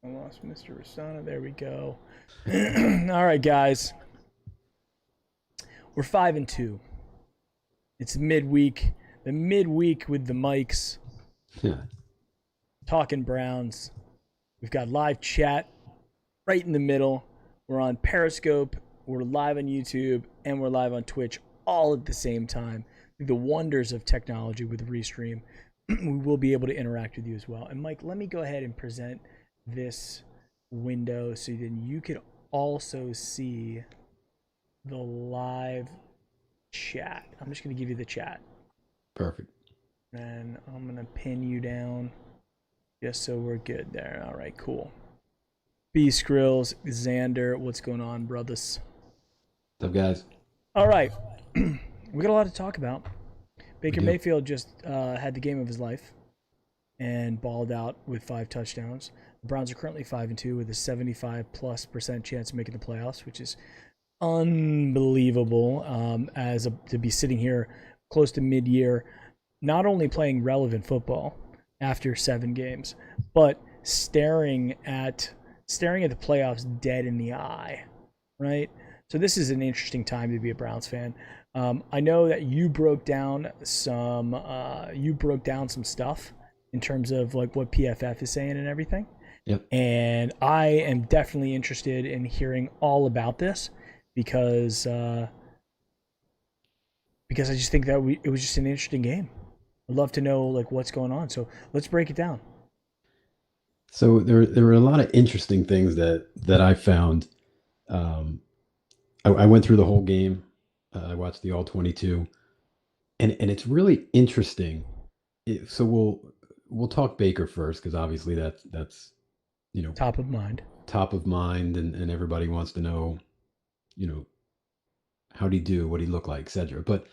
I lost Mr. Rosana. There we go. All right, guys. We're 5-2. It's midweek. The midweek with the mics. Yeah. Talking Browns. We've got live chat right in the middle. We're on Periscope. We're live on YouTube. And we're live on Twitch all at the same time. The wonders of technology with Restream. We will be able to interact with you as well. And Mike, let me go ahead and present this window so then you can also see the live chat. I'm just going to give you the chat. Perfect. And I'm going to pin you down just so we're good there. All right, cool. B Skrills, Xander, what's going on, brothers? What's up, guys? All right. We got a lot to talk about. Baker Mayfield just had the game of his life and balled out with 5 touchdowns. The Browns are currently 5-2 with a 75+% chance of making the playoffs, which is unbelievable. To be sitting here close to mid-year, not only playing relevant football after 7 games, but staring at the playoffs dead in the eye, right? So this is an interesting time to be a Browns fan. I know that you broke down some stuff in terms of like what PFF is saying and everything. Yep. And I am definitely interested in hearing all about this because I just think that it was just an interesting game. I'd love to know like what's going on. So let's break it down. So there were a lot of interesting things that I found. I went through the whole game. I watched the all 22, and it's really interesting. So we'll talk Baker first because obviously that's Top of mind, and everybody wants to know, how'd he do, what he looked like, etc. But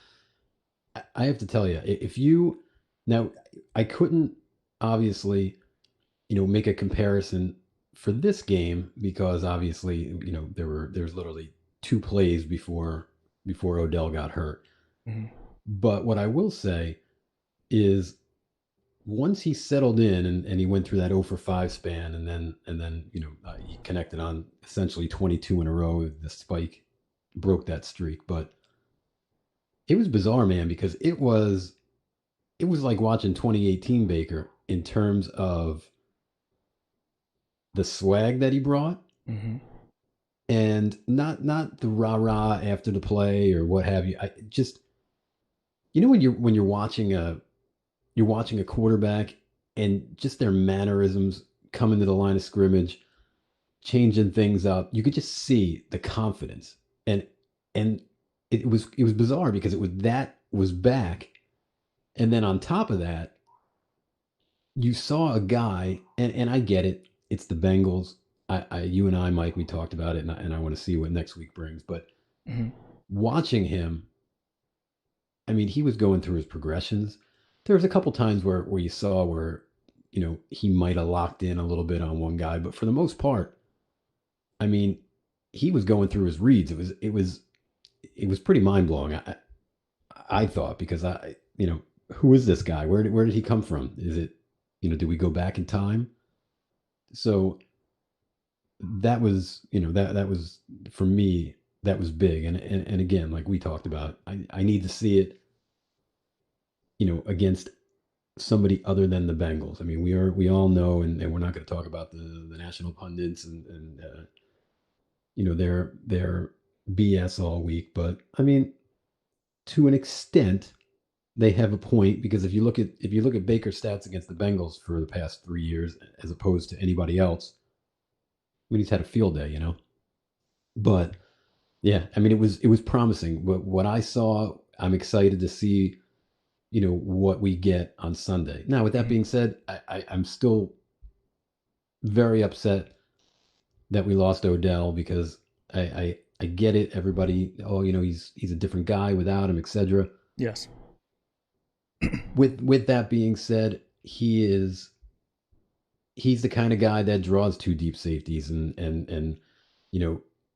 I have to tell you, if you now I couldn't obviously make a comparison for this game because obviously there's literally 2 plays before Odell got hurt. Mm-hmm. But what I will say is once he settled in and he went through that 0 for 5 span and then he connected on essentially 22 in a row. The spike broke that streak, but it was bizarre, man, because it was like watching 2018 Baker in terms of the swag that he brought. Mm-hmm. And not the rah-rah after the play or what have you. I just when you're watching a quarterback and just their mannerisms coming to the line of scrimmage, changing things up, you could just see the confidence. And it was bizarre because that was back. And then on top of that, you saw a guy, and I get it, it's the Bengals. You and I, Mike, we talked about it, and I want to see what next week brings. But watching him, I mean, he was going through his progressions. There was a couple times where you saw where, he might have locked in a little bit on one guy, but for the most part, I mean, he was going through his reads. It was pretty mind blowing. I thought because who is this guy? Where did he come from? Is it did we go back in time? So that was that was for me, that was big. And again, like we talked about, I need to see it against somebody other than the Bengals. I mean, we all know, and we're not going to talk about the national pundits and their BS all week, but I mean, to an extent they have a point, because if you look at Baker's stats against the Bengals for the past 3 years as opposed to anybody else, I mean, he's had a field day, But yeah, I mean, it was promising. But what I saw, I'm excited to see, what we get on Sunday. Now, with that being said, I'm still very upset that we lost Odell because I get it. Everybody, he's a different guy without him, etc. Yes. With that being said, he's the kind of guy that draws 2 deep safeties and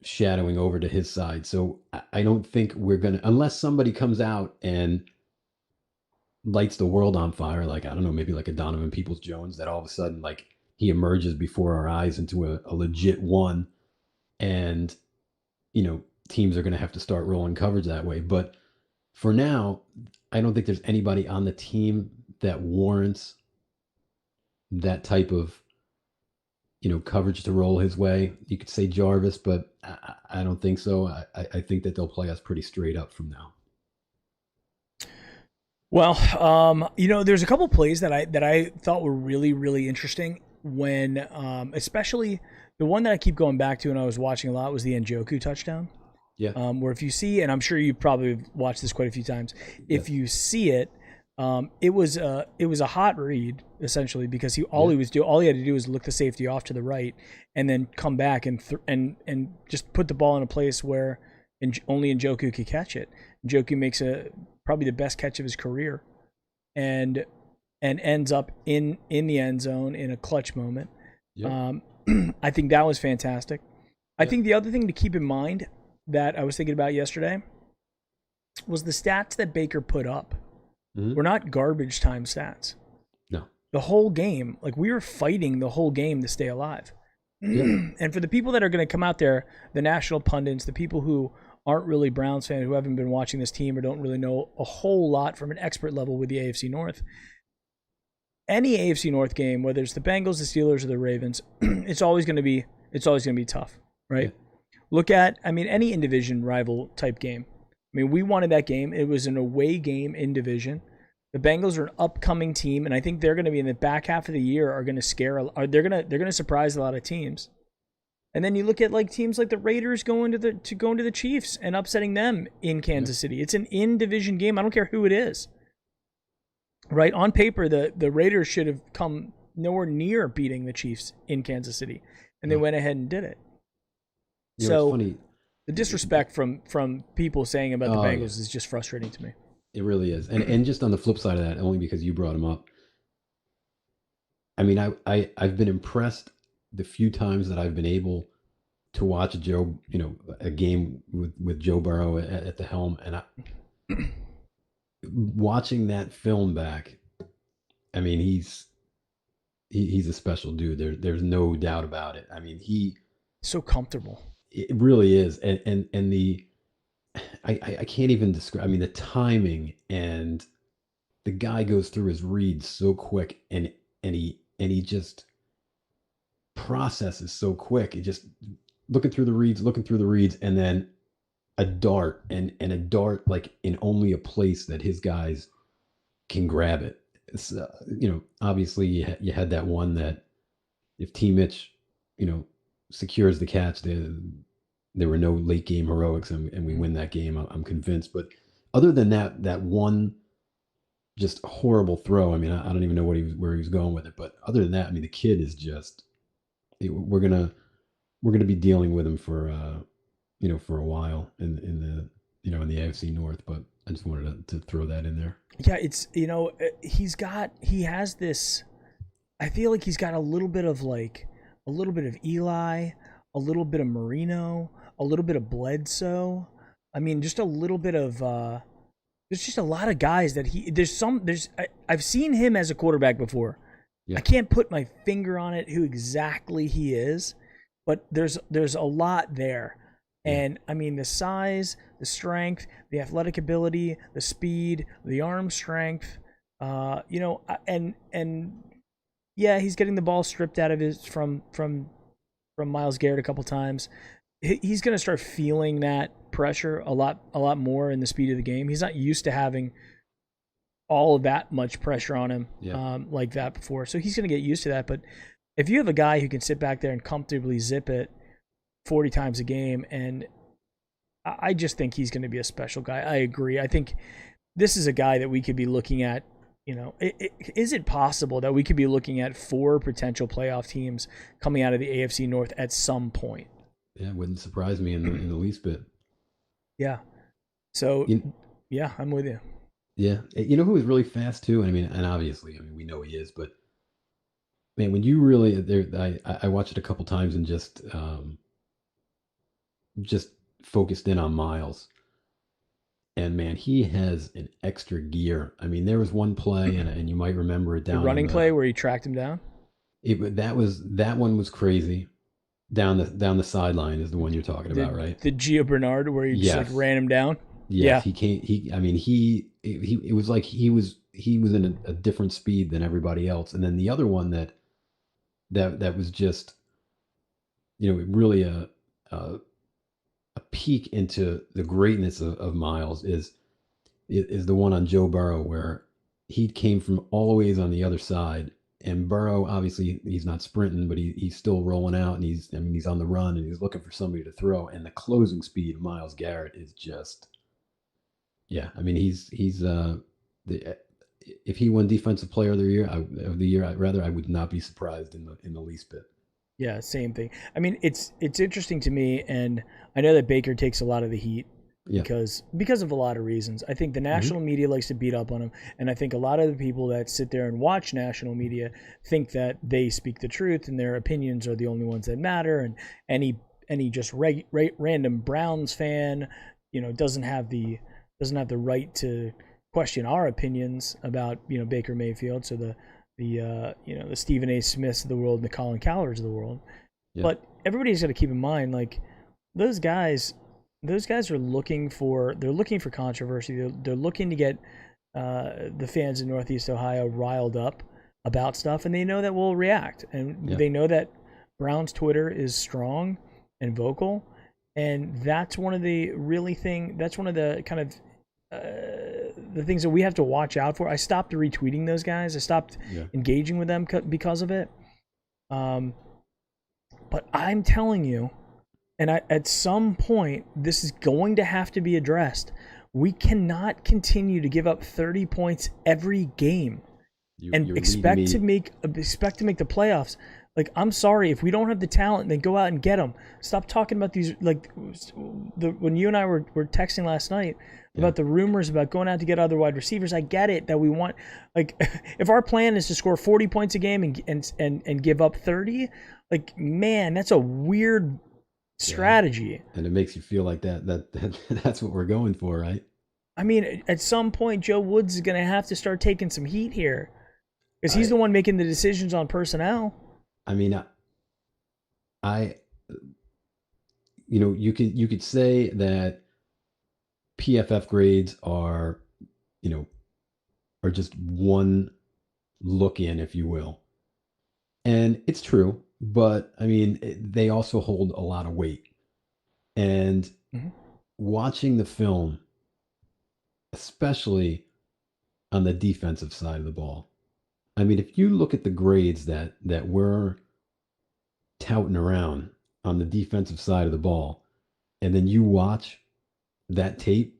shadowing over to his side. So I don't think we're gonna, unless somebody comes out and lights the world on fire, like I don't know, maybe like a Donovan Peoples-Jones, that all of a sudden like he emerges before our eyes into a legit one, and teams are going to have to start rolling coverage that way. But for now, I don't think there's anybody on the team that warrants that type of coverage to roll his way. You could say Jarvis, but I don't think so. I think that they'll play us pretty straight up from now. Well, there's a couple plays that I thought were really, really interesting when, especially the one that I keep going back to and I was watching a lot was the Njoku touchdown. Yeah. Where if you see, and I'm sure you probably watched this quite a few times, if you see it, it was a hot read essentially because all he had to do was look the safety off to the right and then come back and just put the ball in a place where only Njoku could catch it. Njoku makes probably the best catch of his career, and ends up in the end zone in a clutch moment. Yep. I think that was fantastic. Yep. I think the other thing to keep in mind that I was thinking about yesterday was the stats that Baker put up. Mm-hmm. Were not garbage time stats. No. The whole game, like we were fighting the whole game to stay alive. Yeah. And for the people that are going to come out there, the national pundits, the people who aren't really Browns fans, who haven't been watching this team or don't really know a whole lot from an expert level with the AFC North, any AFC North game, whether it's the Bengals, the Steelers, or the Ravens, it's always going to be tough, right? Yeah. Look at, any in-division rival type game. We wanted that game. It was an away game in division. The Bengals are an upcoming team, and I think they're going to be in the back half of the year are going to they're going to surprise a lot of teams. And then you look at teams like the Raiders going to the Chiefs and upsetting them in Kansas City. It's an in-division game. I don't care who it is. Right? On paper, the Raiders should have come nowhere near beating the Chiefs in Kansas City, and they went ahead and did it. So it's funny. The disrespect from people saying about the Bengals is just frustrating to me. It really is. And just on the flip side of that, only because you brought him up, I've been impressed the few times that I've been able to watch a game with Joe Burrow at the helm, and watching that film back, he's a special dude. There's no doubt about it. He's so comfortable. It really is, and I can't even describe. The timing, and the guy goes through his reads so quick, and he just processes so quick. It just looking through the reads, and then a dart, and a dart in only a place that his guys can grab it. It's, obviously you had that one that if T. Mitch, secures the catch, there were no late game heroics, and we win that game. I'm convinced. But other than that one just horrible throw, I don't even know where he was going with it. But other than that, the kid is just, we're gonna be dealing with him for a while in the in the AFC North. But I just wanted to throw that in there. Yeah, it's he has this. I feel like he's got a little bit of Eli, a little bit of Marino, a little bit of Bledsoe. Just a little bit of. There's just a lot of guys that I've seen him as a quarterback before. Yeah. I can't put my finger on it who exactly he is, but there's a lot there. Yeah. And the size, the strength, the athletic ability, the speed, the arm strength, and yeah, he's getting the ball stripped out of his from Myles Garrett a couple times. He's going to start feeling that pressure a lot more in the speed of the game. He's not used to having all of that much pressure on him like that before. So he's going to get used to that. But if you have a guy who can sit back there and comfortably zip it 40 times a game, and I just think he's going to be a special guy. I agree. I think this is a guy that we could be looking at. Is it possible that we could be looking at 4 potential playoff teams coming out of the AFC North at some point? Yeah, it wouldn't surprise me in the least bit. Yeah. So, yeah, I'm with you. Yeah. You know who is really fast too? And obviously, we know he is, but man, when you really, I watched it a couple times and just focused in on Miles. And man, he has an extra gear. There was one play, and you might remember it down. The running play where he tracked him down? That one was crazy. Down the sideline is the one you're talking about, right? The Gio Bernard where he just like Yes. ran him down. Yes, Yeah, he came. I mean, it was like he was in a different speed than everybody else. And then the other one that was just really a, a peek into the greatness of Miles is the one on Joe Burrow where he came from all the ways on the other side. And Burrow, obviously, he's not sprinting, but he's still rolling out, and he's on the run, and he's looking for somebody to throw. And the closing speed of Miles Garrett is just, yeah. I mean, he's the if he won Defensive Player of the Year, I would not be surprised in the least bit. yeah, same thing. I mean, it's interesting to me, and I know that Baker takes a lot of the heat Yeah. because of a lot of reasons. I think the Hmm. national media likes to beat up on him, and I think a lot of the people that sit there and watch national media think that they speak the truth and their opinions are the only ones that matter. And any just random Browns fan, doesn't have the right to question our opinions about Baker Mayfield. So the Stephen A. Smiths of the world and the Colin Cowherd's of the world. Yeah. But everybody's got to keep in mind, like those guys, those guys are looking for controversy. They're looking to get the fans in Northeast Ohio riled up about stuff, and they know that we'll react, and Yeah. they know that Brown's Twitter is strong and vocal, and that's one of the really thing. That's one of the kind of the things that we have to watch out for. I stopped retweeting those guys. I stopped Yeah. engaging with them because of it. Um, but I'm telling you, and at some point, this is going to have to be addressed. We cannot continue to give up 30 points every game and You're leading expect me. to make the playoffs. Like, I'm sorry, if we don't have the talent, then go out and get them. Stop talking about these, like when you and I were texting last night Yeah. about the rumors about going out to get other wide receivers. I get it that we want, like, if our plan is to score 40 points a game and give up 30, like, man, that's a weird strategy. And it makes you feel like that's what we're going for, right? I mean, at some point, Joe Woods is going to have to start taking some heat here because he's I the one making the decisions on personnel. I mean, I you could say that PFF grades you know are just one look in, if you will, and it's true. But I mean, they also hold a lot of weight. And Mhm. watching the film, especially on the defensive side of the ball, I mean, if you look at the grades that we're touting around on the defensive side of the ball, and then you watch that tape,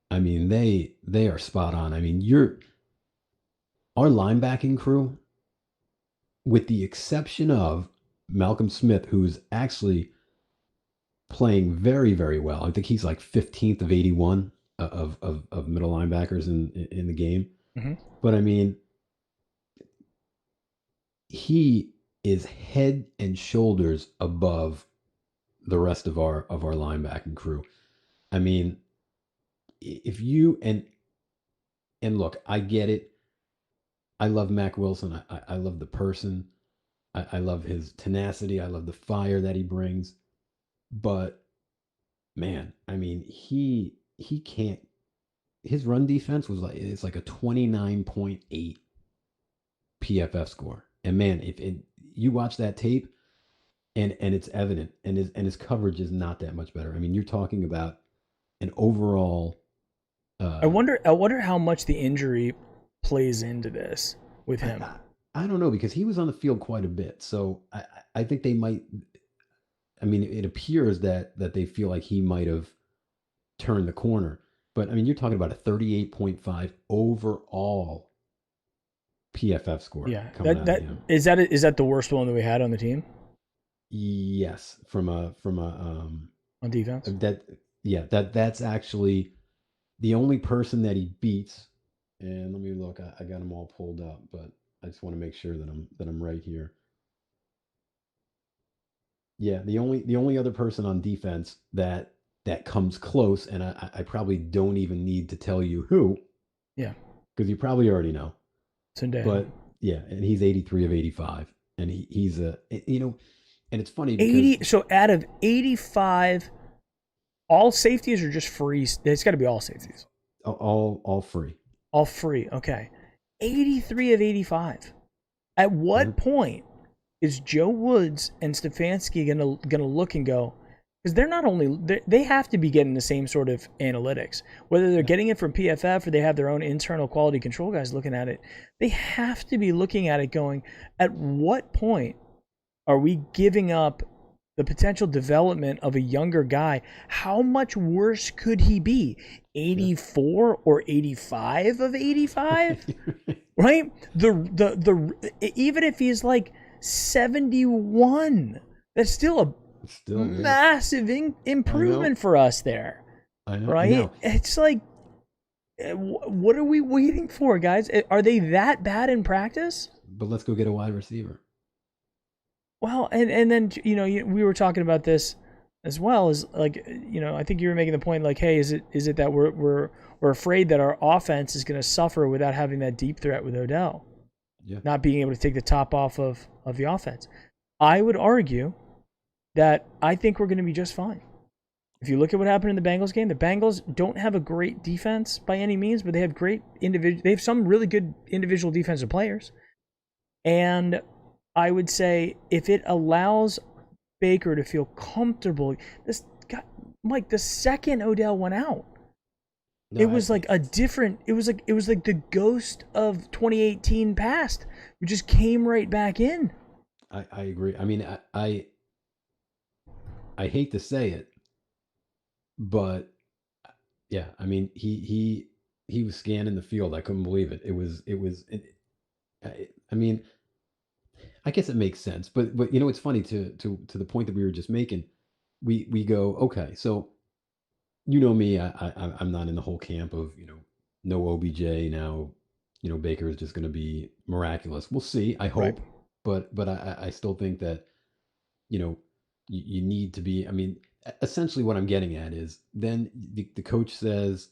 I mean, they are spot on. I mean, our linebacking crew, with the exception of Malcolm Smith, who's actually playing very, very well. I think he's like 15th of 81 of middle linebackers in the game. Mhm. But I mean, he is head and shoulders above the rest of our linebacking crew. I mean, if you and look, I get it. I love Mac Wilson. I love the person. I love his tenacity. I love the fire that he brings. But man, I mean, he can't. His run defense it's like a 29.8 PFF score. And man, if you watch that tape, and it's evident, and his coverage is not that much better. I mean, you're talking about an overall. I Uh, wonder. I wonder how much the injury plays into this with I, him. I don't know because he was on the field quite a bit, so I think they might. I mean, it appears that they feel like he might have turned the corner, but I mean, you're talking about a 38.5 overall PFF score Yeah, coming that out of that him. is that the worst one that we had on the team Yes, from a on defense. that yeah that's actually the only person that he beats. And let me look. I got them all pulled up, but I just want to make sure that I'm right here. Yeah, the only other person on defense that comes close, and I probably don't even need to tell you who, Yeah, because you probably already know. Sunday. But yeah, and he's 83 of 85, and he's a and it's funny because 80. So out of 85, all safeties are just free. It's got to be all safeties. all free. All free. Okay. 83 of 85. At what point is Joe Woods and Stefanski gonna look and go? Because they're not only they have to be getting the same sort of analytics, whether they're getting it from PFF or they have their own internal quality control guys looking at it. They have to be looking at it, going, at what point are we giving up the potential development of a younger guy? How much worse could he be? 84 or 85 of 85, right? The even if he's like 71, that's still a massive improvement for us there. I know, right? I know. It's like, what are we waiting for, guys? Are they that bad in practice? But let's go get a wide receiver. Well, and then we were talking about this as well, as like, I think you were making the point like, hey, is it that we're afraid that our offense is going to suffer without having that deep threat with Odell, not being able to take the top off of the offense? I would argue that I think we're going to be just fine. If you look at what happened in the Bengals game, the Bengals don't have a great defense by any means, but they have they have some really good individual defensive players. And I would say if it allows Baker to feel comfortable, Mike, the second Odell went out, it was like the ghost of 2018 past. We just came right back in. I agree. I mean, I hate to say it, but yeah, I mean, he was scanning the field. I couldn't believe it. I mean, I guess it makes sense, but it's funny to the point that we were just making. We go, okay, so me, I'm not in the whole camp of no OBJ now. Baker is just going to be miraculous. We'll see. I hope, right. but I still think that you need to be. I mean, essentially, what I'm getting at is then the coach says,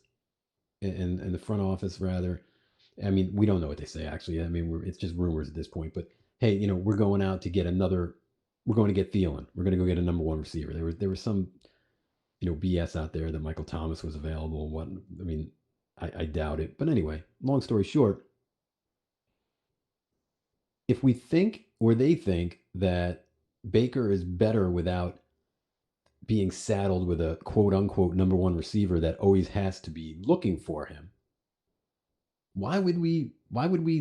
and the front office rather. I mean, we don't know what they say actually. I mean, it's just rumors at this point, but. Hey, we're going out to get we're going to get Thielen. We're going to go get a number one receiver. There was some, BS out there that Michael Thomas was available and what. I mean, I doubt it. But anyway, long story short, if we think or they think that Baker is better without being saddled with a quote unquote number one receiver that always has to be looking for him, why would we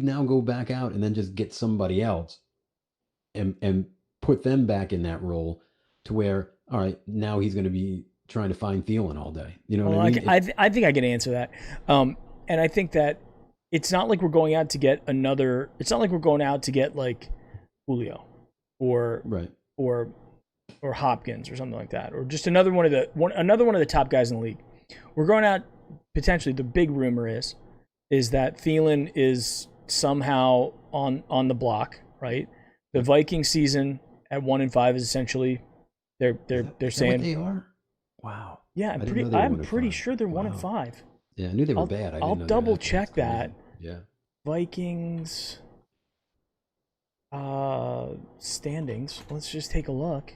now go back out and then just get somebody else and put them back in that role to where, all right, now he's going to be trying to find Thielen all day. You know what I mean? I think I can answer that. And I think that it's not like we're going out to get it's not like we're going out to get like Julio or Hopkins or something like that, or just another one of the top guys in the league. We're going out potentially. The big rumor is that Thielen is somehow on the block, right? The Viking season at 1-5 is essentially they're saying what they are. Wow. Yeah, I'm pretty sure they're 1-5. Yeah, I knew they were bad. I'll double check that. Yeah. Vikings standings. Let's just take a look.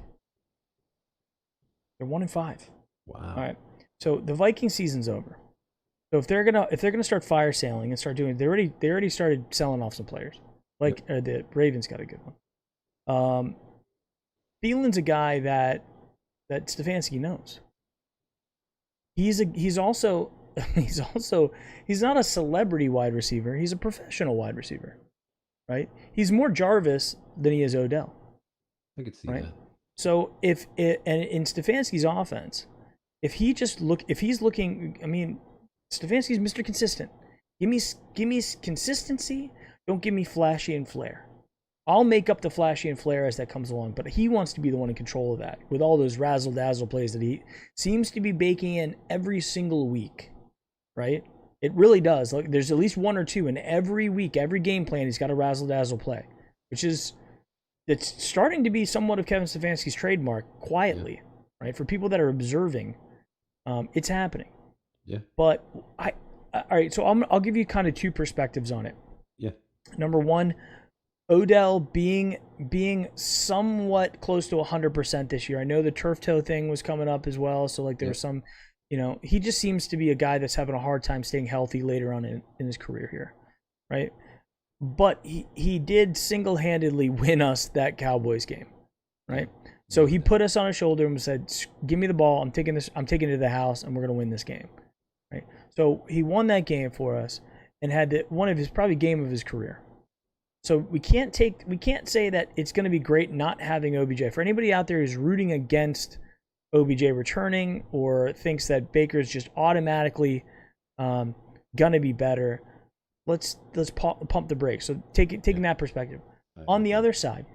They're 1-5. Wow. All right. So the Viking season's over. So if they're gonna start fire sailing and start doing, they already started selling off some players. Like the Ravens got a good one. Thielen's a guy that Stefanski knows. He's not a celebrity wide receiver. He's a professional wide receiver, right? He's more Jarvis than he is Odell. I could see that. So and in Stefanski's offense, if he's looking, I mean, Stefanski's Mr. Consistent. Give me consistency. Don't give me flashy and flair. I'll make up the flashy and flair as that comes along, but he wants to be the one in control of that with all those razzle-dazzle plays that he seems to be baking in every single week, right? It really does. Like, there's at least one or two in every week, every game plan. He's got a razzle-dazzle play, it's starting to be somewhat of Kevin Stefanski's trademark quietly, right? For people that are observing, it's happening. Yeah. But all right. So I'll give you kind of two perspectives on it. Yeah. Number one, Odell being somewhat close to 100% this year. I know the turf toe thing was coming up as well, so like there was some, he just seems to be a guy that's having a hard time staying healthy later on in his career here, right? But he did single-handedly win us that Cowboys game, right? So he put us on his shoulder and said, "Give me the ball. I'm taking it to the house, and we're gonna win this game." Right? So he won that game for us and had one of his probably game of his career. So we can't say that it's going to be great not having OBJ. For anybody out there who's rooting against OBJ returning or thinks that Baker's just automatically gonna be better, let's pump the brakes. So taking that perspective. On the other side,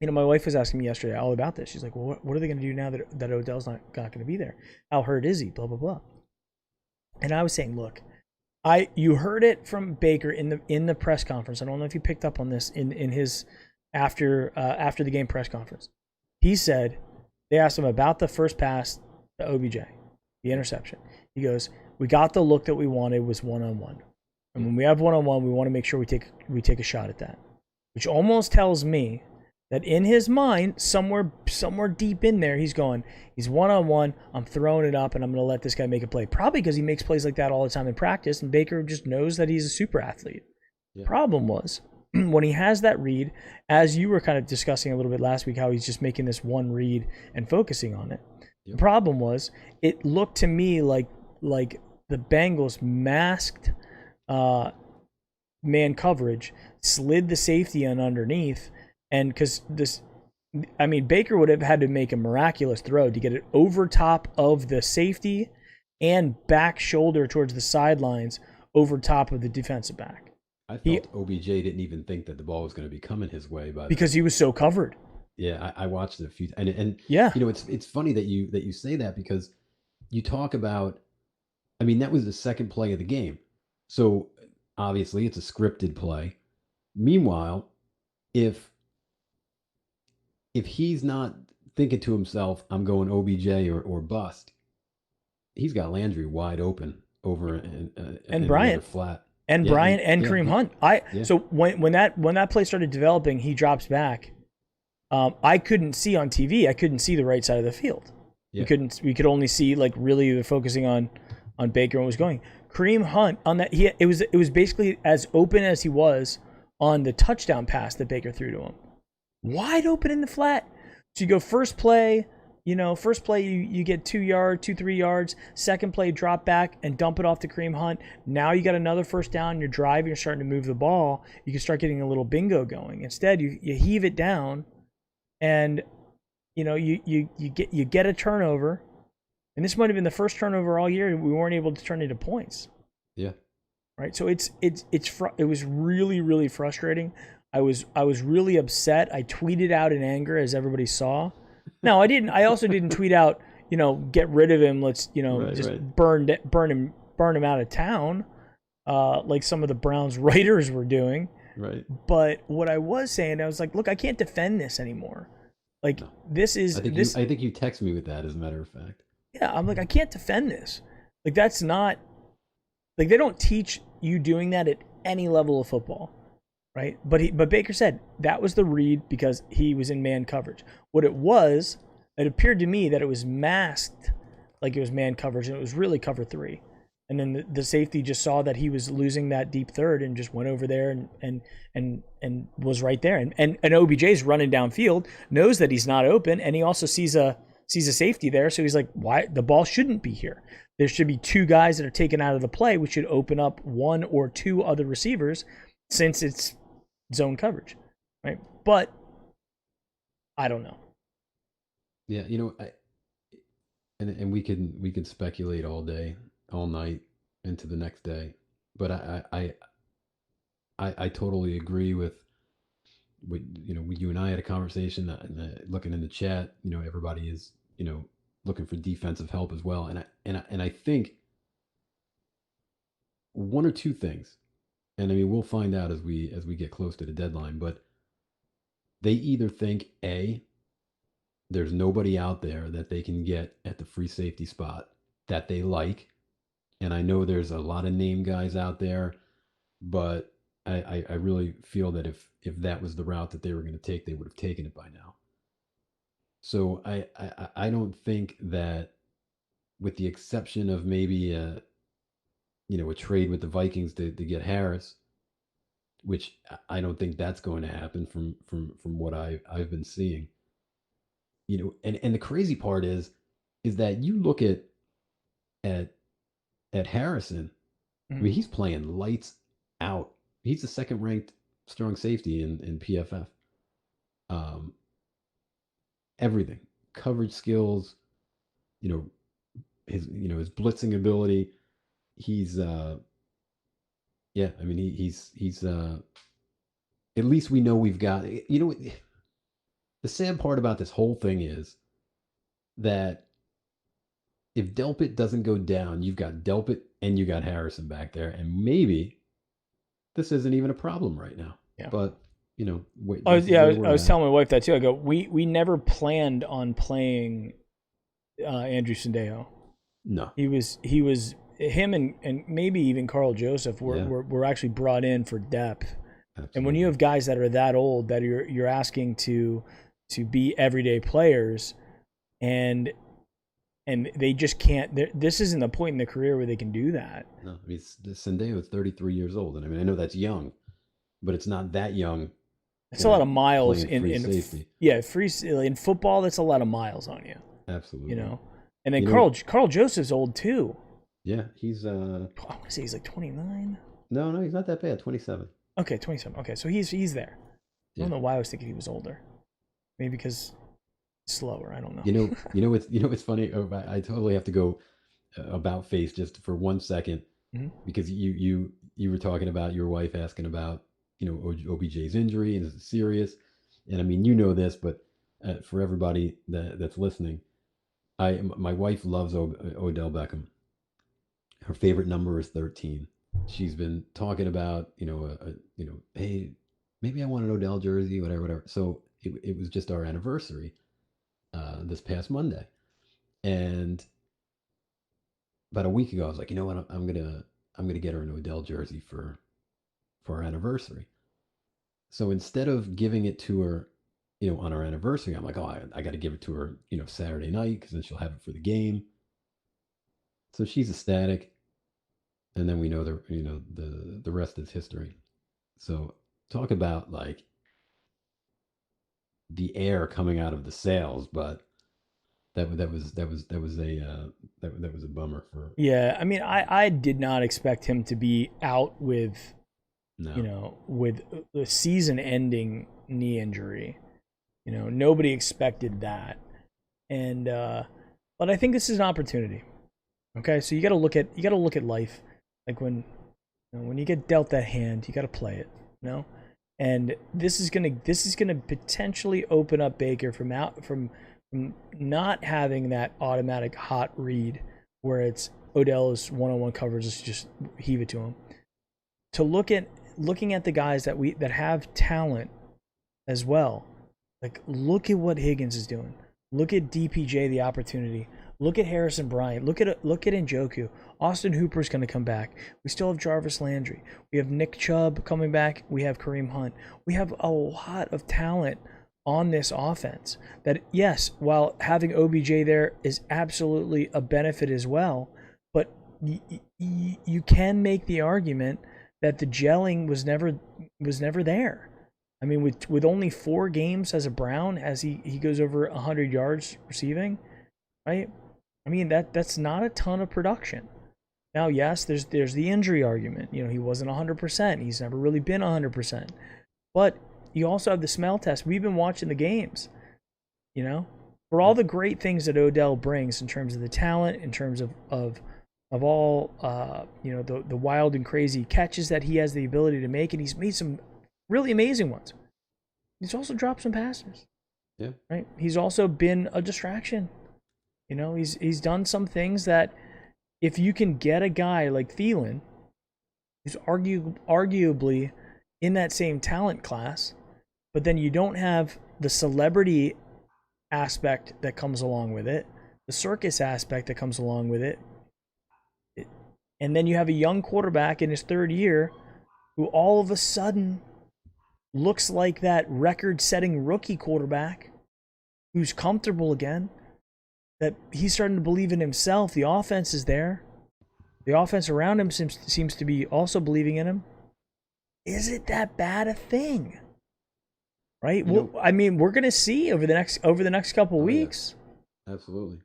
my wife was asking me yesterday all about this. She's like, "Well, what are they going to do now that Odell's not going to be there? How hurt is he? Blah blah blah." And I was saying, look, you heard it from Baker in the press conference. I don't know if you picked up on this in his after the game press conference. He said they asked him about the first pass to OBJ, the interception. He goes, "We got the look that we wanted, was 1-on-1. And when we have 1-on-1, we want to make sure we take a shot at that." Which almost tells me that in his mind, somewhere deep in there, he's 1-on-1, I'm throwing it up, and I'm going to let this guy make a play. Probably because he makes plays like that all the time in practice, and Baker just knows that he's a super athlete. Yeah. Problem was, when he has that read, as you were kind of discussing a little bit last week, how he's just making this one read and focusing on it. Yep. The problem was, it looked to me like the Bengals masked man coverage, slid the safety in underneath, and because Baker would have had to make a miraculous throw to get it over top of the safety and back shoulder towards the sidelines over top of the defensive back. I thought OBJ didn't even think that the ball was going to be coming his way because he was so covered. Yeah, I watched it a few, and yeah, it's funny that you say that, because you talk about, that was the second play of the game, so obviously it's a scripted play. Meanwhile, if he's not thinking to himself, "I'm going OBJ or bust," he's got Landry wide open over and Bryant flat. And Bryant and Kareem Hunt. So when that play started developing, he drops back. I couldn't see on TV. I couldn't see the right side of the field. Yeah. We could only see really focusing on Baker and was going. Kareem Hunt on that. It was basically as open as he was on the touchdown pass that Baker threw to him. Wide open in the flat. So you go first play, you get 3 yards. Second play, drop back and dump it off to Kareem Hunt. Now you got another first down. You're driving. You're starting to move the ball. You can start getting a little bingo going. Instead, you heave it down, and you get a turnover. And this might have been the first turnover all year. We weren't able to turn it into points. Yeah. Right. So it was really, really frustrating. I was really upset. I tweeted out in anger, as everybody saw. No, I didn't. I also didn't tweet out, get rid of him. Let's, burn him out of town, like some of the Browns writers were doing. Right. But what I was saying, I was like, look, I can't defend this anymore. This is. I think you text me with that, as a matter of fact. Yeah, I'm like, I can't defend this. That's not. They don't teach you doing that at any level of football. Right, but Baker said that was the read because he was in man coverage. What it appeared to me that it was masked like it was man coverage, and it was really cover 3. And then the safety just saw that he was losing that deep third and just went over there and was right there. And OBJ's running downfield, knows that he's not open, and he also sees a safety there, so he's like, why the ball shouldn't be here? There should be 2 guys that are taken out of the play, which should open up 1 or 2 other receivers, since it's zone coverage, right? But I don't know. Yeah, and we can speculate all day, all night, into the next day. But I totally agree with you and I had a conversation, looking in the chat. Everybody is looking for defensive help as well, and I think one or two things. And we'll find out as we get close to the deadline, but they either think, A, there's nobody out there that they can get at the free safety spot that they like. And I know there's a lot of name guys out there, but I really feel that if that was the route that they were going to take, they would have taken it by now. So I don't think that, with the exception of maybe a trade with the Vikings to get Harris, which I don't think that's going to happen from what I've been seeing. And the crazy part is that you look at at Harrison. I mean, he's playing lights out. He's the second ranked strong safety in PFF. Um, Everything, coverage skills, you know, his blitzing ability. He's yeah. I mean, he's at least we know we've got. The sad part about this whole thing is that if Delpit doesn't go down, you've got Delpit and you got Harrison back there, and maybe this isn't even a problem right now. Yeah. But I was telling my wife that too. I go, we never planned on playing Andrew Sendejo. No, he was him and maybe even Carl Joseph were actually brought in for depth. Absolutely. And when you have guys that are that old that you're asking to be everyday players, and they just can't. This isn't the point in the career where they can do that. No, I mean, Sendejo is 33 years old, and I mean, I know that's young, but it's not that young. It's a lot of miles in safety. In football. That's a lot of miles on you. Absolutely. And then Carl Joseph's old too. Yeah, he's I want to say he's like 29. No, he's not that bad. 27. Okay, 27. Okay, so he's there. I don't know why I was thinking he was older. Maybe because he's slower. I don't know. What's funny? I totally have to go about face just for 1 second, because you were talking about your wife asking about OBJ's injury and is it serious? And I mean, this, but for everybody that's listening, my wife loves Odell Beckham. Her favorite number is 13. She's been talking about hey, maybe I want an Odell jersey, whatever. So it was just our anniversary this past Monday, and about a week ago I was like, you know what, I'm gonna get her an Odell jersey for our anniversary. So instead of giving it to her, on our anniversary, I'm like, oh, I got to give it to her, Saturday night, because then she'll have it for the game. So she's ecstatic, and then we know the rest is history. So talk about like the air coming out of the sails, but that was a bummer for. Yeah, I mean, I did not expect him to be out with. No. With a season-ending knee injury. Nobody expected that. And but I think this is an opportunity. Okay, so you got to look at life. Like when you get dealt that hand, you got to play it, And this is gonna potentially open up Baker from not having that automatic hot read where it's Odell's one-on-one coverage, just heave it to him. To looking at the guys that have talent as well. Like, look at what Higgins is doing. Look at DPJ, the opportunity. Look at Harrison Bryant. Look at Njoku. Austin Hooper's going to come back. We still have Jarvis Landry. We have Nick Chubb coming back. We have Kareem Hunt. We have a lot of talent on this offense that, yes, while having OBJ there is absolutely a benefit as well, but you can make the argument that the gelling was never there. I mean, with only 4 games as a Brown, as he goes over 100 yards receiving, right? I mean, that's not a ton of production. Now, yes, there's the injury argument. He wasn't 100%. He's never really been 100%. But you also have the smell test. We've been watching the games, for all the great things that Odell brings in terms of the talent, in terms of all the wild and crazy catches that he has the ability to make, and he's made some really amazing ones. He's also dropped some passes. Yeah. Right. He's also been a distraction. He's done some things that, if you can get a guy like Thielen, who's arguably in that same talent class, but then you don't have the celebrity aspect that comes along with it, the circus aspect that comes along with it, and then you have a young quarterback in his 3rd year who all of a sudden looks like that record-setting rookie quarterback who's comfortable again, that he's starting to believe in himself. The offense is there. The offense around him seems to be also believing in him. Is it that bad a thing? Right? Well, I mean, we're going to see over the next couple weeks. Yeah, absolutely.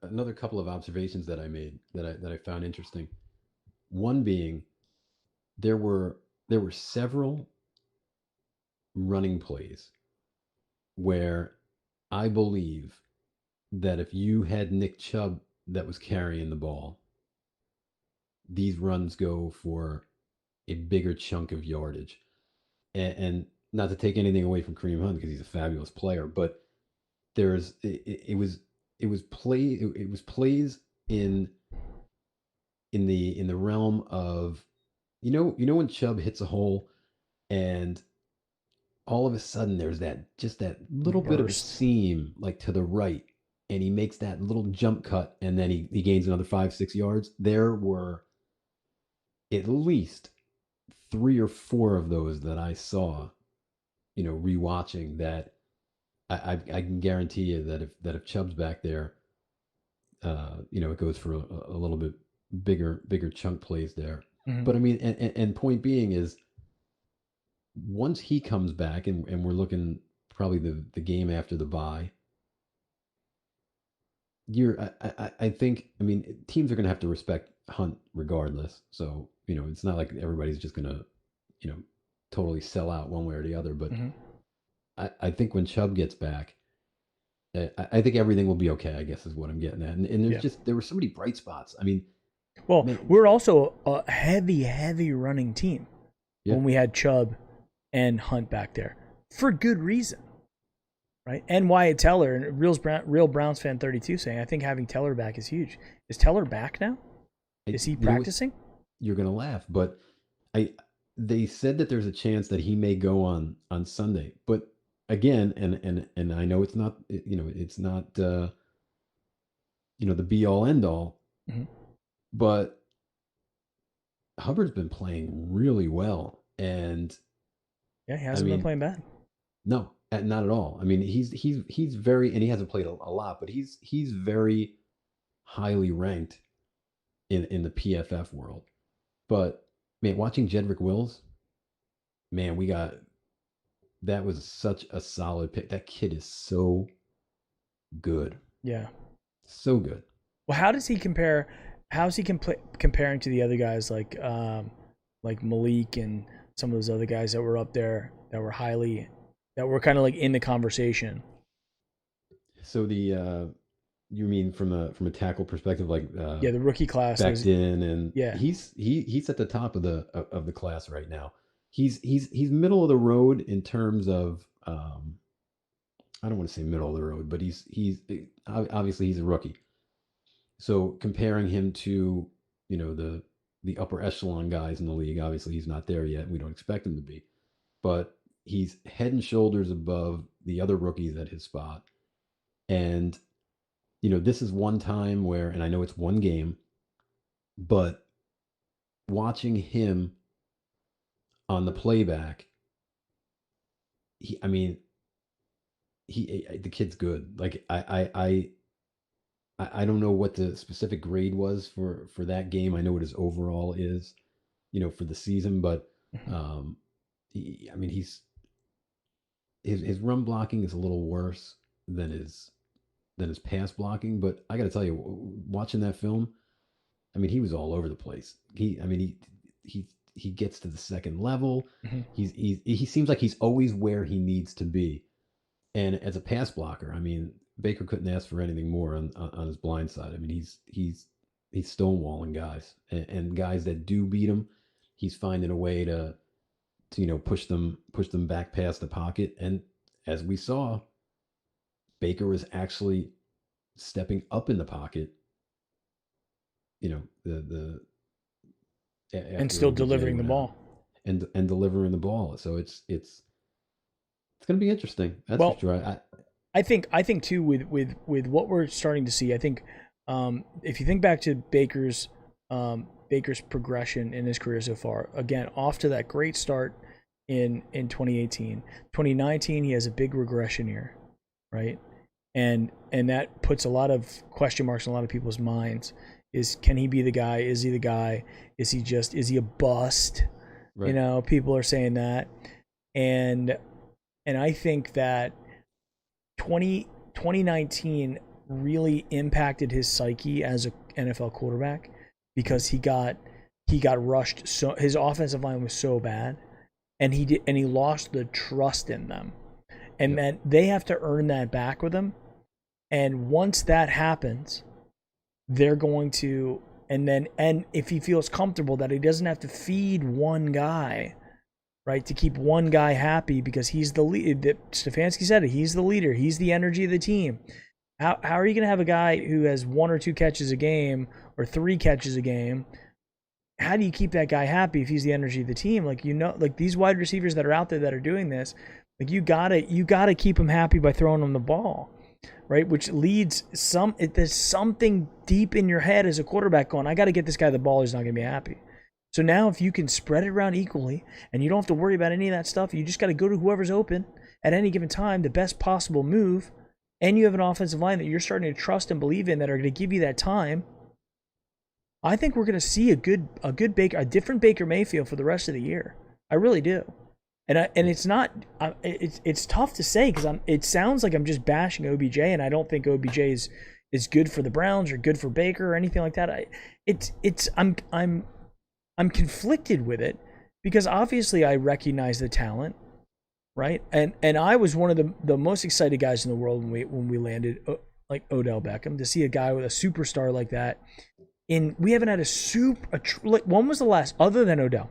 Another couple of observations that I made that I found interesting. One being, there were several running plays where I believe that if you had Nick Chubb that was carrying the ball, these runs go for a bigger chunk of yardage. And not to take anything away from Kareem Hunt because he's a fabulous player, but it was plays in the realm of when Chubb hits a hole and all of a sudden there's that little bit of a seam like to the right, and he makes that little jump cut, and then he gains another 5-6 yards. There were at least 3 or 4 of those that I saw, rewatching, that I can guarantee you that if Chubb's back there, it goes for a little bit bigger chunk plays there. Mm-hmm. But I mean, and point being is, once he comes back, and we're looking probably the game after the bye, I think, I mean, teams are going to have to respect Hunt regardless. So, it's not like everybody's just going to, totally sell out one way or the other. But mm-hmm. I think when Chubb gets back, I think everything will be okay, I guess is what I'm getting at. And there's there were so many bright spots. I mean, well, we're also a heavy running team when we had Chubb and Hunt back there for good reason. Right? And Wyatt Teller, and Real Browns fan 32 saying, I think having Teller back is huge. Is Teller back now? Is he practicing? You're going to laugh, but they said that there's a chance that he may go on Sunday. But again, and I know it's not, it's not, the be all end all, mm-hmm. but Hubbard's been playing really well. And yeah, he hasn't been playing bad. No, not at all. I mean, he's very, and he hasn't played a lot, but he's very highly ranked in the PFF world. But man, watching Jedrick Wills, man, that was such a solid pick. That kid is so good. Yeah, so good. Well, how does he compare? How's he comparing to the other guys like Malik and some of those other guys that were up there that were kind of like in the conversation? So you mean from a tackle perspective, like the rookie class Becton, and he's at the top of the class right now. He's middle of the road in terms of I don't want to say middle of the road, but he's obviously he's a rookie. So comparing him to the upper echelon guys in the league, obviously he's not there yet. We don't expect him to be, but he's head and shoulders above the other rookies at his spot. And, this is one time where, and I know it's one game, but watching him on the playback, the kid's good. Like, I don't know what the specific grade was for that game. I know what his overall is, for the season, but, his run blocking is a little worse than his pass blocking, but I got to tell you, watching that film, he was all over the place. He gets to the second level. Mm-hmm. He seems like he's always where he needs to be. And as a pass blocker, Baker couldn't ask for anything more on his blind side. He's stonewalling guys, and guys that do beat him, he's finding a way to push them back past the pocket. And as we saw, Baker was actually stepping up in the pocket, and still delivering the ball and delivering the ball. So it's going to be interesting. That's for sure. I think too with what we're starting to see. I think if you think back to Baker's Baker's progression in his career so far. Again, off to that great start in 2018. 2019, he has a big regression year, right? And that puts a lot of question marks in a lot of people's minds. Can he be the guy? Is he the guy? Is he a bust? Right. You know, people are saying that. And I think that 2019 really impacted his psyche as an NFL quarterback because he got rushed. So his offensive line was so bad, and he lost the trust in them, and then they have to earn that back with him. And once that happens, they're going to, and if he feels comfortable that he doesn't have to feed one guy, right, to keep one guy happy because he's the lead. Stefanski said it. He's the leader. He's the energy of the team. How are you going to have a guy who has 1 or 2 catches a game or 3 catches a game? How do you keep that guy happy if he's the energy of the team? Like, you know, like these wide receivers that are out there that are doing this, like you gotta keep him happy by throwing him the ball, right? Which leads there's something deep in your head as a quarterback going, I got to get this guy the ball. He's not going to be happy. So now if you can spread it around equally and you don't have to worry about any of that stuff, you just got to go to whoever's open at any given time, the best possible move, and you have an offensive line that you're starting to trust and believe in that are going to give you that time, I think we're going to see a different Baker Mayfield for the rest of the year. I really do. And it's not, it's tough to say because it sounds like I'm just bashing OBJ, and I don't think OBJ is good for the Browns or good for Baker or anything like that. I'm conflicted with it because obviously I recognize the talent, right? And I was one of the most excited guys in the world when we landed like Odell Beckham, to see a guy with a superstar like that. We haven't had when was the last, other than Odell?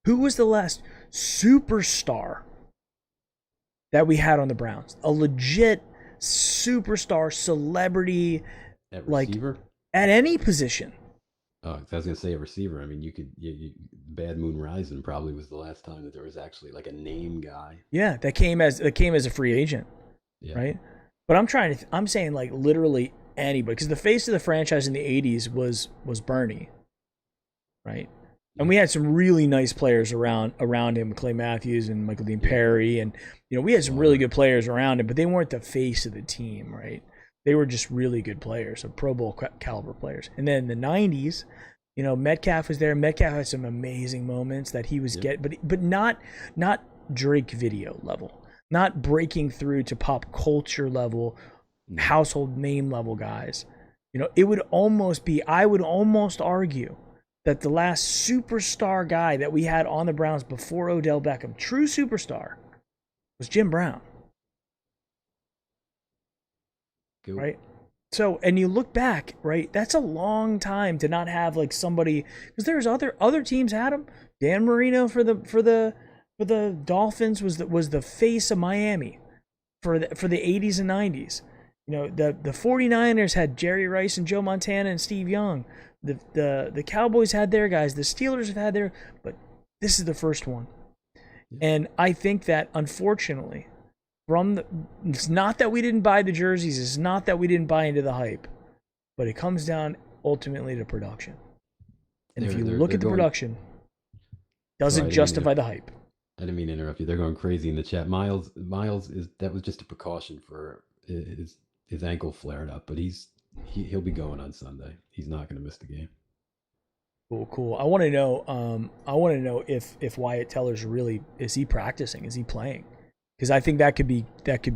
Who was the last superstar that we had on the Browns? A legit superstar, celebrity, at receiver? Like at any position. Oh, I was going to say a receiver. I mean, Bad Moon Rising probably was the last time that there was actually like a name guy. Yeah, that came as a free agent, right? But I'm saying like literally anybody, because the face of the franchise in the 80s was Bernie, right? And we had some really nice players around him, Clay Matthews and Michael Dean Perry, and we had some really good players around him, but they weren't the face of the team, right? They were just really good players, so Pro Bowl caliber players. And then in the 90s, Metcalf was there. Metcalf had some amazing moments that he was but not Drake video level, not breaking through to pop culture level, household name level guys. It would almost be, I would almost argue that the last superstar guy that we had on the Browns before Odell Beckham, true superstar, was Jim Brown. Cool. Right? So, and you look back, right? That's a long time to not have like somebody, because there's other teams had him. Dan Marino for the Dolphins was the face of Miami for the 80s and 90s. The 49ers had Jerry Rice and Joe Montana and Steve Young. The Cowboys had their guys. The Steelers have had their, but this is the first one. And I think that, unfortunately, it's not that we didn't buy the jerseys. It's not that we didn't buy into the hype. But it comes down ultimately to production. And if you look at the production, doesn't justify the hype. I didn't mean to interrupt you. They're going crazy in the chat. Miles that was just a precaution for his ankle flared up, but he'll be going on Sunday. He's not going to miss the game. Cool. I want to know if Wyatt Teller's really, is he practicing? Is he playing? Because I think that could be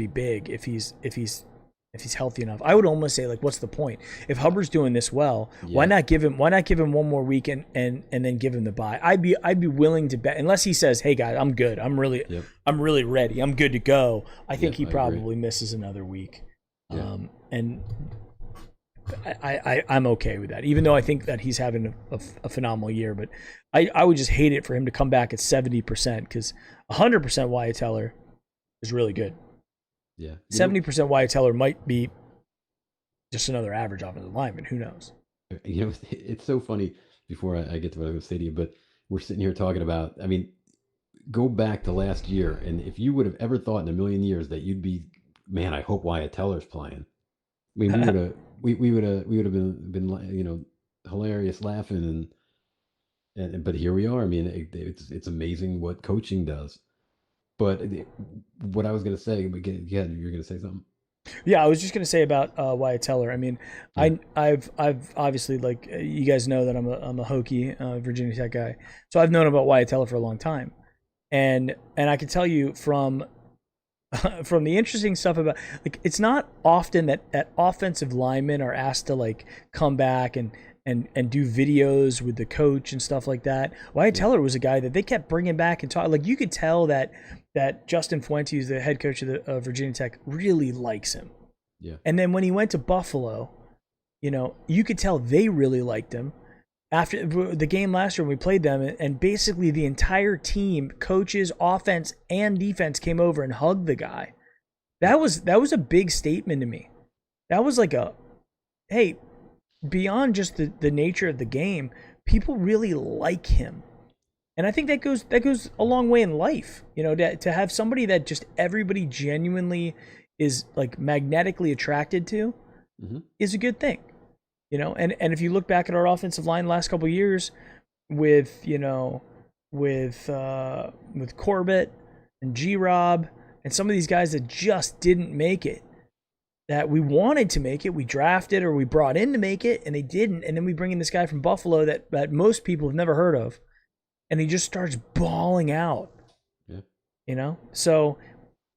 big if he's healthy enough. I would almost say, like, what's the point? If Hubbard's doing this well, why not give him one more week and then give him the bye? I'd be willing to bet, unless he says, hey guys, I'm good. I'm really ready. I'm good to go. I think he probably misses another week. And I'm okay with that, even though I think that he's having a phenomenal year. But I would just hate it for him to come back at 70%, because 100% Wyatt Teller is really good. Yeah, 70% Wyatt Teller might be just another average offensive lineman. Who knows? It's so funny. Before I get to what I was going to say to you, but we're sitting here talking about, I mean, go back to last year, and if you would have ever thought in a million years that you'd be, man, I hope Wyatt Teller's playing. I mean, we would have been hilarious laughing, and but here we are. I mean, it's amazing what coaching does. But what I was going to say, yeah, you're going to say something. Yeah, I was just gonna say about Wyatt Teller. I mean, Yeah, I've obviously, like, you guys know that I'm a Hokie, Virginia Tech guy, so I've known about Wyatt Teller for a long time, and I can tell you from from the interesting stuff about, like, it's not often that offensive linemen are asked to, like, come back and do videos with the coach and stuff like that. Wyatt yeah, Teller was a guy that they kept bringing back and talk. Like, you could tell that Justin Fuentes, the head coach of Virginia Tech, really likes him. yeah, And then when he went to Buffalo, you could tell they really liked him. After the game last year when we played them, and basically the entire team, coaches, offense and defense, came over and hugged the guy. yeah, That was a big statement to me. That was like a, hey, beyond just the nature of the game, people really like him. And I think that goes a long way in life. To have somebody that just everybody genuinely is, like, magnetically attracted to hmm, is a good thing. And if you look back at our offensive line the last couple of years with, with Corbett and G-Rob and some of these guys that just didn't make it, that we wanted to make it, we drafted or we brought in to make it, and they didn't. And then we bring in this guy from Buffalo that most people have never heard of, and he just starts bawling out. So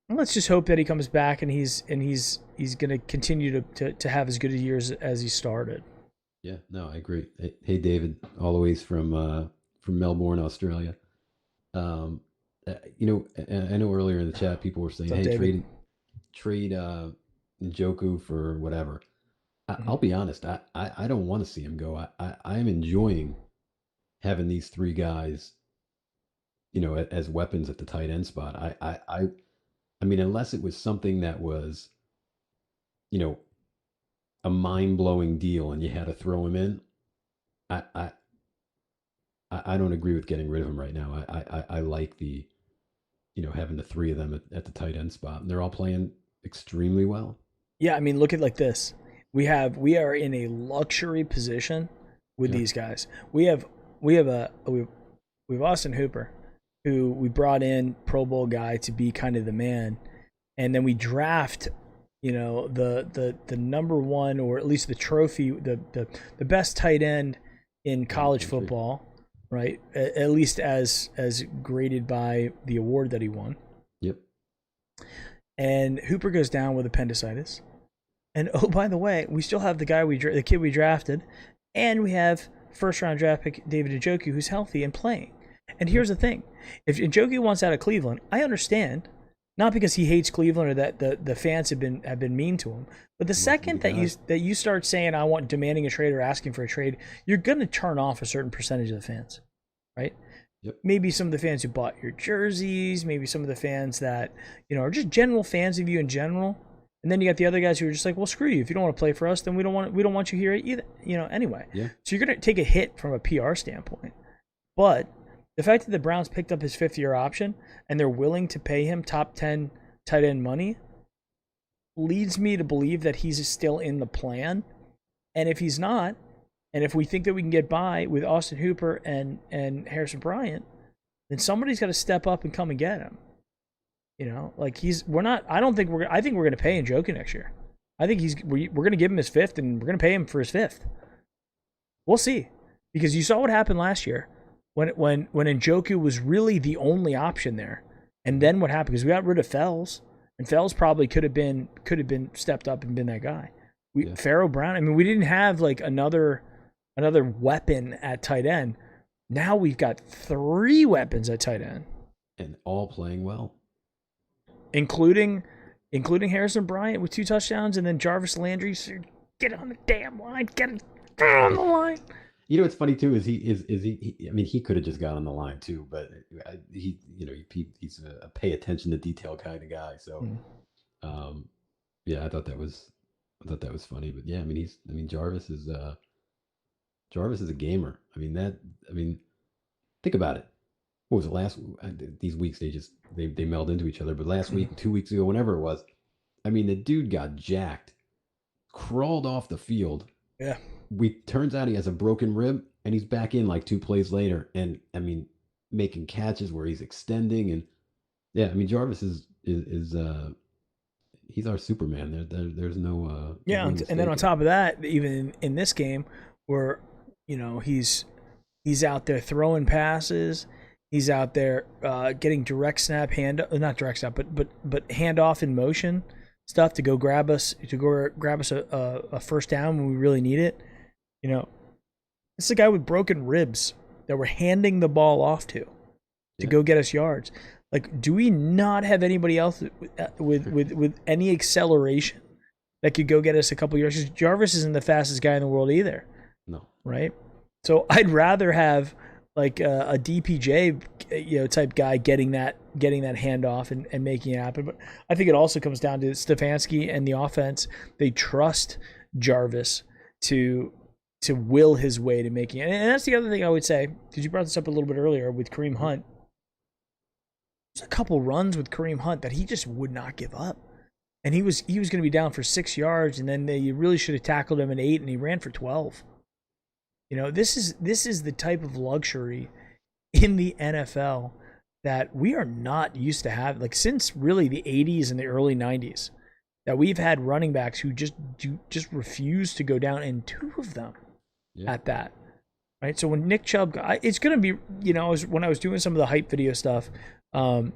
let's just hope that he comes back and he's going to continue to have as good a years as he started. yeah. No, I agree. Hey, David, all the ways from Melbourne, Australia. Um, I know earlier in the chat people were saying, What's up, "Hey, David? trade Njoku for whatever." Mm-hmm. I'll be honest. I don't want to see him go. I'm enjoying having these three guys, as weapons at the tight end spot. I mean, unless it was something that was, you know, a mind blowing deal and you had to throw him in, I, I I don't agree with getting rid of him right now. I like the having the three of them at the tight end spot, and they're all playing extremely well. Yeah, I mean, look at it like this. We are in a luxury position with Yeah, these guys. We have Austin Hooper, who we brought in, Pro Bowl guy, to be kind of the man, and then we draft, the number one, or at least the trophy, the best tight end in in the college country. football, right? At least as graded by the award that he won. Yep. And Hooper goes down with appendicitis. And oh, by the way, we still have the kid we drafted, and we have first round draft pick David Njoku, who's healthy and playing. And Yep. here's the thing: if Njoku wants out of Cleveland, I understand. Not because he hates Cleveland or that the fans have been mean to him, but the He wants to be second the guy. that you start saying I want demanding a trade or asking for a trade, you're going to turn off a certain percentage of the fans, right? Yep. Maybe some of the fans who bought your jerseys, maybe some of the fans that are just general fans of you in general. And then you got the other guys who are just like, well, screw you. If you don't want to play for us, then we don't want you here either. Anyway. Yeah. So you're gonna take a hit from a PR standpoint. But the fact that the Browns picked up his 5th-year option and they're willing to pay him top 10 tight end money leads me to believe that he's still in the plan. And if he's not, and if we think that we can get by with Austin Hooper and Harrison Bryant, then somebody's got to step up and come and get him. Like we're not. I don't think we're. I think we're going to pay Njoku next year. I think we're going to give him his 5th, and we're going to pay him for his 5th. We'll see, because you saw what happened last year when Njoku was really the only option there, and then what happened? Because we got rid of Fells, and Fells probably could have been stepped up and been that guy. Yeah. Pharaoh Brown. I mean, we didn't have like another weapon at tight end. Now we've got 3 weapons at tight end, And all playing well. including Harrison Bryant with 2 touchdowns, and then Jarvis Landry. So get on the damn line, get on the line. What's funny too is he I mean, he could have just got on the line too, but he's a pay attention to detail kind of guy. So, yeah, I thought that was funny. But yeah, I mean Jarvis is a gamer. I mean, think about it. What was it last? These weeks they meld into each other. But last week, 2 weeks ago, whenever it was, I mean, the dude got jacked, crawled off the field, Yeah. turns out he has a broken rib, and he's back in like 2 plays later, and I mean, making catches where he's extending, and yeah, I mean, Jarvis is he's our Superman. There's no Yeah, and then on top of that, even in this game, where he's out there throwing passes, he's out there getting direct snap not direct snap, but handoff in motion stuff to go grab us a first down when we really need it. It's a guy with broken ribs that we're handing the ball off to go get us yards. Like, do we not have anybody else with any acceleration that could go get us a couple yards? Jarvis isn't the fastest guy in the world either. No. Right? So I'd rather have like a DPJ type guy getting that handoff and making it happen. But I think it also comes down to Stefanski and the offense. They trust Jarvis to will his way to making it. And that's the other thing I would say, because you brought this up a little bit earlier with Kareem Hunt. There's a couple runs with Kareem Hunt that he just would not give up. And he was going to be down for 6 yards, and then they really should have tackled him at 8, and he ran for 12. This is the type of luxury in the NFL that we are not used to having. Like, since really the 80s and the early 90s, that we've had running backs who just refuse to go down, and 2 of them at that. Right? So when Nick Chubb, it's going to be, when I was doing some of the hype video stuff, when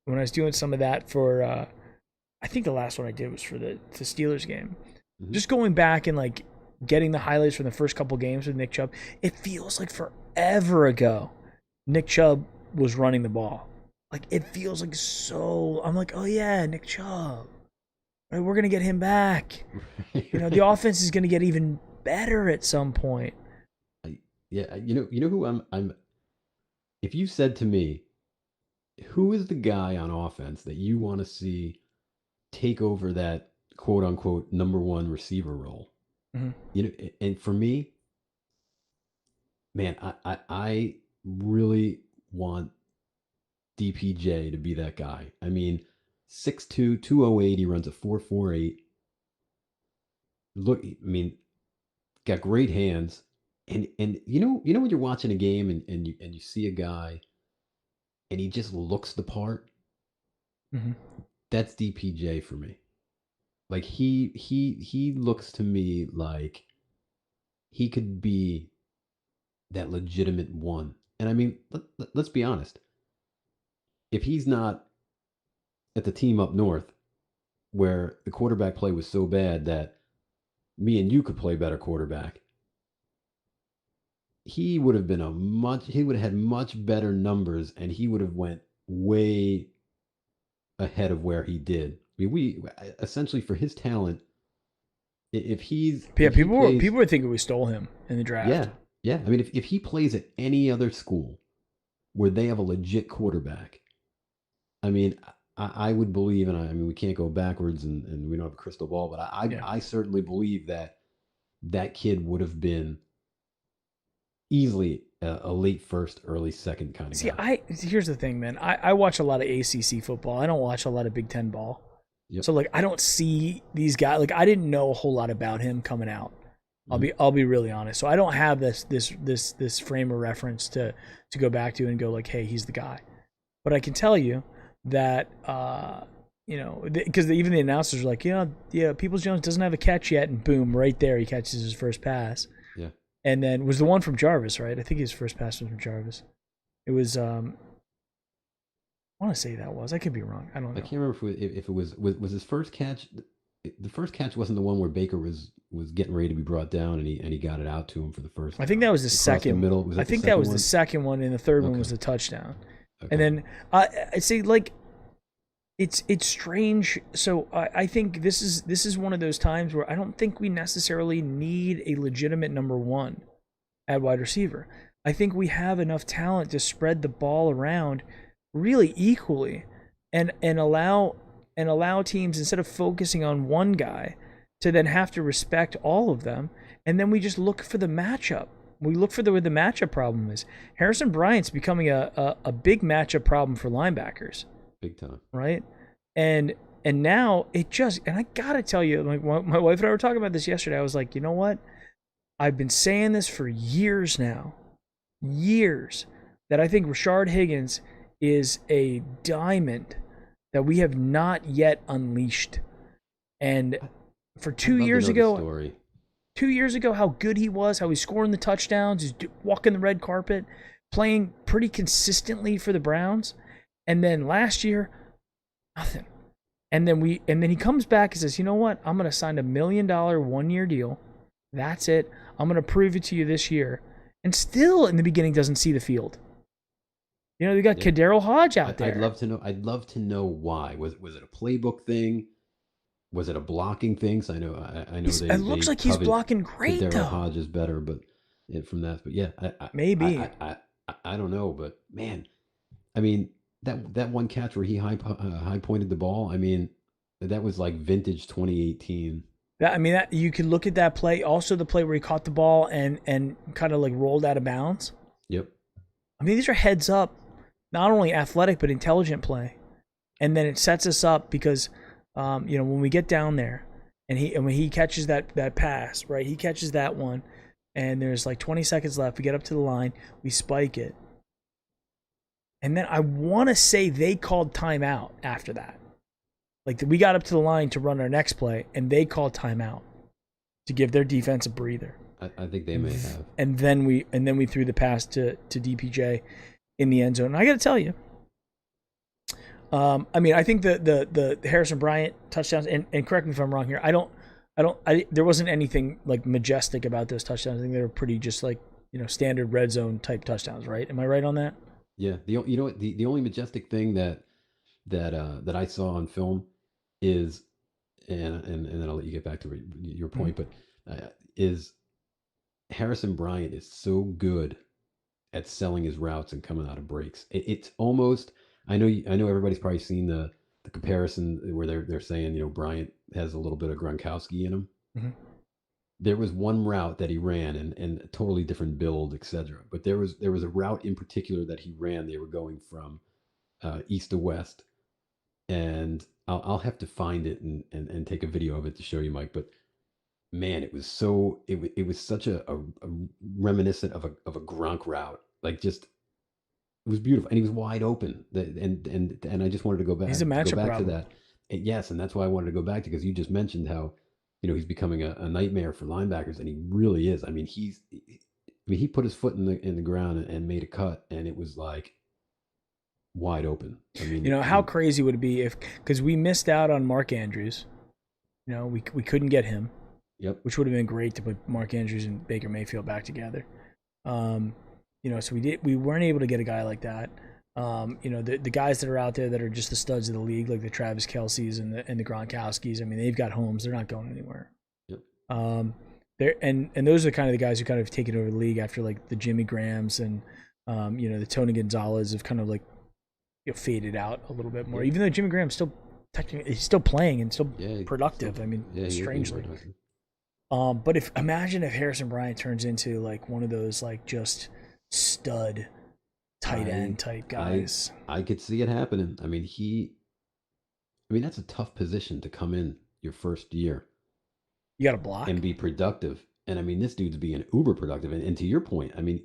I was doing some of that for, I think the last one I did was for the Steelers game. Mm-hmm. Just going back and like getting the highlights from the first couple games with Nick Chubb, it feels like forever ago Nick Chubb was running the ball. Like, it feels like I'm like, oh yeah, Nick Chubb. Right, we're going to get him back. The offense is going to get even better at some point. Yeah, you know who I'm if you said to me, who is the guy on offense that you want to see take over that quote unquote number 1 receiver role? Mm-hmm. And for me, man, I really want DPJ to be that guy. I mean, 6'2", 208, he runs a 4.48. Look, I mean, got great hands. And when you're watching a game and you see a guy and he just looks the part, mm-hmm. That's DPJ for me. Like, he looks to me like he could be that legitimate one. And I mean, let's be honest. If he's not at the team up north where the quarterback play was so bad that me and you could play better quarterback, he would have had much better numbers, and he would have went way ahead of where he did. I mean, we essentially, for his talent, people were thinking we stole him in the draft. Yeah. I mean, if he plays at any other school where they have a legit quarterback, I mean, I would believe, and I mean, we can't go backwards, and we don't have a crystal ball, but I certainly believe that kid would have been easily a late first, early second kind of guy. Here's the thing, man. I watch a lot of ACC football. I don't watch a lot of Big Ten ball. Yep. So, like, I don't see these guys. Like, I didn't know a whole lot about him coming out. I'll be really honest. So I don't have this frame of reference to go back to and go like, hey, he's the guy. But I can tell you that because even the announcers are like, yeah, Peoples-Jones doesn't have a catch yet, and boom, right there he catches his first pass. Yeah. And then was the one from Jarvis, right? I think his first pass was from Jarvis. It was I want to say that was. I could be wrong. I don't know. I can't remember if it was his first catch. The first catch wasn't the one where Baker was getting ready to be brought down, and he got it out to him for the first. I think that was the second. I think that was the second one, and the third one was the touchdown. Okay. And then I say, like, it's strange. So I think this is one of those times where I don't think we necessarily need a legitimate number 1 at wide receiver. I think we have enough talent to spread the ball around really equally, and allow teams, instead of focusing on one guy, to then have to respect all of them, and then we just look for the matchup. We look for where the matchup problem is. Harrison Bryant's becoming a big matchup problem for linebackers. Big time. Right? And now and I gotta tell you, like, my wife and I were talking about this yesterday. I was like, you know what? I've been saying this for years now, years, that I think Rashard Higgins is a diamond that we have not yet unleashed. And for 2 years ago, 2 years ago, how good he was, how he's scoring the touchdowns, he's walking the red carpet, playing pretty consistently for the Browns. And then last year, nothing. And then he comes back and says, you know what? I'm going to sign $1 million 1-year deal. That's it. I'm going to prove it to you this year. And still in the beginning doesn't see the field. You know, they got Kadarius Hodge out there. I'd love to know why. Was it a playbook thing? Was it a blocking thing? So I know it looks like he's blocking great. Kadarius Hodge is better, but from that. But yeah, maybe I don't know. But man, I mean that one catch where he high pointed the ball. I mean, that was like vintage 2018. That you can look at that play. Also, the play where he caught the ball and kind of like rolled out of bounds. Yep. I mean, these are heads up, not only athletic but intelligent play, and then it sets us up because, when we get down there, and when he catches that pass, right? He catches that one, and there's like 20 seconds left. We get up to the line, we spike it, and then I want to say they called timeout after that. Like, we got up to the line to run our next play, and they called timeout to give their defense a breather. I think they may have. And then we threw the pass to DPJ in the end zone. And I got to tell you, I think the Harrison Bryant touchdowns, and correct me if I'm wrong here, there wasn't anything like majestic about those touchdowns. I think they were pretty just like, standard red zone type touchdowns, right? Am I right on that? Yeah. The only majestic thing that I saw on film is, and then I'll let you get back to your point, but is Harrison Bryant is so good at selling his routes and coming out of breaks. It's almost, I know everybody's probably seen the comparison where they're saying, Bryant has a little bit of Gronkowski in him. Mm-hmm. There was one route that he ran and a totally different build, etc. But there was a route in particular that he ran. They were going from east to west, and I'll have to find it and take a video of it to show you, Mike. But man, it was such a reminiscent of a Gronk route. Like, just, it was beautiful, and he was wide open. And I just wanted to go back. He's a matchup problem. To that. And yes, and that's why I wanted to go back to, because you just mentioned how he's becoming a nightmare for linebackers, and he really is. I mean, he put his foot in the ground and made a cut, and it was like wide open. I mean, how crazy would it be because we missed out on Mark Andrews. We couldn't get him. Yep. Which would have been great to put Mark Andrews and Baker Mayfield back together. So we weren't able to get a guy like that. The guys that are out there that are just the studs of the league, like the Travis Kelce's and the Gronkowski's. I mean, they've got homes; they're not going anywhere. Yep. And those are kind of the guys who kind of have taken over the league after like the Jimmy Grahams and the Tony Gonzalez have kind of like faded out a little bit more. Even though Jimmy Graham's still technically he's still playing and still productive. I mean, strangely. But imagine if Harrison Bryant turns into like one of those like just stud tight end type guys. I could see it happening. I mean, that's a tough position to come in your first year. You got to block and be productive. And I mean, this dude's being uber productive. And to your point, I mean,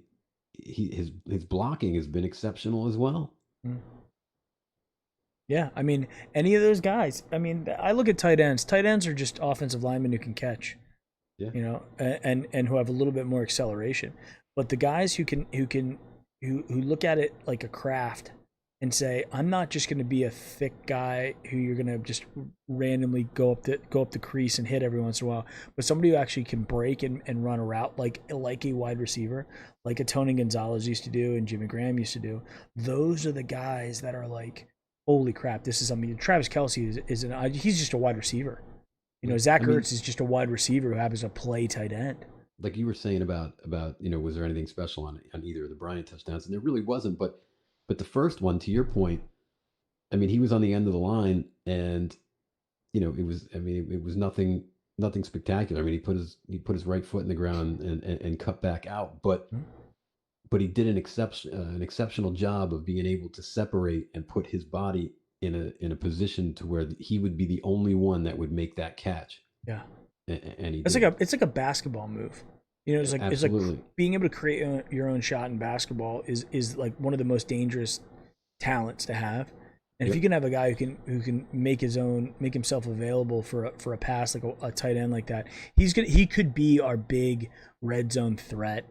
his blocking has been exceptional as well. Mm. Yeah, I mean, any of those guys. I mean, I look at tight ends. Tight ends are just offensive linemen who can catch. Yeah. And who have a little bit more acceleration. But the guys who look at it like a craft and say, I'm not just going to be a thick guy who you're going to just randomly go up the crease and hit every once in a while, but somebody who actually can break and run a route like a wide receiver, like a Tony Gonzalez used to do and Jimmy Graham used to do. Those are the guys that are like, holy crap, this is something. Travis Kelce he's just a wide receiver. Zach Ertz is just a wide receiver who happens to play tight end. Like you were saying about was there anything special on either of the Bryant touchdowns? And there really wasn't. But the first one, to your point, I mean, he was on the end of the line, and it was nothing spectacular. I mean, he put his right foot in the ground and cut back out, but he did an exceptional job of being able to separate and put his body in a position to where he would be the only one that would make that catch. Yeah. And it's like a basketball move. You know, it's like Absolutely. being able to create your own shot in basketball is like one of the most dangerous talents to have. And if Yep. you can have a guy who can make himself available for a pass like a tight end like that, he could be our big red zone threat.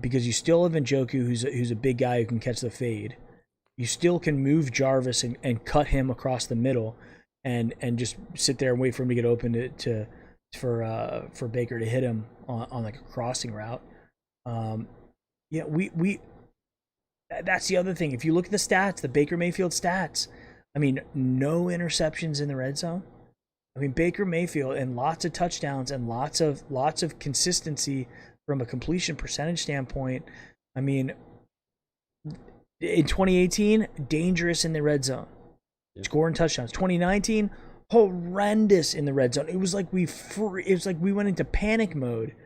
Because you still have Njoku, who's a big guy who can catch the fade. You still can move Jarvis and cut him across the middle, and just sit there and wait for him to get open for Baker to hit him on like a crossing route. Yeah, we that's the other thing. If you look at the stats, the Baker Mayfield stats, I mean, no interceptions in the red zone. I mean, Baker Mayfield and lots of touchdowns and lots of consistency from a completion percentage standpoint. I mean, in 2018, dangerous in the red zone, scoring touchdowns. 2019, horrendous in the red zone. It was like we went into panic mode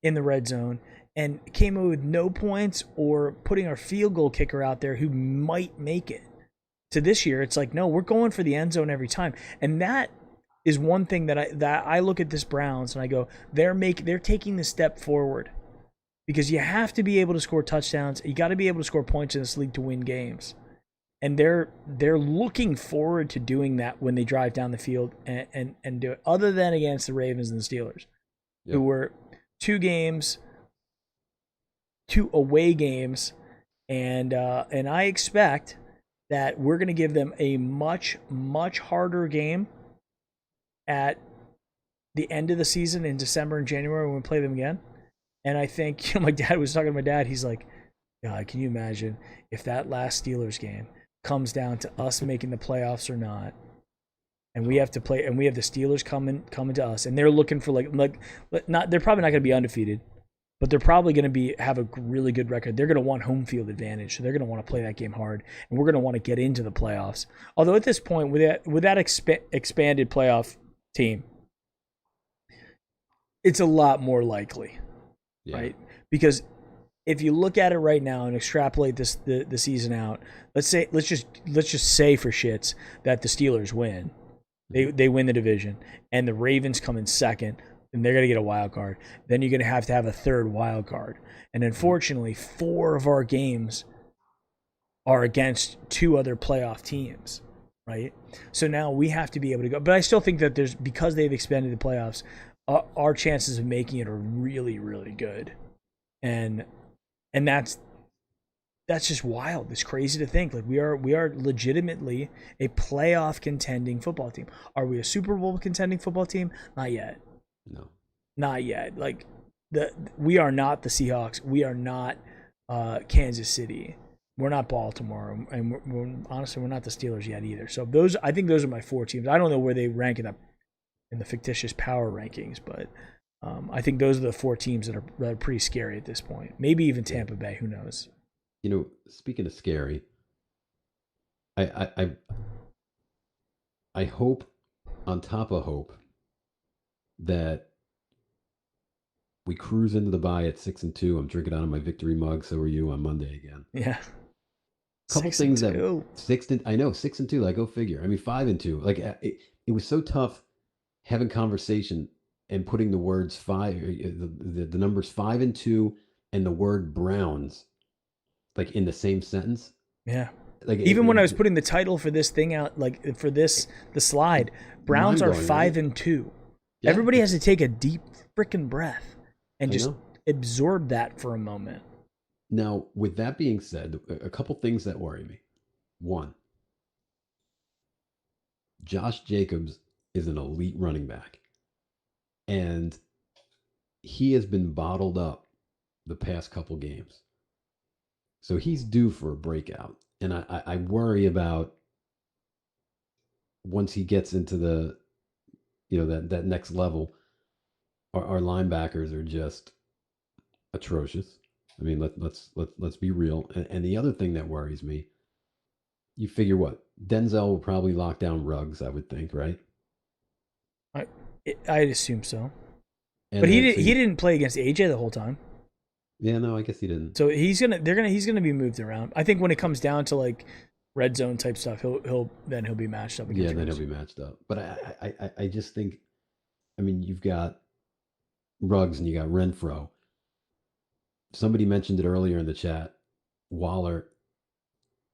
in the red zone and came away with no points or putting our field goal kicker out there who might make it. To this year, it's like, no, we're going for the end zone every time. And that is one thing that I look at this Browns and I go, they're taking the step forward, because you have to be able to score touchdowns. You got to be able to score points in this league to win games. And they're looking forward to doing that when they drive down the field and do it, other than against the Ravens and the Steelers, who were two away games, and I expect that we're going to give them a much, much harder game at the end of the season in December and January when we play them again. And I think, my dad was talking to my dad. He's like, God, can you imagine if that last Steelers game comes down to us making the playoffs or not? And we have to play, and we have the Steelers coming to us, and they're looking for they're probably not going to be undefeated, but they're probably going to have a really good record. They're going to want home field advantage, so they're going to want to play that game hard, and we're going to want to get into the playoffs. Although at this point, with that expanded playoff team, it's a lot more likely, right? Because if you look at it right now and extrapolate the season out, let's just say for shits that the Steelers win, they win the division, and the Ravens come in second, and they're going to get a wild card. Then you're going to have a third wild card. And unfortunately, 4 of our games are against 2 other playoff teams, right? So now we have to be able to go. But I still think that because they've expanded the playoffs, our chances of making it are really, really good. And that's just wild. It's crazy to think. Like we are legitimately a playoff contending football team. Are we a Super Bowl contending football team? Not yet. No. Not yet. Like we are not the Seahawks. We are not Kansas City. We're not Baltimore, and honestly, we're not the Steelers yet either. So I think those are my 4 teams. I don't know where they rank in the fictitious power rankings, but I think those are the 4 teams that are pretty scary at this point. Maybe even Tampa Bay. Who knows? You know, speaking of scary, I hope, on top of hope, that we cruise into the bye at 6-2. I'm drinking out of my victory mug. So are you on Monday again? Yeah. Couple things that 6-2. Like, go figure. I mean, 5-2. Like it was so tough having conversation and putting the words the numbers 5-2 and the word Browns like in the same sentence. Yeah. Like even when I was putting the title for this thing out, like for the slide, Browns are 5-2. Yeah. Everybody has to take a deep freaking breath and just absorb that for a moment. Now, with that being said, a couple things that worry me. 1, Josh Jacobs is an elite running back, and he has been bottled up the past couple games. So he's due for a breakout. And I worry about once he gets into the, that next level, our linebackers are just atrocious. I mean, let's be real. And the other thing that worries me, you figure what? Denzel will probably lock down Ruggs, I would think, right? I'd assume so. And but he didn't play against AJ the whole time. Yeah, no, I guess he didn't. So he's gonna be moved around. I think when it comes down to like red zone type stuff, he'll be matched up against. Yeah, then he'll be matched up. But I just think, I mean, you've got Ruggs and you got Renfro, somebody mentioned it earlier in the chat. Waller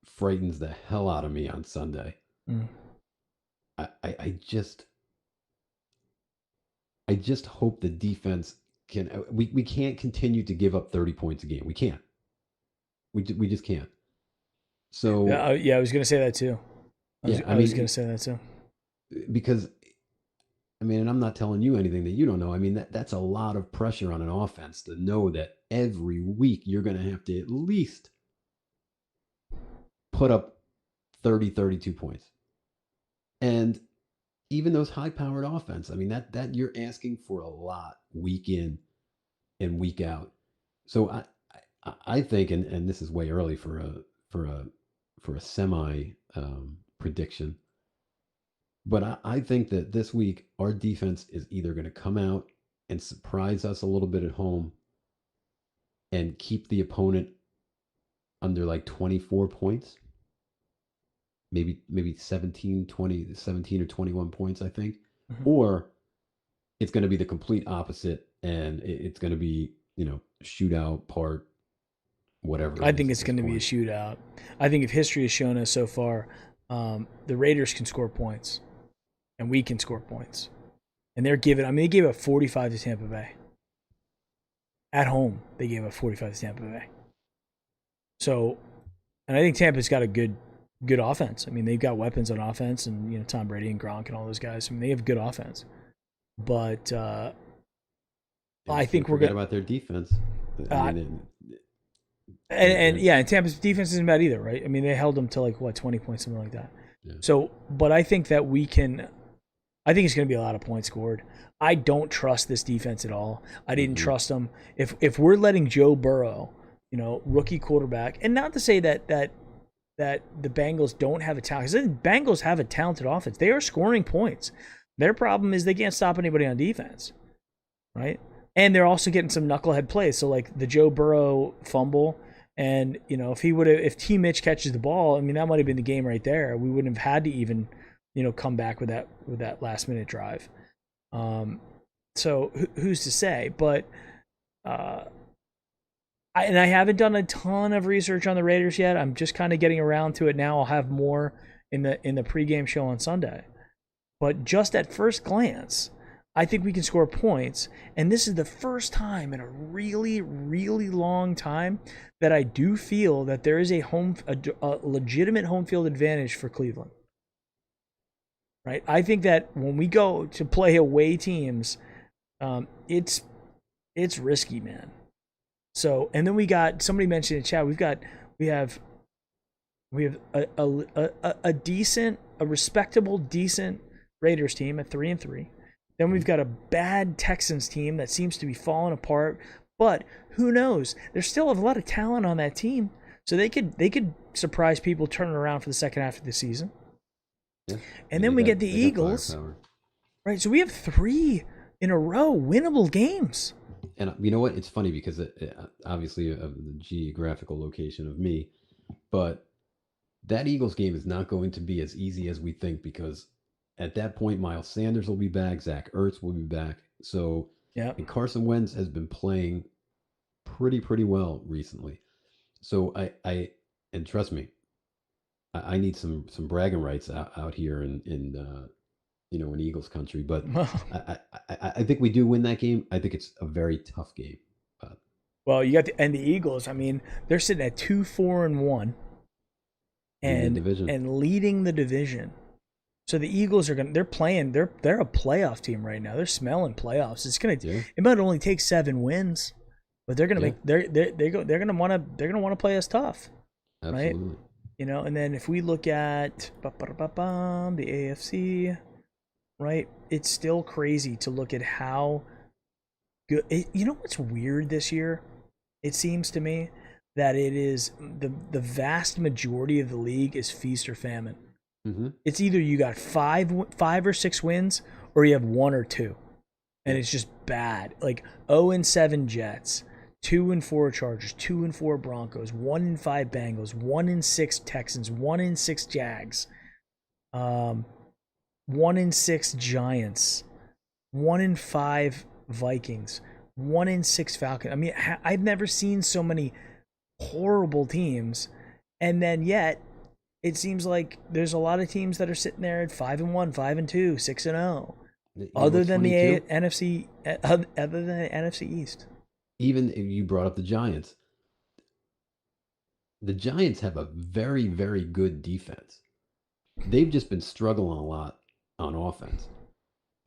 frightens the hell out of me on Sunday. Mm. I just hope the defense can. We can't continue to give up 30 points a game. We can't. We just can't. So I was gonna say that too. I was gonna say that too. Because and I'm not telling you anything that you don't know. That's a lot of pressure on an offense to know that every week you're going to have to at least put up 30, 32 points. And even those high-powered offense, that you're asking for a lot week in and week out. So I think, and this is way early for a semi prediction, but I think that this week our defense is either going to come out and surprise us a little bit at home and keep the opponent under like 24 points, maybe 17 or 21 points, I think. Mm-hmm. Or it's going to be the complete opposite, and it's going to be, shootout part, whatever. I think it's going to be a shootout. I think if history has shown us so far, the Raiders can score points, and we can score points. And they gave up 45 to Tampa Bay. At home, they gave up 45 to Tampa Bay. So, and I think Tampa's got a good offense. They've got weapons on offense, and Tom Brady and Gronk and all those guys. They have good offense. But I think we're going to about their defense. And Tampa's defense isn't bad either, right? They held them to 20 points, something like that. Yeah. So, but I think that we can. I think it's going to be a lot of points scored. I don't trust this defense at all. I didn't trust them. If we're letting Joe Burrow, rookie quarterback, and not to say that the Bengals don't have a talent, because the Bengals have a talented offense. They are scoring points. Their problem is they can't stop anybody on defense, right? And they're also getting some knucklehead plays. So like the Joe Burrow fumble, and if T. Mitch catches the ball, that might have been the game right there. We wouldn't have had to even come back with that last minute drive. So who's to say? But I haven't done a ton of research on the Raiders yet. I'm just kind of getting around to it now. I'll have more in the pregame show on Sunday. But just at first glance, I think we can score points. And this is the first time in a really, really long time that I do feel that there is a legitimate home field advantage for Cleveland. Right? I think that when we go to play away teams, it's risky, man. So, and then we got, somebody mentioned in chat, we have a respectable, decent Raiders team at 3-3. Then we've got a bad Texans team that seems to be falling apart, but who knows? There's still a lot of talent on that team, so they could surprise people turning around for the second half of the season. Yeah. And then we get the Eagles, right? So we have 3 in a row winnable games. And you know what? It's funny because obviously of the geographical location of me, but that Eagles game is not going to be as easy as we think, because at that point, Miles Sanders will be back, Zach Ertz will be back. So, yeah, and Carson Wentz has been playing pretty well recently. So and trust me, I need some bragging rights out here in Eagles country. But I think we do win that game. I think it's a very tough game. Well, you got the Eagles. They're sitting at 2-4-1, and leading the division. So the Eagles they're playing. They're a playoff team right now. They're smelling playoffs. It might only take 7 wins, but they're gonna they're gonna want to play us tough. Absolutely. Right? And then if we look at the AFC, right? It's still crazy to look at how good. What's weird this year? It seems to me that it is the vast majority of the league is feast or famine. Mm-hmm. It's either you got 5 or 6 wins, or you have 1 or 2, and it's just bad. Like 0-7 Jets, 2-4 Chargers, 2-4 Broncos, 1-5 Bengals, 1-6 Texans, 1-6 Jags, 1-6 Giants, 1-5 Vikings, 1-6 Falcons. I mean, I've never seen so many horrible teams, and then yet it seems like there's a lot of teams that are sitting there at 5-1, 5-2, 6-0. Other than the NFC, other than the NFC East. Even if you brought up the Giants have a very, very good defense. They've just been struggling a lot on offense,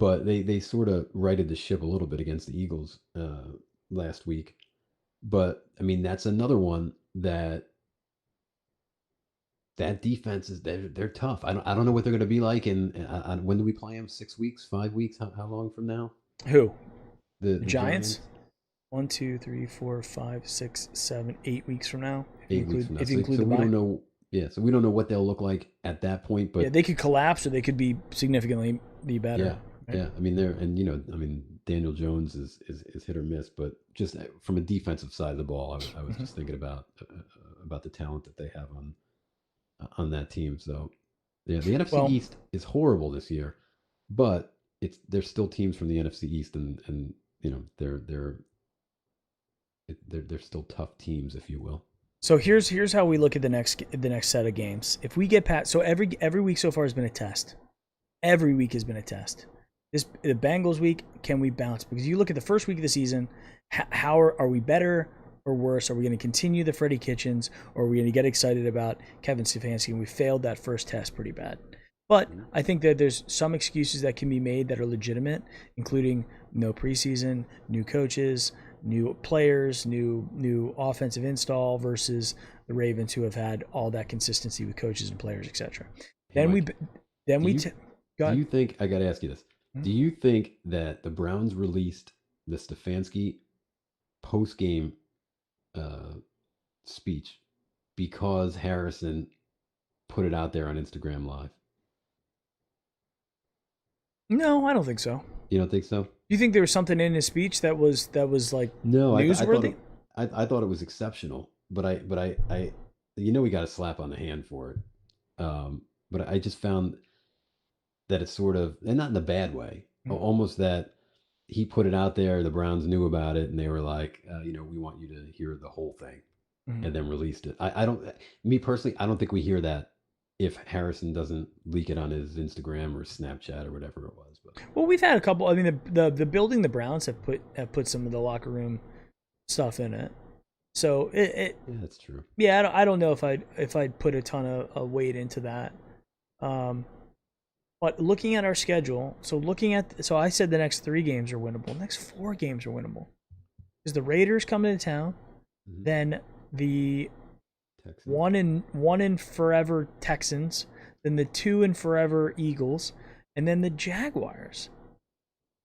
but they sort of righted the ship a little bit against the Eagles last week. But I mean, that's another one that defense is they're tough. I don't know what they're going to be like. And when do we play them? 6 weeks, 5 weeks? How long from now? Who? The Giants? 1, 2, 3, 4, 5, 6, 7, 8 weeks from now. If you include the we bye. don't know. Yeah, so we don't know what they'll look like at that point. But yeah, they could collapse or they could be significantly better. Yeah, right? yeah. I mean, Daniel Jones is hit or miss, but just from a defensive side of the ball, I was just thinking about the talent that they have on that team. So, yeah, the NFC East is horrible this year, but there's still teams from the NFC East, and they're still tough teams, if you will. So here's how we look at the next set of games. If we get past, so every week so far has been a test. Every week has been a test. The Bengals week, can we bounce? Because you look at the first week of the season, how are we better or worse? Are we going to continue the Freddie Kitchens, or are we going to get excited about Kevin Stefanski? And we failed that first test pretty bad. But I think that there's some excuses that can be made that are legitimate, including no preseason, new coaches, new players, new offensive install versus the Ravens, who have had all that consistency with coaches and players, etc. Do you think, I got to ask you this, do you think that the Browns released the Stefanski post-game speech because Harrison put it out there on Instagram Live? No, I don't think so. You don't think so? You think there was something in his speech that was like newsworthy? I thought it was exceptional, but I we got a slap on the hand for it. But I just found that it's sort of, and not in a bad way, almost that he put it out there, the Browns knew about it, and they were like, we want you to hear the whole thing, and then released it. Me personally, I don't think we hear that if Harrison doesn't leak it on his Instagram or Snapchat or whatever it was. But well, we've had a couple. I mean, the building the Browns have put some of the locker room stuff in it. So yeah, that's true. Yeah, I don't know if I'd put a ton of weight into that. But looking at our schedule, so I said the next 3 games are winnable. The next 4 games are winnable because the Raiders come into town, then the Texans. one in forever Texans, then the 2 in forever Eagles, and then the Jaguars.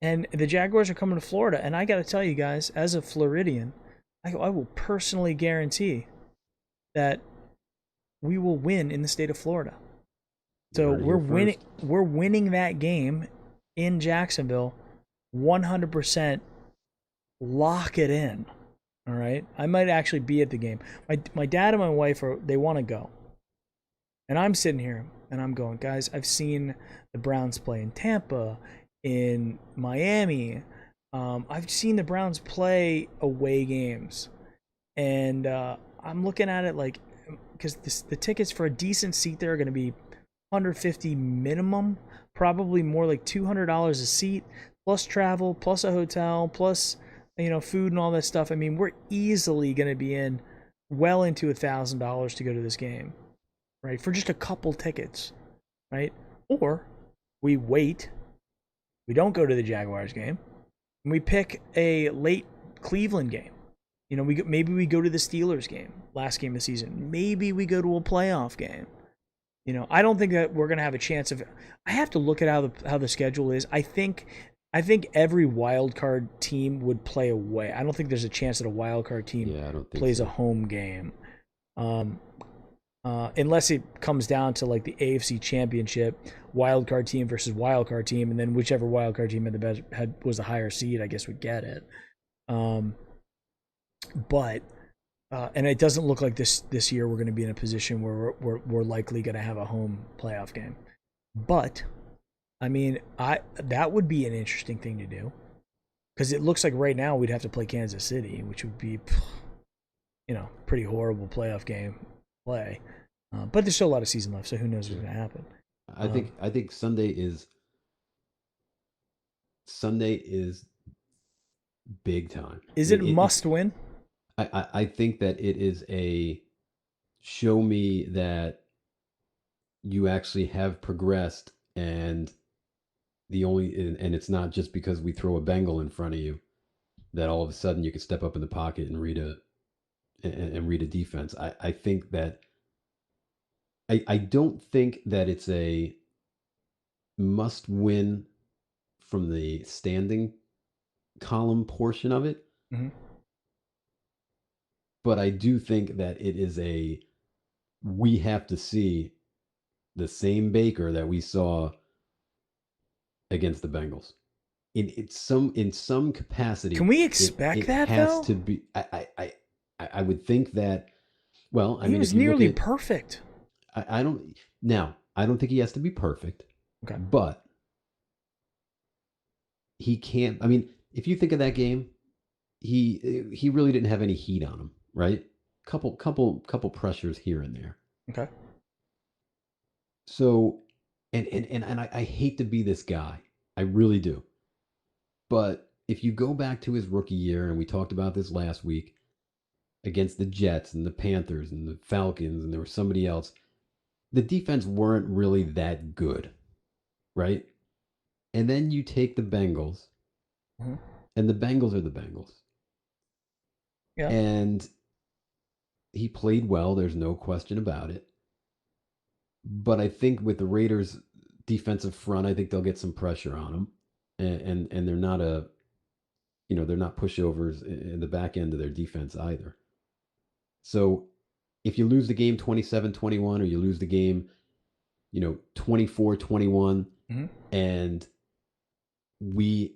And the Jaguars are coming to Florida, and I got to tell you guys, as a Floridian, I will personally guarantee that we will win in the state of Florida. So we're winning that game in Jacksonville, 100%. Lock it in. All right, I might actually be at the game. My dad and my wife they want to go, and I'm sitting here and I'm going, guys. I've seen the Browns play in Tampa, in Miami. I've seen the Browns play away games, and I'm looking at it like, because the tickets for a decent seat there are going to be $150 minimum, probably more like $200 a seat, plus travel, plus a hotel, plus food and all that stuff. I mean, we're easily going to be in well into $1,000 to go to this game, right? For just a couple tickets, right? Or we wait, we don't go to the Jaguars game, and we pick a late Cleveland game. Maybe we go to the Steelers game, last game of the season. Maybe we go to a playoff game. I don't think that we're going to have a chance of. I have to look at how the schedule is. I think every wild card team would play away. I don't think there's a chance that a wild card team plays a home game, unless it comes down to like the AFC Championship, wild card team versus wild card team, and then whichever wild card team was the higher seed, I guess, would get it. But and it doesn't look like this year we're going to be in a position where we're likely going to have a home playoff game. But I mean, that would be an interesting thing to do. because it looks like right now we'd have to play Kansas City, which would be, pretty horrible playoff game play. But there's still a lot of season left, so who knows what's going to happen. I think Sunday is big time. Is it must win? I think that it is a show me that you actually have progressed, and it's not just because we throw a Bengal in front of you that all of a sudden you can step up in the pocket and read a defense. I think that I don't think that it's a must win from the standing column portion of it. Mm-hmm. But I do think that it is we have to see the same Baker that we saw against the Bengals. In some capacity. Can we expect that has though? To be. I would think that. Well, he was nearly perfect. I don't think he has to be perfect. Okay. But he can't. I mean, if you think of that game, he really didn't have any heat on him, right? Couple pressures here and there. Okay. So, and I hate to be this guy, I really do. But if you go back to his rookie year, and we talked about this last week, against the Jets and the Panthers and the Falcons, and there was somebody else, the defense weren't really that good, right? And then you take the Bengals, mm-hmm. and the Bengals are the Bengals. Yeah. And he played well, there's no question about it. But I think with the Raiders' defensive front, I think they'll get some pressure on them. And they're not they're not pushovers in the back end of their defense either. So if you lose the game 27-21, or you lose the game, 24-21, mm-hmm. and we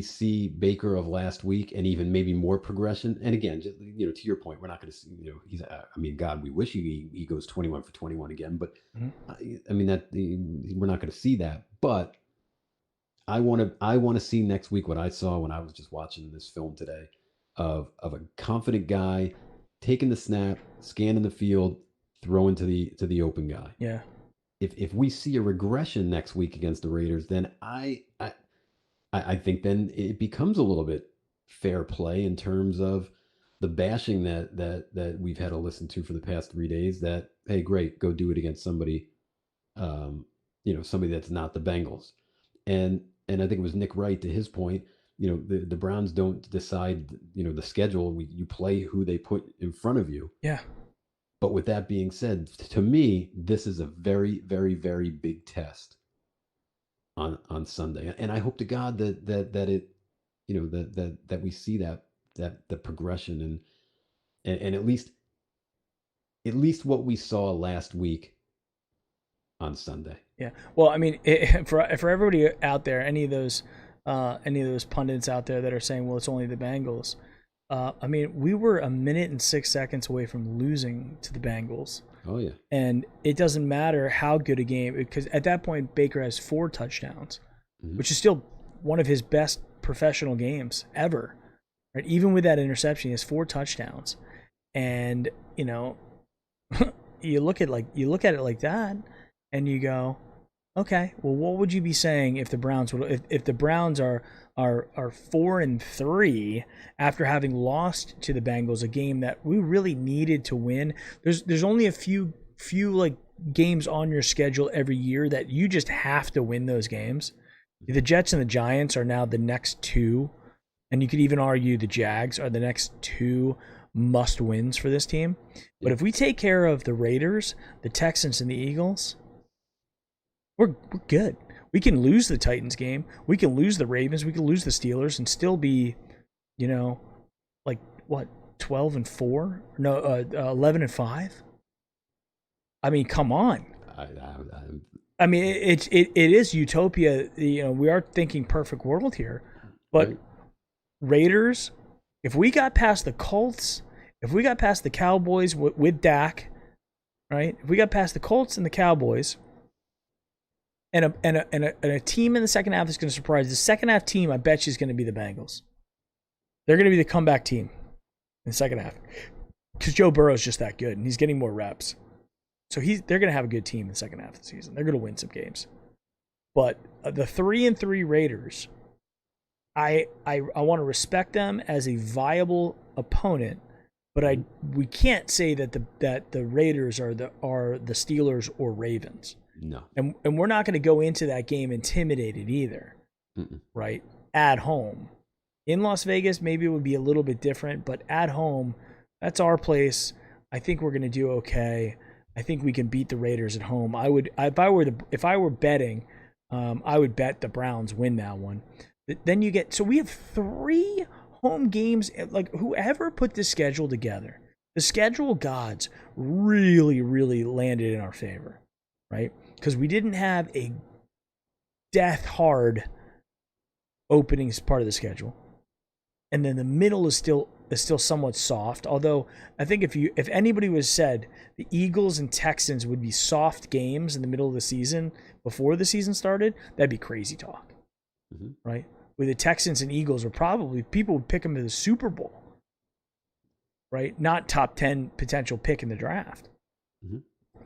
see Baker of last week and even maybe more progression. And again, just, to your point, we're not going to see, God, we wish he goes 21 for 21 again, but mm-hmm. We're not going to see that. But I want to see next week what I saw when I was just watching this film today of a confident guy taking the snap, scanning the field, throwing to the open guy. Yeah. If we see a regression next week against the Raiders, then I think then it becomes a little bit fair play in terms of the bashing that we've had to listen to for the past 3 days. That, hey, great, go do it against somebody, somebody that's not the Bengals. And I think it was Nick Wright, to his point, the Browns don't decide, the schedule. You play who they put in front of you. Yeah. But with that being said, to me, this is a very, very, very big test on Sunday. And I hope to God that it, that we see that the progression and at least what we saw last week on Sunday. Yeah. Well, I mean, for everybody out there, any of those pundits out there that are saying, well, it's only the Bengals. We were a minute and 6 seconds away from losing to the Bengals. Oh, yeah. And it doesn't matter how good a game, because at that point, Baker has 4 touchdowns, mm-hmm. which is still one of his best professional games ever. Right? Even with that interception, he has 4 touchdowns. And, you look at it like that, and you go, okay, well, what would you be saying if the Browns if the Browns are 4-3 after having lost to the Bengals, a game that we really needed to win? There's only a few like games on your schedule every year that you just have to win those games. The Jets and the Giants are now the next 2, and you could even argue the Jags are the next 2 must wins for this team. But if we take care of the Raiders, the Texans, and the Eagles, we're good. We can lose the Titans game. We can lose the Ravens. We can lose the Steelers and still be, 12-4? No, 11-5. I mean, come on. It is utopia. We are thinking perfect world here, but right. Raiders. If we got past the Colts, if we got past the Cowboys with Dak, right? If we got past the Colts and the Cowboys. And a team in the second half that's going to surprise. The second half team, I bet you, is going to be the Bengals. They're going to be the comeback team in the second half because Joe Burrow's just that good, and he's getting more reps. So they're going to have a good team in the second half of the season. They're going to win some games. But the 3-3 Raiders, I want to respect them as a viable opponent, but we can't say that the Raiders are the Steelers or Ravens. No. And we're not going to go into that game intimidated either. Right? At home. In Las Vegas, maybe it would be a little bit different, but at home, that's our place. I think we're going to do okay. I think we can beat the Raiders at home. If I were betting, I would bet the Browns win that one. Then we have 3 home games. Like, whoever put this schedule together, the schedule gods really, really landed in our favor, right? Because we didn't have a death hard opening part of the schedule, and then the middle is still somewhat soft. Although I think if anybody was said the Eagles and Texans would be soft games in the middle of the season before the season started, that'd be crazy talk, right? With the Texans and Eagles, people would pick them to the Super Bowl, right? Not top 10 potential pick in the draft.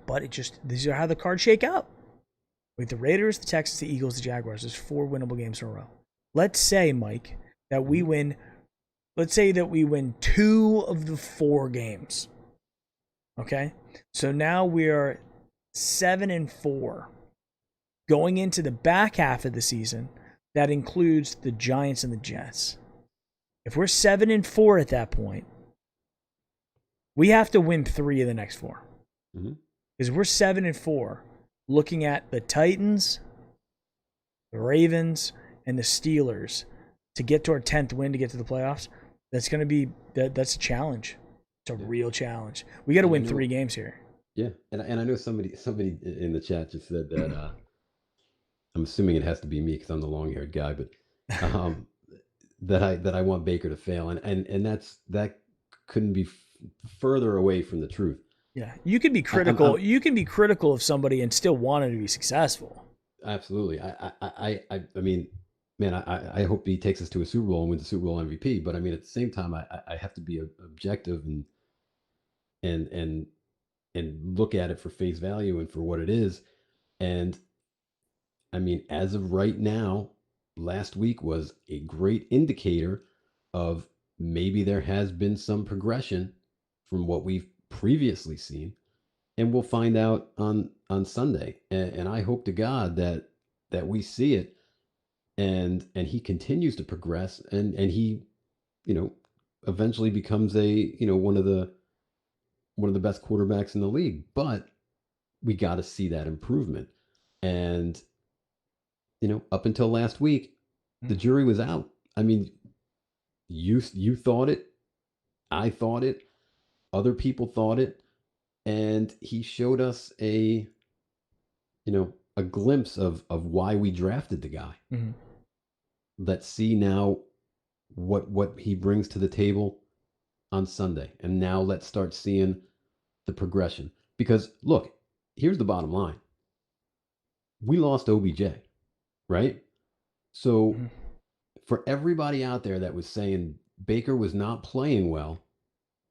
But these are how the cards shake out. With the Raiders, the Texans, the Eagles, the Jaguars, there's 4 winnable games in a row. Let's say, Mike, that we win. Let's say that we win 2 of the 4 games. Okay? So now we are 7-4. Going into the back half of the season, that includes the Giants and the Jets. If we're 7-4 at that point, we have to win 3 of the next 4. Because we're 7-4, looking at the Titans, the Ravens, and the Steelers to get to our 10th win to get to the playoffs. That's going to be that's a challenge. It's a real challenge. We got to win 3 games here. Yeah, and I know somebody in the chat just said that. I'm assuming it has to be me because I'm the long-haired guy, but that I want Baker to fail, and that couldn't be further away from the truth. Yeah, you can be critical. You can be critical of somebody and still want him to be successful. Absolutely. I mean, man, I hope he takes us to a Super Bowl and wins the Super Bowl MVP. But I mean, at the same time, I have to be objective and look at it for face value and for what it is. And I mean, as of right now, last week was a great indicator of maybe there has been some progression from what we've previously seen, and we'll find out on Sunday. And I hope to God that we see it, and he continues to progress, and he, eventually becomes one of the best quarterbacks in the league. But we got to see that improvement. And up until last week, the jury was out. I mean, you thought it, I thought it, other people thought it, and he showed us a glimpse of why we drafted the guy. Let's see now what he brings to the table on Sunday. And now let's start seeing the progression. Because look, here's the bottom line. We lost OBJ, right? So for everybody out there that was saying Baker was not playing well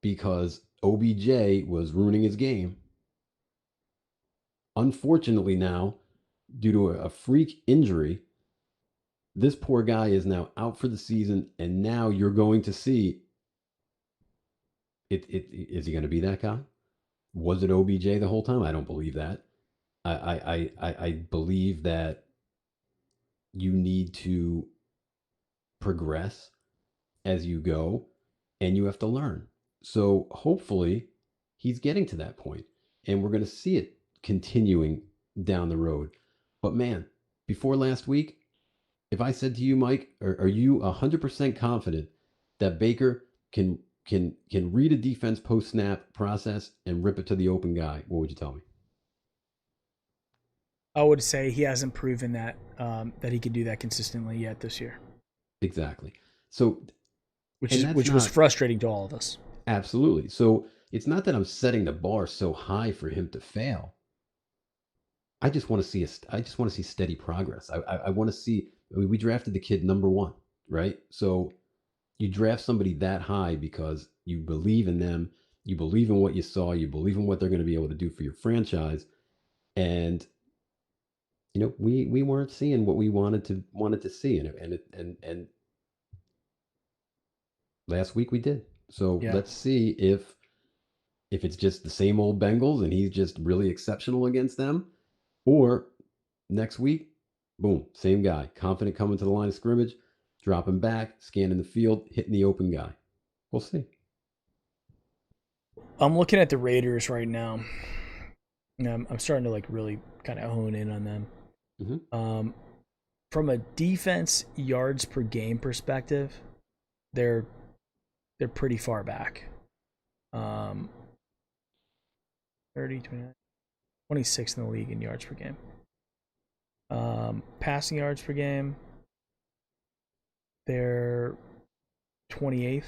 because OBJ was ruining his game, unfortunately now, due to a freak injury, this poor guy is now out for the season, and now you're going to see is he going to be that guy? Was it OBJ the whole time? I don't believe that. I believe that you need to progress as you go, and you have to learn. So hopefully he's getting to that point, and we're going to see it continuing down the road. But man, before last week, if I said to you, Mike, are you 100% confident that Baker can read a defense post-snap process and rip it to the open guy? What would you tell me? I would say he hasn't proven that he can do that consistently yet this year. Exactly. So, which was frustrating to all of us. Absolutely. So it's not that I'm setting the bar so high for him to fail. I just want to see steady progress. I want to see. I mean, we drafted the kid number 1, right? So you draft somebody that high because you believe in them, you believe in what you saw, you believe in what they're going to be able to do for your franchise, and we weren't seeing what we wanted to see, and last week we did. So Yeah. let's see if it's just the same old Bengals and he's just really exceptional against them, or next week, boom, same guy, confident coming to the line of scrimmage, dropping back, scanning the field, hitting the open guy. We'll see. I'm looking at the Raiders right now. I'm starting to like really kind of hone in on them. Mm-hmm. From a defense yards per game perspective, they're pretty far back. 30, 29, 26 in the league in yards per game. Passing yards per game, they're 28th.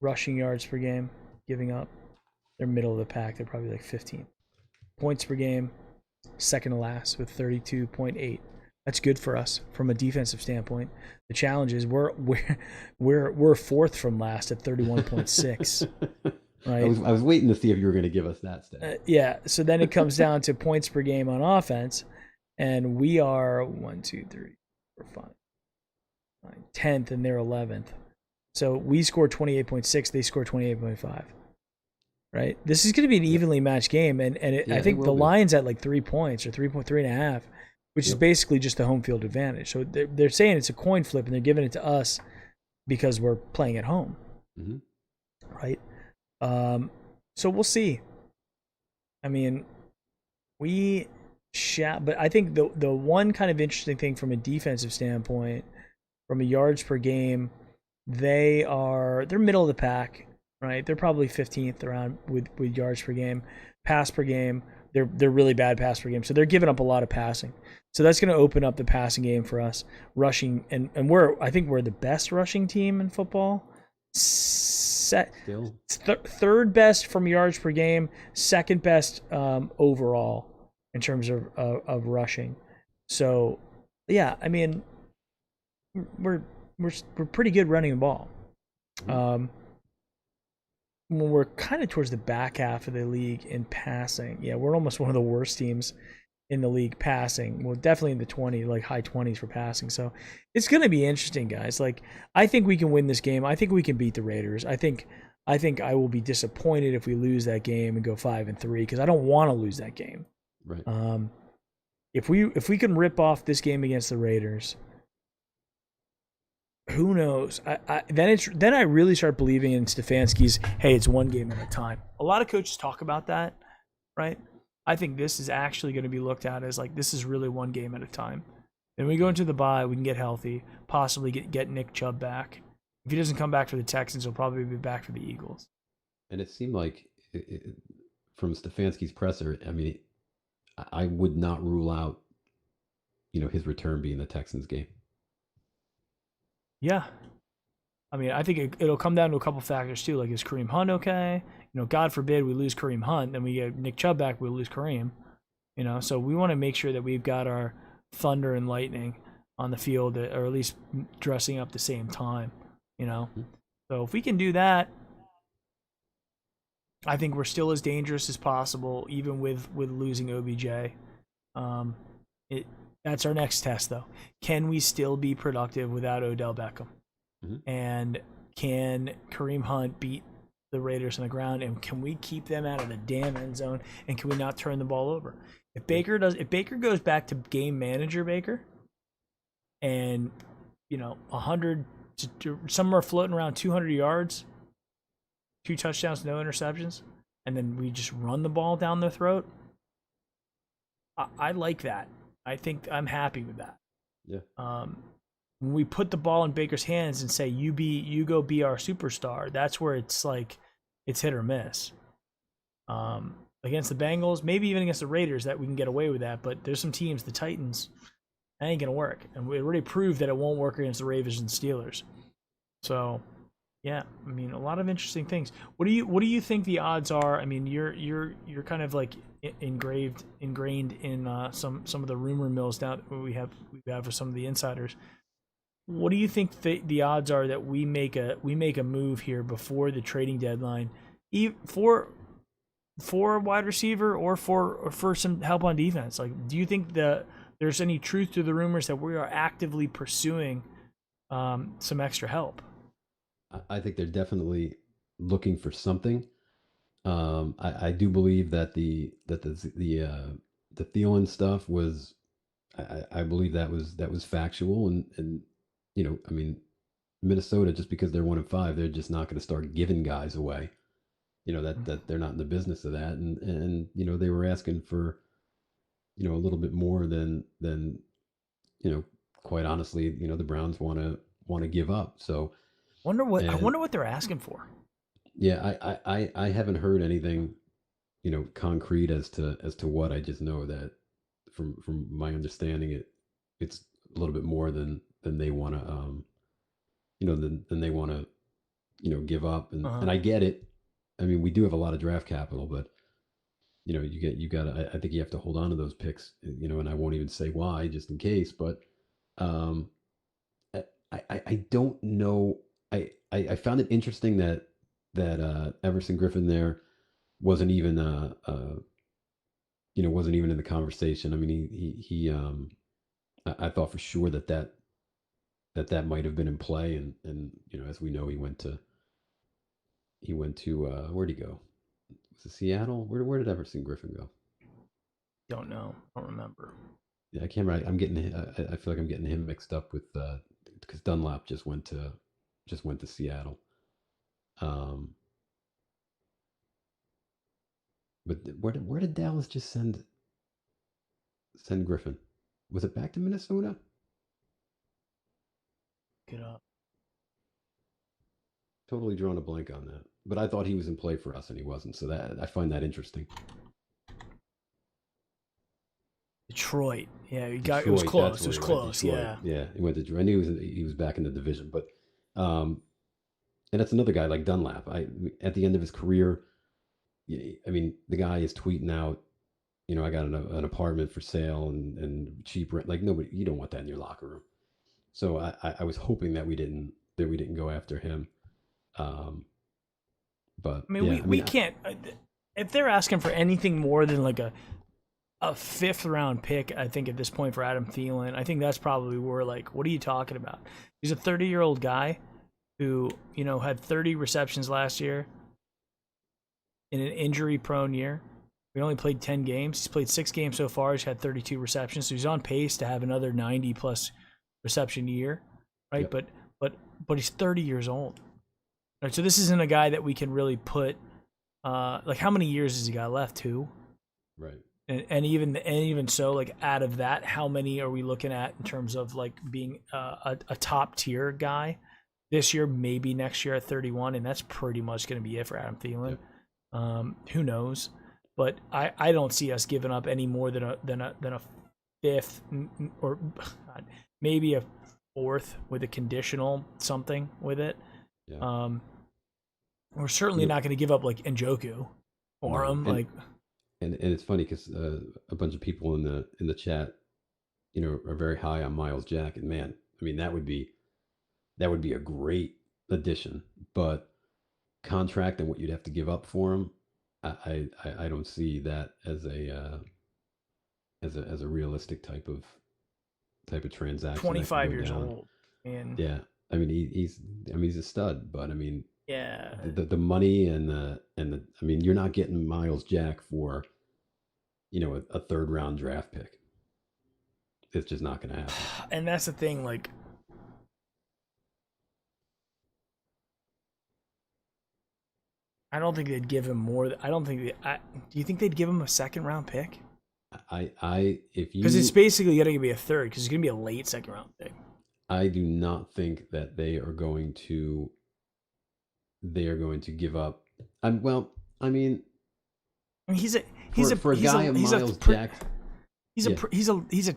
Rushing yards per game, giving up, they're middle of the pack. They're probably like 15th. Points per game, second to last with 32.8. That's good for us from a defensive standpoint. The challenge is we're fourth from last at 31.6. Right. I was waiting to see if you were going to give us that stat. Yeah. So then it comes down to points per game on offense, and we are 1, 2, 3, 4, 5, 9, 10th, and they're 11th. So we score 28.6. They score 28.5. Right. This is going to be an evenly matched game, and I think the line's at like 3 points or 3.5, which is basically just the home field advantage. So they're saying it's a coin flip, and they're giving it to us because we're playing at home. Mm-hmm. Right. So we'll see. I mean, but I think the one kind of interesting thing from a defensive standpoint, from a yards per game, they're middle of the pack, right? They're probably 15th around with yards per game. Pass per game, they're really bad pass per game, so they're giving up a lot of passing. So that's going to open up the passing game for us. Rushing, and I think we're the best rushing team in football. Third best from yards per game, second best overall in terms of rushing. So yeah, I mean, we're pretty good running the ball. When we're kind of towards the back half of the league in passing, yeah, we're almost one of the worst teams in the league passing. Well, definitely in the 20, like high 20s for passing. So it's going to be interesting, guys. Like, I think we can win this game. I think we can beat the Raiders. I think I will be disappointed if we lose that game and go 5-3 because I don't want to lose that game. Right. If we can rip off this game against the Raiders, who knows? Then I really start believing in Stefanski's, hey, it's one game at a time. A lot of coaches talk about that, right? I think this is actually going to be looked at as like this is really one game at a time. Then we go into the bye, we can get healthy, possibly get Nick Chubb back. If he doesn't come back for the Texans, he'll probably be back for the Eagles. And it seemed like from Stefanski's presser, I mean, I would not rule out, his return being the Texans game. Yeah. I mean, I think it'll come down to a couple factors too. Like, is Kareem Hunt okay? God forbid we lose Kareem Hunt, then we get Nick Chubb back, we'll lose Kareem. So we want to make sure that we've got our thunder and lightning on the field, or at least dressing up the same time. So if we can do that, I think we're still as dangerous as possible, even with losing OBJ. That's our next test, though. Can we still be productive without Odell Beckham? Mm-hmm. And can Kareem Hunt beat the Raiders on the ground? And can we keep them out of the damn end zone? And can we not turn the ball over? If Baker goes back to game manager Baker, and 100 somewhere floating around 200 yards, 2 touchdowns, no interceptions, and then we just run the ball down their throat, I like that. I think I'm happy with that. Yeah. When we put the ball in Baker's hands and say you go be our superstar, that's where it's like it's hit or miss. Against the Bengals, maybe even against the Raiders, that we can get away with that. But there's some teams, the Titans, that ain't gonna work, and we already proved that it won't work against the Ravens and Steelers. So, yeah, I mean, a lot of interesting things. What do you think the odds are? I mean, you're kind of like ingrained in some of the rumor mills now that we have with some of the insiders. what do you think the odds are that we make a move here before the trading deadline, for a wide receiver or for some help on defense? Like, do you think that there's any truth to the rumors that we are actively pursuing some extra help? I think they're definitely looking for something. I do believe that the Thielen stuff was, I believe that was factual, and I mean, Minnesota, just because they're 1-5, they're just not going to start giving guys away. That they're not in the business of that, and they were asking for a little bit more than quite honestly, the Browns want to give up. So I wonder what they're asking for. yeah, I haven't heard anything concrete as to what. I just know that from my understanding, it's a little bit more than they want to than they want to give up, and I get it. I mean, we do have a lot of draft capital, but you got to, I think you have to hold on to those picks, and I won't even say why, just in case. But I don't know. I found it interesting that Everson Griffin there wasn't even wasn't even in the conversation. I mean, he I thought for sure that might have been in play, and as we know, he went to where'd he go? Was it Seattle? Where did Everson Griffin go? Don't know. Don't remember. Yeah, I can't remember. I feel like I'm getting him mixed up with because Dunlap just went to Seattle. But where did Dallas just send Griffin? Was it back to Minnesota? Get up. Totally drawn a blank on that. But I thought he was in play for us, and he wasn't. So that I find that interesting. Detroit. Yeah, Detroit, it was close. It was close. Yeah. Yeah, he went to. I knew he was back in the division, but and that's another guy like Dunlap. At the end of his career, I mean, the guy is tweeting out, I got an apartment for sale and cheap rent. Like, nobody, you don't want that in your locker room. So I was hoping that we didn't go after him. But I mean, yeah, we can't. If they're asking for anything more than like a 5th round pick, I think at this point for Adam Thielen, I think that's probably where, like, what are you talking about? He's a 30-year-old guy who had 30 receptions last year in an injury-prone year. We only played 10 games. He's played 6 games so far. He's had 32 receptions, so he's on pace to have another 90-plus reception year, right? Yep. But he's 30 years old. Right, so this isn't a guy that we can really put. Like, how many years has he got left? 2. Right. And even so, like, out of that, how many are we looking at in terms of like being a top tier guy this year, maybe next year at 31, and that's pretty much going to be it for Adam Thielen. Yep. Who knows? But I don't see us giving up any more than a 5th, or maybe a 4th with a conditional something with it. Yeah. We're certainly not going to give up like Njoku or him. Like, and it's funny because a bunch of people in the chat, are very high on Miles Jack, and man, I mean that would be a great addition, but contract and what you'd have to give up for him, I don't see that as a realistic type of transaction. 25 years old, and yeah, I mean he's a stud, but I mean, yeah, the money and the I mean, you're not getting Miles Jack for a 3rd round draft pick. It's just not going to happen. And that's the thing, like, I don't think they'd give him more. I don't think do you think they'd give him a 2nd round pick? Because it's basically going to be a 3rd, because it's going to be a late 2nd round pick. I do not think that they are going to give up. Well, I mean, he's a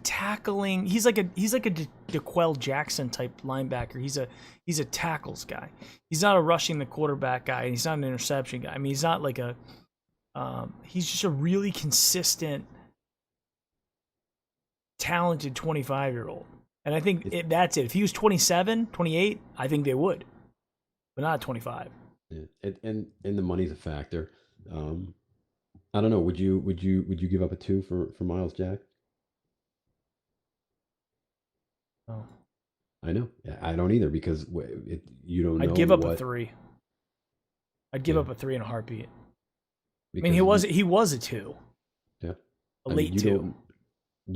tackling. He's like a DeQuell Jackson type linebacker. He's a tackles guy. He's not a rushing the quarterback guy, and he's not an interception guy. I mean, he's not like a. He's just a really consistent, talented 25-year-old. And I think that's it. If he was 27, 28, I think they would, but not 25. Yeah. And the money's a factor. I don't know. Would you give up a 2 for Miles Jack? Oh. I know. I don't either because you don't know. I'd give up a 3. I'd give up a 3 in a heartbeat. Because he was a 2. Yeah. Late 2.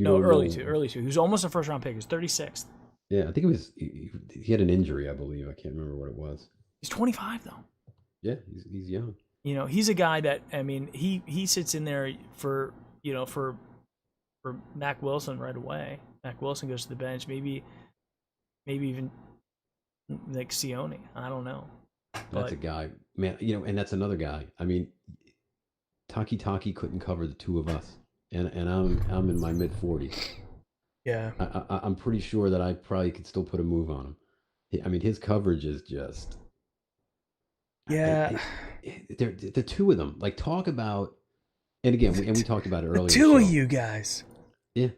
Early 2. He was almost a first round pick. He was 36th. Yeah, I think it was he had an injury, I believe. I can't remember what it was. He's 25 though. Yeah, he's young. He's a guy that he sits in there for Mac Wilson right away. Mac Wilson goes to the bench, maybe even like Sione. I don't know. That's a guy, man. And that's another guy. Taki couldn't cover the 2 of us, and I'm in my mid-40s. Yeah, I'm pretty sure that I probably could still put a move on him. His coverage is just. Yeah, the 2 of them. Like talk about, and again, we talked about it earlier. The 2 of you guys. Yeah,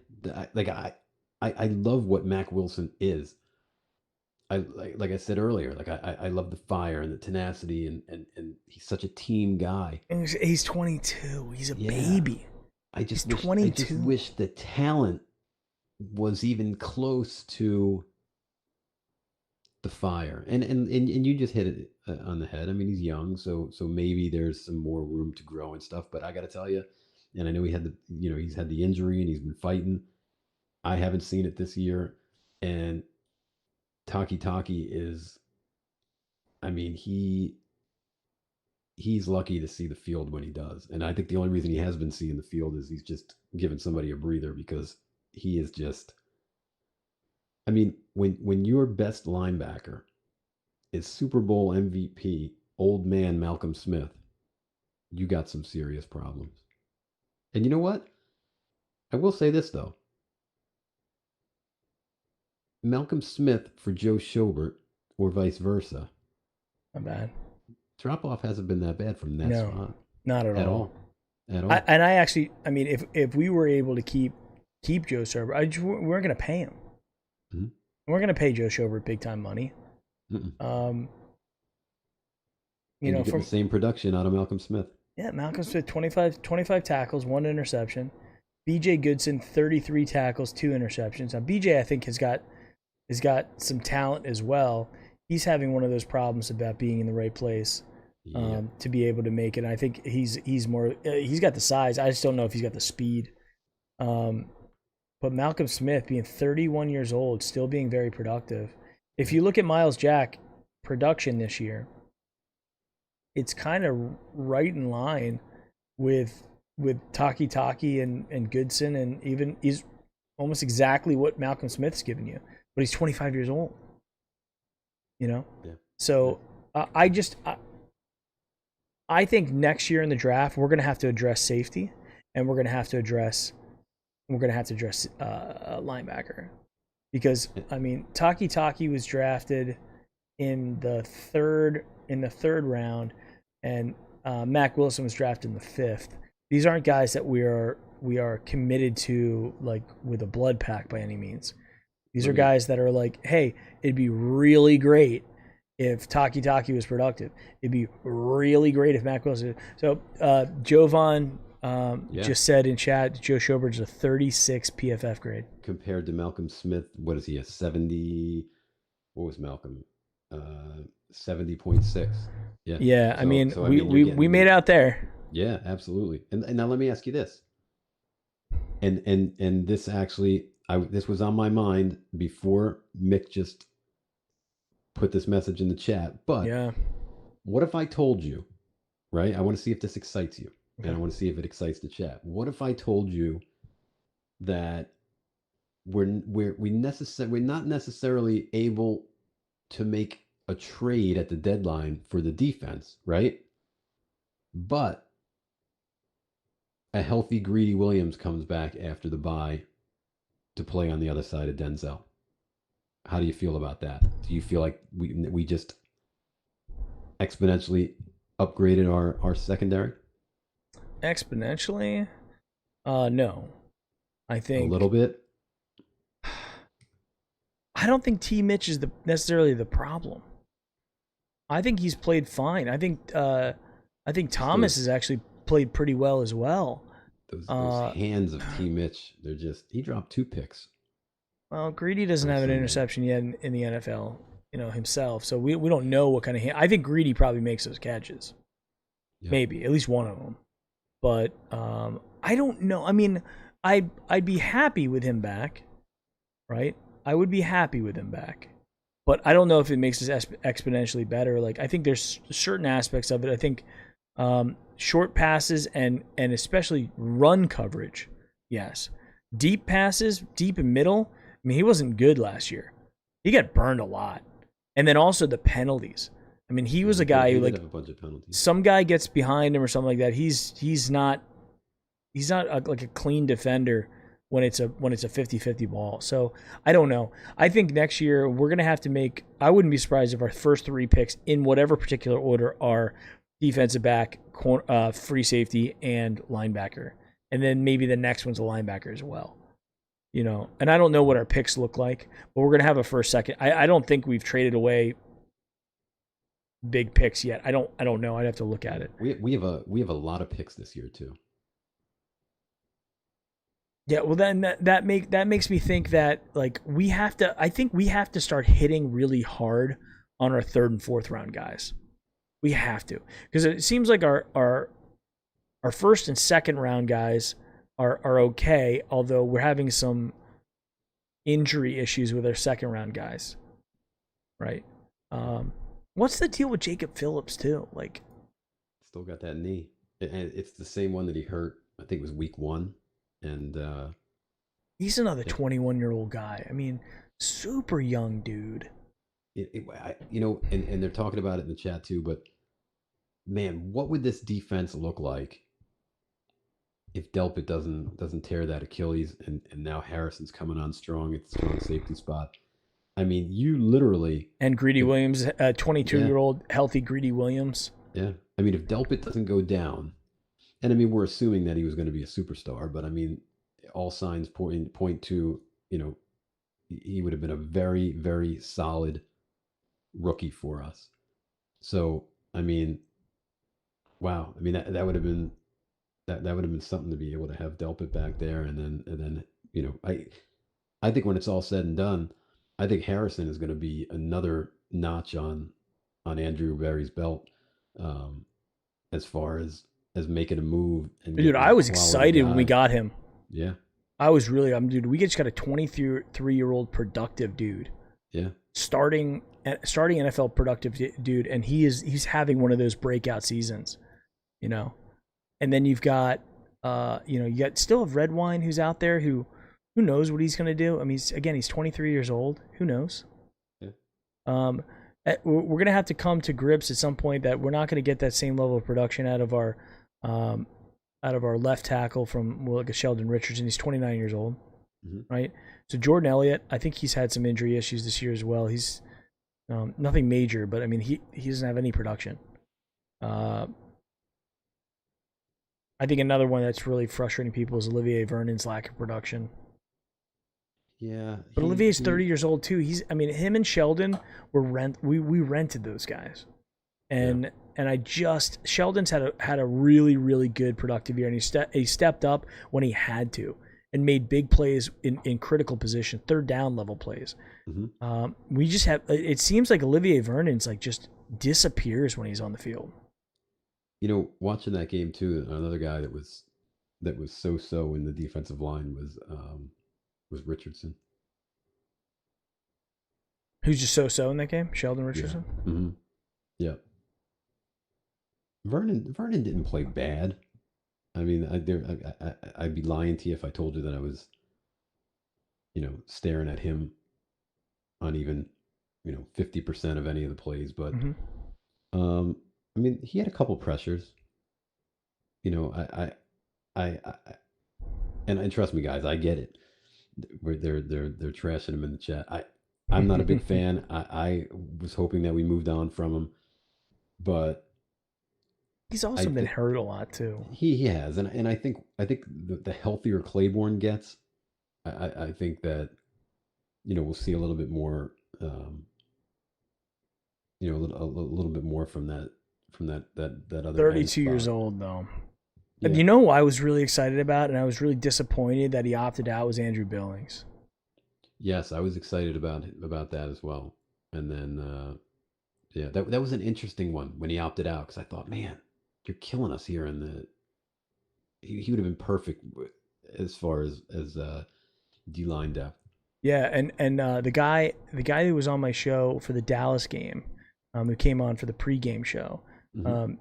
I love what Mac Wilson is. Like I said earlier, like I love the fire and the tenacity and he's such a team guy. And he's 22. He's a baby. I just wish the talent was even close to the fire. And you just hit it on the head. He's young, so maybe there's some more room to grow and stuff. But I got to tell you, and I know he had he's had the injury and he's been fighting. I haven't seen it this year, and Taki is, he's lucky to see the field when he does. And I think the only reason he has been seeing the field is he's just giving somebody a breather because he is just, when your best linebacker is Super Bowl MVP, old man Malcolm Smith, you got some serious problems. And you know what? I will say this, though. Malcolm Smith for Joe Schobert or vice versa. Not bad. Drop-off hasn't been that bad from that spot. Not at all. At all. I actually, if we were able to keep Joe Schobert, we weren't going to pay him. Mm-hmm. We're going to pay Joe Schobert big-time money. You get the same production out of Malcolm Smith. Yeah, Malcolm Smith, 25 tackles, 1 interception. B.J. Goodson, 33 tackles, 2 interceptions. Now, B.J., I think, has got some talent as well. He's having one of those problems about being in the right place to be able to make it. And I think he's more he's got the size. I just don't know if he's got the speed. But Malcolm Smith, being 31 years old, still being very productive. If you look at Miles Jack production this year, it's kind of right in line with Taki and Goodson, and even he's almost exactly what Malcolm Smith's given you. But he's 25 years old. Yeah. So I think next year in the draft we're going to have to address safety, and we're going to have to address linebacker, because Taki was drafted in the third round, and Mac Wilson was drafted in the 5th. These aren't guys that we are committed to like with a blood pack by any means. These are guys that are like, hey, it'd be really great if Taki was productive. It'd be really great if Mac Wilson. So Jovan just said in chat, Joe Schobert's a 36 PFF grade. Compared to Malcolm Smith, what is he, a 70? What was Malcolm? 70.6. Yeah. Yeah, we made out there. Yeah, absolutely. And now let me ask you this. And this actually, this was on my mind before Mick just put this message in the chat. But what if I told you, right? I want to see if this excites you, and I want to see if it excites the chat. What if I told you that we're not necessarily able to make a trade at the deadline for the defense, right? But a healthy Greedy Williams comes back after the bye to play on the other side of Denzel. How do you feel about that? Do you feel like we just exponentially upgraded our secondary? Exponentially? No. I think a little bit. I don't think T. Mitch is necessarily the problem. I think he's played fine. I think Thomas has actually played pretty well as well. Those hands of T. Mitch, he dropped 2 picks. Well, Greedy doesn't have an interception yet in the NFL, himself. So we don't know what kind of hand. I think Greedy probably makes those catches. Yeah. Maybe, at least one of them. But I don't know. I mean, I'd be happy with him back, right? I would be happy with him back. But I don't know if it makes us exponentially better. Like, I think there's certain aspects of it. I think short passes and especially run coverage, yes. Deep passes, deep and middle, I mean, he wasn't good last year. He got burned a lot. And then also the penalties. I mean, he was a guy who, like, a bunch of penalties. Some guy gets behind him or something like that. He's not like a clean defender when it's a 50-50 ball. So I don't know. I think next year we're going to have to make, I wouldn't be surprised if our first 3 picks in whatever particular order are defensive back, free safety, and linebacker. And then maybe the next one's a linebacker as well. And I don't know what our picks look like, but we're going to have a first, second. I don't think we've traded away big picks yet. I don't know. I'd have to look at it. We have a lot of picks this year too. Yeah, well then that makes me think that, like, I think we have to start hitting really hard on our 3rd and 4th round guys. We have to, because it seems like our 1st and 2nd round guys are okay, although we're having some injury issues with our 2nd round guys. Right? What's the deal with Jacob Phillips too? Like, still got that knee. It's the same one that he hurt. I think it was week 1. And he's another 21-year-old guy. I mean, super young dude. And they're talking about it in the chat too. But man, what would this defense look like if Delpit doesn't tear that Achilles, and now Harrison's coming on strong at the strong safety spot? I mean, you literally, and Greedy Williams, 22-year-old healthy Greedy Williams. Yeah, I mean, if Delpit doesn't go down. And I mean, we're assuming that he was going to be a superstar, but I mean, all signs point to, he would have been a very, very solid rookie for us. So, I mean, wow. I mean, that would have been something to be able to have Delpit back there, and then I think when it's all said and done, I think Harrison is going to be another notch on Andrew Berry's belt, as far as making a move. And dude, I was excited when we got him. Yeah. I was really, dude, we just got a 23-year-old productive dude. Yeah. Starting NFL productive dude, and he's having one of those breakout seasons, And then you've got, you got still have Redwine, who's out there, who knows what he's going to do. I mean, he's 23 years old. Who knows? Yeah. We're going to have to come to grips at some point that we're not going to get that same level of production out of our left tackle from, like, a Sheldon Richardson. He's 29 years old, right? So Jordan Elliott, I think he's had some injury issues this year as well. He's nothing major, but I mean, he doesn't have any production. I think another one that's really frustrating people is Olivier Vernon's lack of production. Yeah, but Olivier's 30 years old too. Him and Sheldon we rented those guys, and Sheldon's had a really, really good productive year, and he stepped up when he had to and made big plays in critical position, 3rd down level plays. We just have, it seems like Olivier Vernon's like just disappears when he's on the field. Watching that game too, another guy that was so in the defensive line was Richardson. Who's just so in that game? Sheldon Richardson? Yeah. Mm-hmm. Yeah. Vernon didn't play bad. I mean, I'd be lying to you if I told you that I was, staring at him on even, 50% of any of the plays. But, I mean, he had a couple pressures. And trust me, guys, I get it. They're trashing him in the chat. I'm not a big fan. I was hoping that we moved on from him, but he's also been hurt a lot too. He has, and I think the healthier Claiborne gets, I think that we'll see a little bit more, a little bit more from that other end 32 years spot. old though. And Yeah. you know who I was really excited about, and I was really disappointed that he opted out was Andrew Billings. Yes, I was excited about that as well. And then, yeah, that was an interesting one when he opted out because I thought, man, you're killing us here. He would have been perfect as far as D line depth. Yeah, and the guy who was on my show for the Dallas game, who came on for the pregame show, Hmm. um,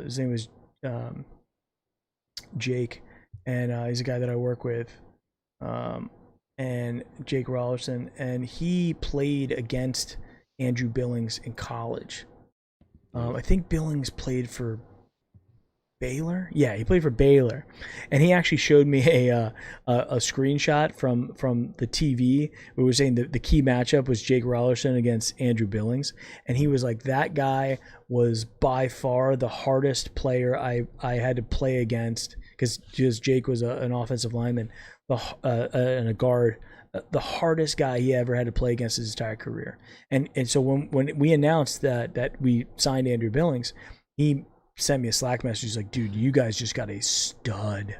his name was um, Jake, and he's a guy that I work with, um, and Jake Rollerson, and he played against Andrew Billings in college. Nice. I think Billings played for Baylor. Yeah, he played for Baylor, and he actually showed me a screenshot from the TV. We were saying that the key matchup was Jake Rollerson against Andrew Billings, and he was like, that guy was by far the hardest player I had to play against because just Jake was an offensive lineman, and a guard. The hardest guy he ever had to play against his entire career, and so when we announced that we signed Andrew Billings, he sent me a Slack message. He's like, dude, you guys just got a stud.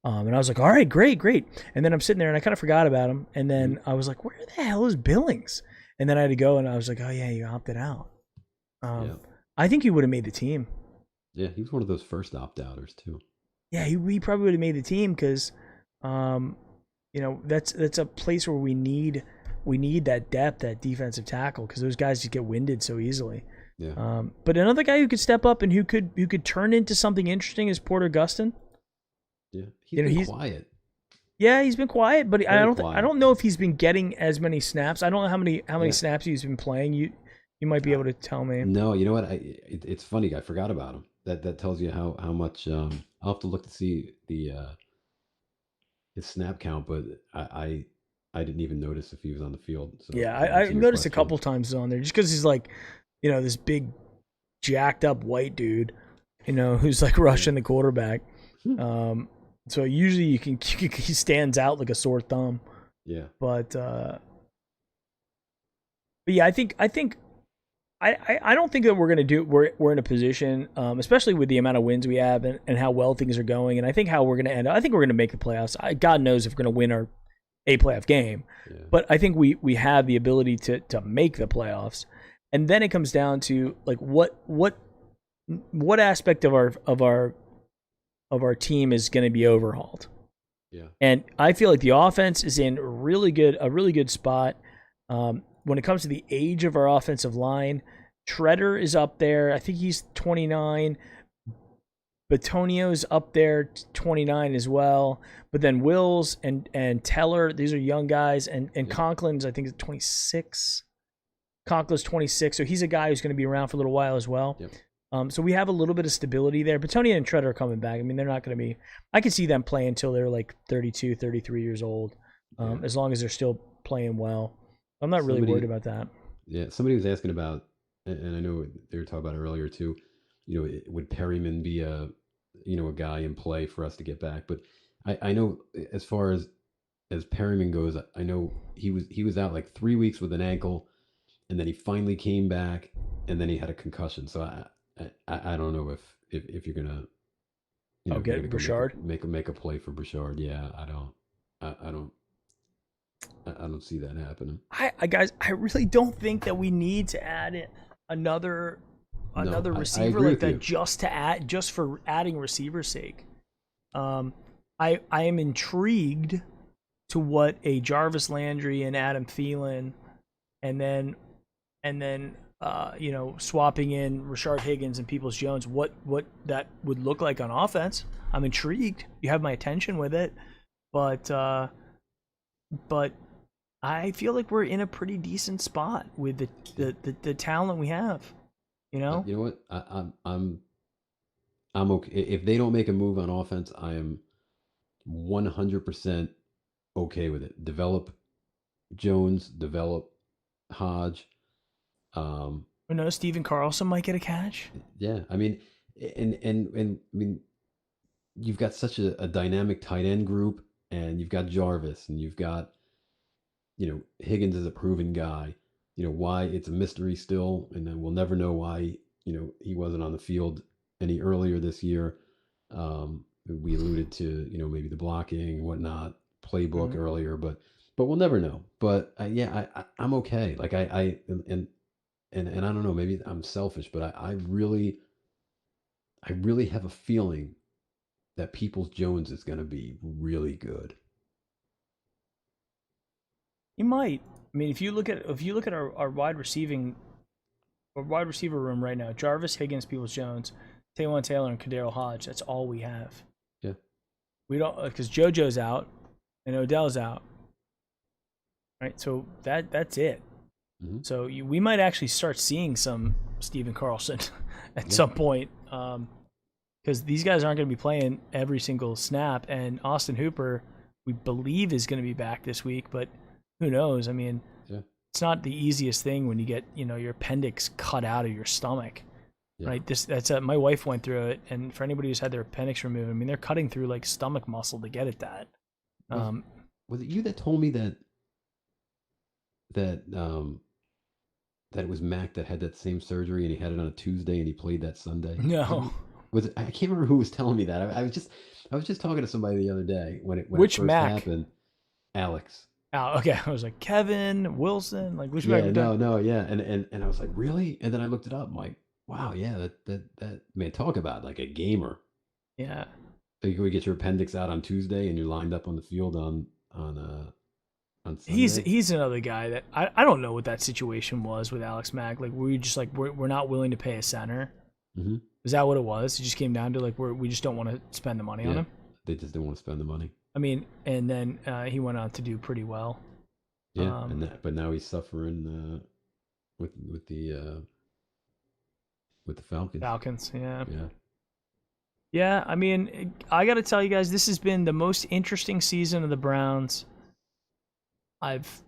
And I was like, all right, great. And then I'm sitting there and I kind of forgot about him. And then I was like, where the hell is Billings? And then I had to go and I was like, oh yeah, you opted out. Yeah. I think he would have made the team. Yeah, he was one of those first opt-outers too. Yeah, he probably would have made the team because, that's a place where we need that depth, that defensive tackle, because those guys just get winded so easily. Yeah. But another guy who could step up and who could turn into something interesting is Porter Gustin. Yeah. He's quiet. Yeah, he's been quiet, but I Very don't quiet. know if he's been getting as many snaps. I don't know how many Yeah. snaps he's been playing. You might be able to tell me. No, you know what? It's funny. I forgot about him. That tells you how much. I'll have to look to see the his snap count, but I didn't even notice if he was on the field. So Yeah, to I answer your noticed a question, couple times on there just because he's like, this big, jacked up white dude, who's like rushing the quarterback. So usually he stands out like a sore thumb. Yeah. But yeah, I think I don't think that we're gonna do we're in a position, especially with the amount of wins we have and how well things are going, and I think how we're gonna end up. I think we're gonna make the playoffs. God knows if we're gonna win a playoff game, Yeah. but I think we have the ability to make the playoffs, and then it comes down to like what aspect of our team is going to be overhauled. Yeah. And I feel like the offense is in a really good spot. When it comes to the age of our offensive line, Treader is up there. I think he's 29. Batonio's up there, 29 as well. But then Wills and Teller, these are young guys. And Conklin's, I think, is 26. Conklin's 26. So he's a guy who's going to be around for a little while as well. Yep. So we have a little bit of stability there. Batonio and Treader are coming back. I mean, they're not going to be – I can see them play until they're like 32, 33 years old, as long as they're still playing well. I'm not really worried about that. Yeah, somebody was asking about, and I know they were talking about it earlier too, would Perryman be a guy in play for us to get back? But I know as far as Perryman goes, I know he was out like 3 weeks with an ankle, and then he finally came back, and then he had a concussion. So I don't know if you're gonna Get Bouchard? make a play for Bouchard. Yeah, I don't see that happening. Guys, I really don't think that we need to add another receiver like that just for adding receiver's sake. I am intrigued to what a Jarvis Landry and Adam Thielen, and then swapping in Rashard Higgins and Peoples-Jones, what that would look like on offense. I'm intrigued. You have my attention with it, but I feel like we're in a pretty decent spot with the talent we have. You know what? I'm okay if they don't make a move on offense. I am 100% okay with it. Develop Jones, develop Hodge. Steven Carlson might get a catch. Yeah, I mean, and I mean, you've got such a dynamic tight end group, and you've got Jarvis, and you've got Higgins is a proven guy. Why it's a mystery still, and then we'll never know why, he wasn't on the field any earlier this year. We alluded to, maybe the blocking and whatnot, playbook earlier, but we'll never know. But I'm okay. Like and I don't know, maybe I'm selfish, but I really have a feeling that Peoples-Jones is going to be really good. He might. I mean, if you look at our wide receiver room right now, Jarvis, Higgins, Peoples-Jones, Taywan Taylor, and Kadero Hodge. That's all we have. Yeah. We don't, because JoJo's out and Odell's out. Right. So that's it. Mm-hmm. So we might actually start seeing some Stephen Carlson at some point, because these guys aren't going to be playing every single snap. And Austin Hooper, we believe, is going to be back this week, but who knows? I mean, it's not the easiest thing when you get your appendix cut out of your stomach. Yeah. Right. My wife went through it, and for anybody who's had their appendix removed, I mean, they're cutting through like stomach muscle to get at that. Was it you that told me that it was Mac that had that same surgery, and he had it on a Tuesday and he played that Sunday? No. I can't remember who was telling me that. I was just talking to somebody the other day when it first Mac? Happened. Alex. Oh, okay. I was like, Kevin Wilson, like which Mac? No, yeah, and I was like, really? And then I looked it up. I'm like, wow, yeah, that man, talk about like a gamer. Yeah. So you get your appendix out on Tuesday and you're lined up on the field on Sunday. He's another guy that I don't know what that situation was with Alex Mack. Like, were you just like we're not willing to pay a center? Mm-hmm. Is that what it was? It just came down to like we just don't want to spend the money on him. They just didn't want to spend the money. I mean, and then he went on to do pretty well. Yeah, but now he's suffering with the Falcons. Falcons, yeah. Yeah, I mean, I got to tell you guys, this has been the most interesting season of the Browns I've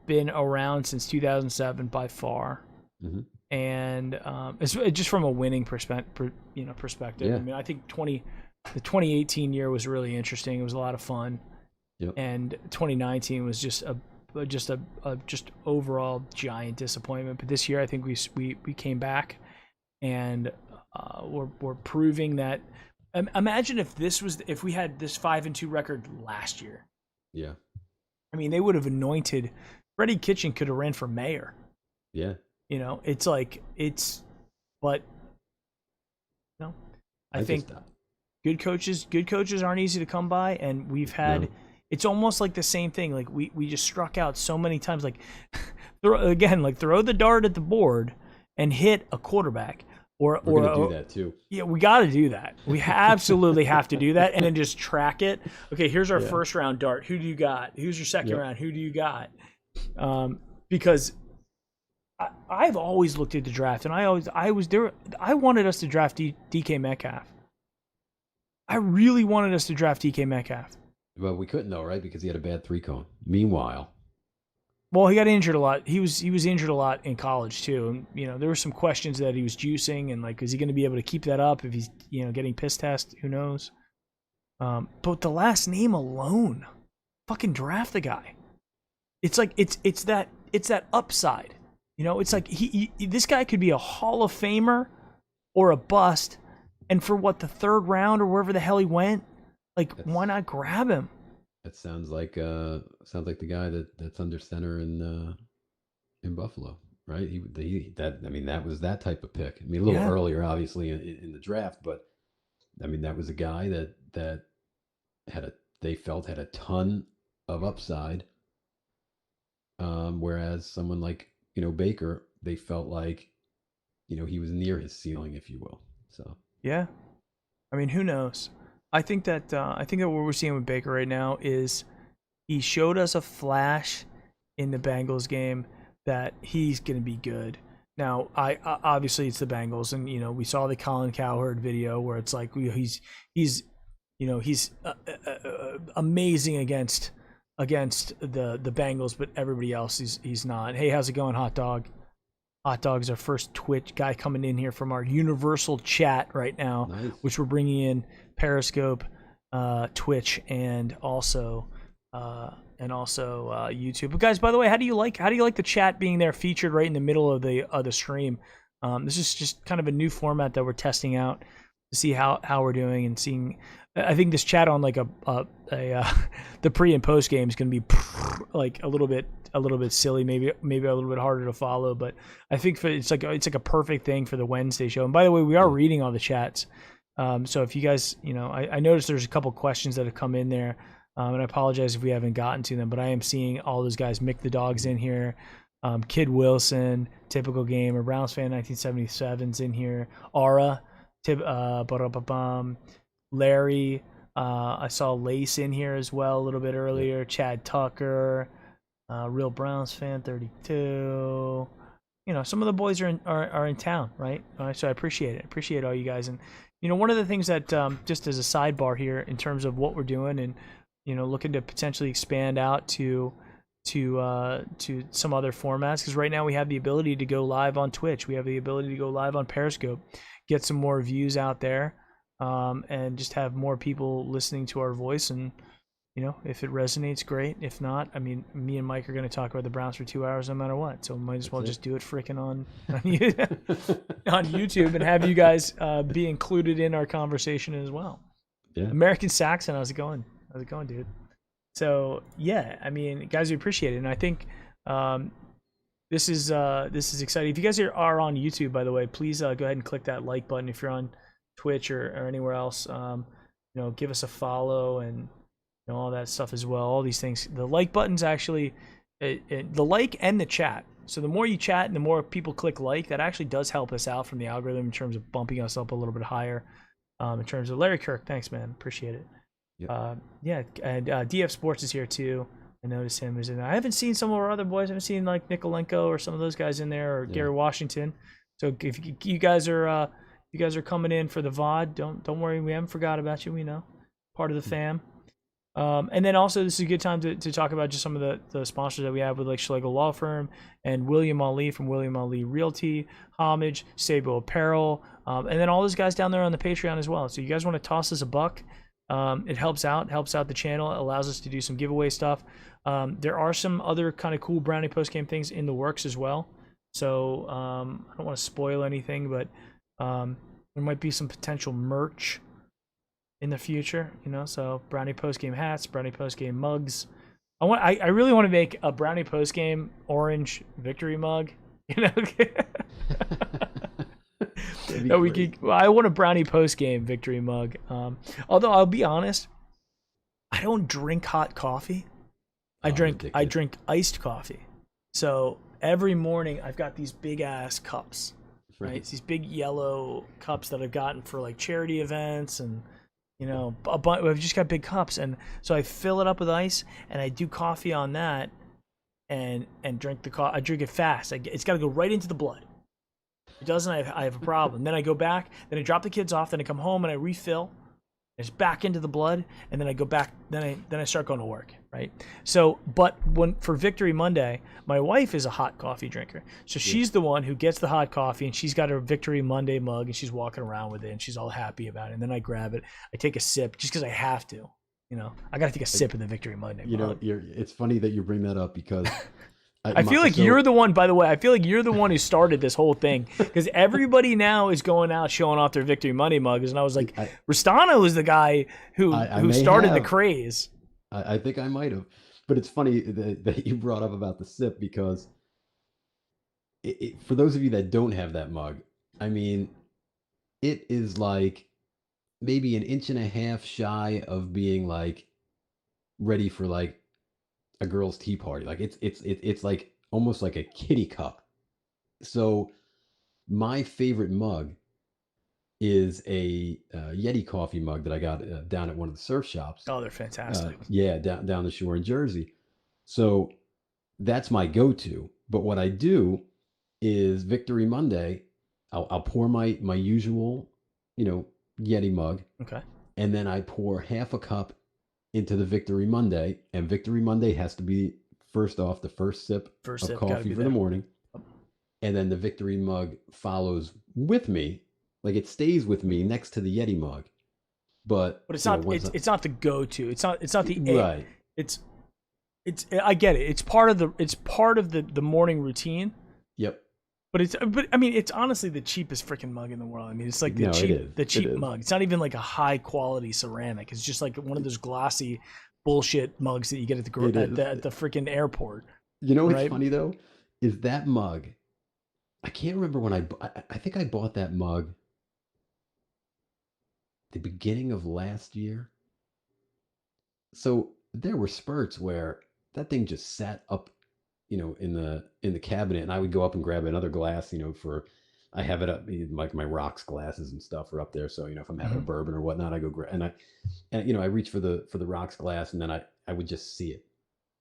been around since 2007 by far. Mm-hmm. And it's just from a winning perspective. Yeah. I mean, I think the 2018 year was really interesting. It was a lot of fun. Yep. And 2019 was just overall giant disappointment. But this year, I think we came back, and we're proving that. Imagine if we had this 5-2 record last year. Yeah. I mean, they would have anointed Freddie Kitchen could have ran for mayor. Yeah. I think good coaches aren't easy to come by, and we've had it's almost like the same thing. Like we just struck out so many times, like throw the dart at the board and hit a quarterback. We're gonna do that too. Yeah, we got to do that. We absolutely have to do that, and then just track it. Okay, here's our first round dart. Who do you got? Who's your second round? Who do you got? Because I've always looked at the draft, and I was there. I wanted us to draft DK Metcalf. I really wanted us to draft DK Metcalf. But we couldn't though, right? Because he had a bad 3-cone. Meanwhile. Well, he got injured a lot. He was injured a lot in college too, and there were some questions that he was juicing, and like, is he going to be able to keep that up if he's getting piss test? Who knows? But the last name alone, fucking draft the guy. It's like it's that upside, It's like this guy could be a Hall of Famer or a bust, and for the third round or wherever the hell he went, why not grab him? That sounds like the guy that's under center in Buffalo, right? That was that type of pick. I mean, a little earlier, obviously, in the draft, but I mean, that was a guy that they felt had a ton of upside. Whereas someone like Baker, they felt like he was near his ceiling, if you will. So yeah, I mean, who knows? I think that what we're seeing with Baker right now is he showed us a flash in the Bengals game that he's going to be good. Now, obviously it's the Bengals, and we saw the Colin Cowherd video where it's like he's amazing against the Bengals, but everybody else he's not. Hey, how's it going, Hot Dog? Hot Dog is our first Twitch guy coming in here from our universal chat right now, nice. Which we're bringing in Periscope, Twitch, and also and also YouTube. But guys, by the way, how do you like the chat being there, featured right in the middle of the stream? This is just kind of a new format that we're testing out to see how we're doing and seeing. I think this chat on like the pre and post game is going to be like a little bit silly, maybe a little bit harder to follow. But I think it's like a perfect thing for the Wednesday show. And by the way, we are reading all the chats. So if you guys, I noticed there's a couple questions that have come in there, and I apologize if we haven't gotten to them. But I am seeing all those guys. Mick the Dog's in here. Kid Wilson, typical gamer. Browns fan 1977's in here. Aura, Larry, I saw Lace in here as well a little bit earlier. Chad Tucker, Real Browns fan 32. Some of the boys are in town, right? So I appreciate it. Appreciate all you guys. And one of the things that just as a sidebar here in terms of what we're doing and looking to potentially expand out to some other formats, because right now we have the ability to go live on Twitch. We have the ability to go live on Periscope, get some more views out there, and just have more people listening to our voice. And if it resonates, great. If not, I mean, me and Mike are going to talk about the Browns for 2 hours no matter what. So might as well just do it freaking on YouTube and have you guys be included in our conversation as well. Yeah. American Saxon, how's it going? How's it going, dude? So yeah, I mean, guys, we appreciate it, and I think this is exciting. If you guys are on YouTube, by the way, please go ahead and click that like button. If you're on Twitch or anywhere else, give us a follow and all that stuff as well. All these things. The like button's actually the like and the chat. So the more you chat and the more people click like, that actually does help us out from the algorithm in terms of bumping us up a little bit higher. In terms of Larry Kirk, thanks, man, appreciate it. Yep. And DF Sports is here too. I noticed him is in there. I haven't seen some of our other boys. I haven't seen like Nikolenko or some of those guys in there, or Gary Washington. So if you guys are coming in for the VOD, don't worry, we haven't forgot about you. We know, part of the fam. And then also this is a good time to talk about just some of the sponsors that we have with like Schlegel Law Firm and William Ali from William Ali Realty, Homage, Sabo Apparel, and then all those guys down there on the Patreon as well. So you guys want to toss us a buck? It helps out the channel. It allows us to do some giveaway stuff. There are some other kind of cool Brownie postgame things in the works as well. So I don't want to spoil anything, but there might be some potential merch in the future, so Brownie postgame hats, Brownie postgame mugs. I really want to make a Brownie postgame orange victory mug, that we could. I want a Brownie postgame victory mug. Although I'll be honest, I don't drink hot coffee. I drink iced coffee. So every morning I've got these big ass cups, right? It's these big yellow cups that I've gotten for like charity events and. We've just got big cups, and so I fill it up with ice, and I do coffee on that, and drink the coffee. I drink it fast. It's got to go right into the blood. If it doesn't, I have a problem. Then I go back, then I drop the kids off, then I come home and I refill. It's back into the blood, and then I go back. Then I start going to work, right? So, but for Victory Monday, my wife is a hot coffee drinker, so she's the one who gets the hot coffee, and she's got her Victory Monday mug, and she's walking around with it, and she's all happy about it. And then I grab it, I take a sip, just because I have to. I got to take a sip of the Victory Monday mug. It's funny that you bring that up because. I feel like you're the one, by the way, who started this whole thing, because everybody now is going out showing off their Victory Monday mugs, and I was like, Ristano was the guy who started the craze. I think I might have, but it's funny that you brought up about the sip, because for those of you that don't have that mug, I mean, it is like maybe an inch and a half shy of being like ready for like a girl's tea party. Like it's like almost like a kiddie cup. So my favorite mug is a Yeti coffee mug that I got down at one of the surf shops. Oh, they're fantastic. Down the shore in Jersey. So that's my go-to. But what I do is Victory Monday, I'll pour my usual, Yeti mug. Okay. And then I pour half a cup into the Victory Monday, and Victory Monday has to be first off the first sip of coffee for the morning, and then the Victory mug follows with me, like it stays with me next to the Yeti mug, but it's not it's not the go-to. It's not the right. It's I get it. It's part of the morning routine. Yep. But I mean, it's honestly the cheapest freaking mug in the world. I mean, it's like the cheap mug. It's not even like a high quality ceramic. It's just like one of those glossy bullshit mugs that you get at the freaking airport. You know what's funny though is that mug. I can't remember when I think I bought that mug the beginning of last year. So there were spurts where that thing just sat up, in the cabinet, and I would go up and grab another glass, I have it up, like my rocks glasses and stuff are up there. So, if I'm having a bourbon or whatnot, I go grab, and I reach for the rocks glass, and then I would just see it,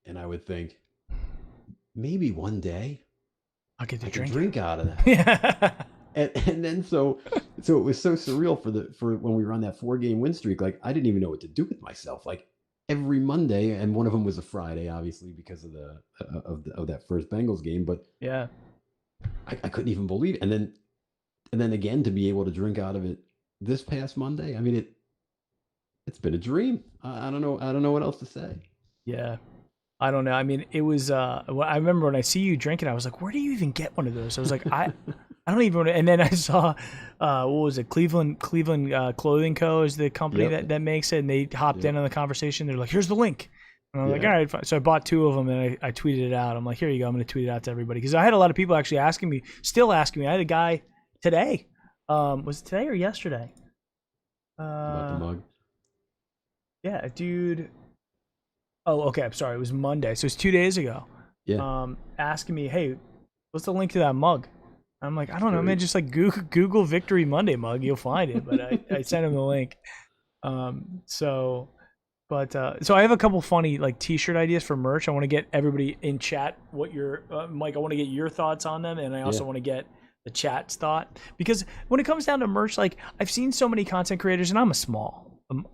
and I would think, maybe one day I'll get to drink out of that. Yeah. And then so it was so surreal for when we were on that 4-game win streak. Like I didn't even know what to do with myself. Like every Monday, and one of them was a Friday, obviously because of the of that first Bengals game. But yeah, I couldn't even believe it. And then again to be able to drink out of it this past Monday. I mean it's been a dream. I don't know what else to say. Yeah. I don't know. I mean, it was. I remember when I see you drinking, I was like, "Where do you even get one of those?" I was like, "I don't even." And then I saw, what was it? Cleveland Clothing Co. is the company that makes it, and they hopped in on the conversation. They're like, "Here's the link," and I'm like, "All right, fine." So I bought 2 of them, and I tweeted it out. I'm like, "Here you go. I'm going to tweet it out to everybody," because I had a lot of people actually still asking me. I had a guy today. Was it today or yesterday? About the mug. Yeah, a dude. Oh, okay. I'm sorry. It was Monday, so it's 2 days ago. Yeah. Asking me, hey, what's the link to that mug? I'm like, I don't know, man. Just like Google Victory Monday mug, you'll find it. But I sent him the link. So I have a couple funny like T-shirt ideas for merch. I want to get everybody in chat what your Mike. I want to get your thoughts on them, and I also want to get the chat's thought, because when it comes down to merch, like I've seen so many content creators, and I'm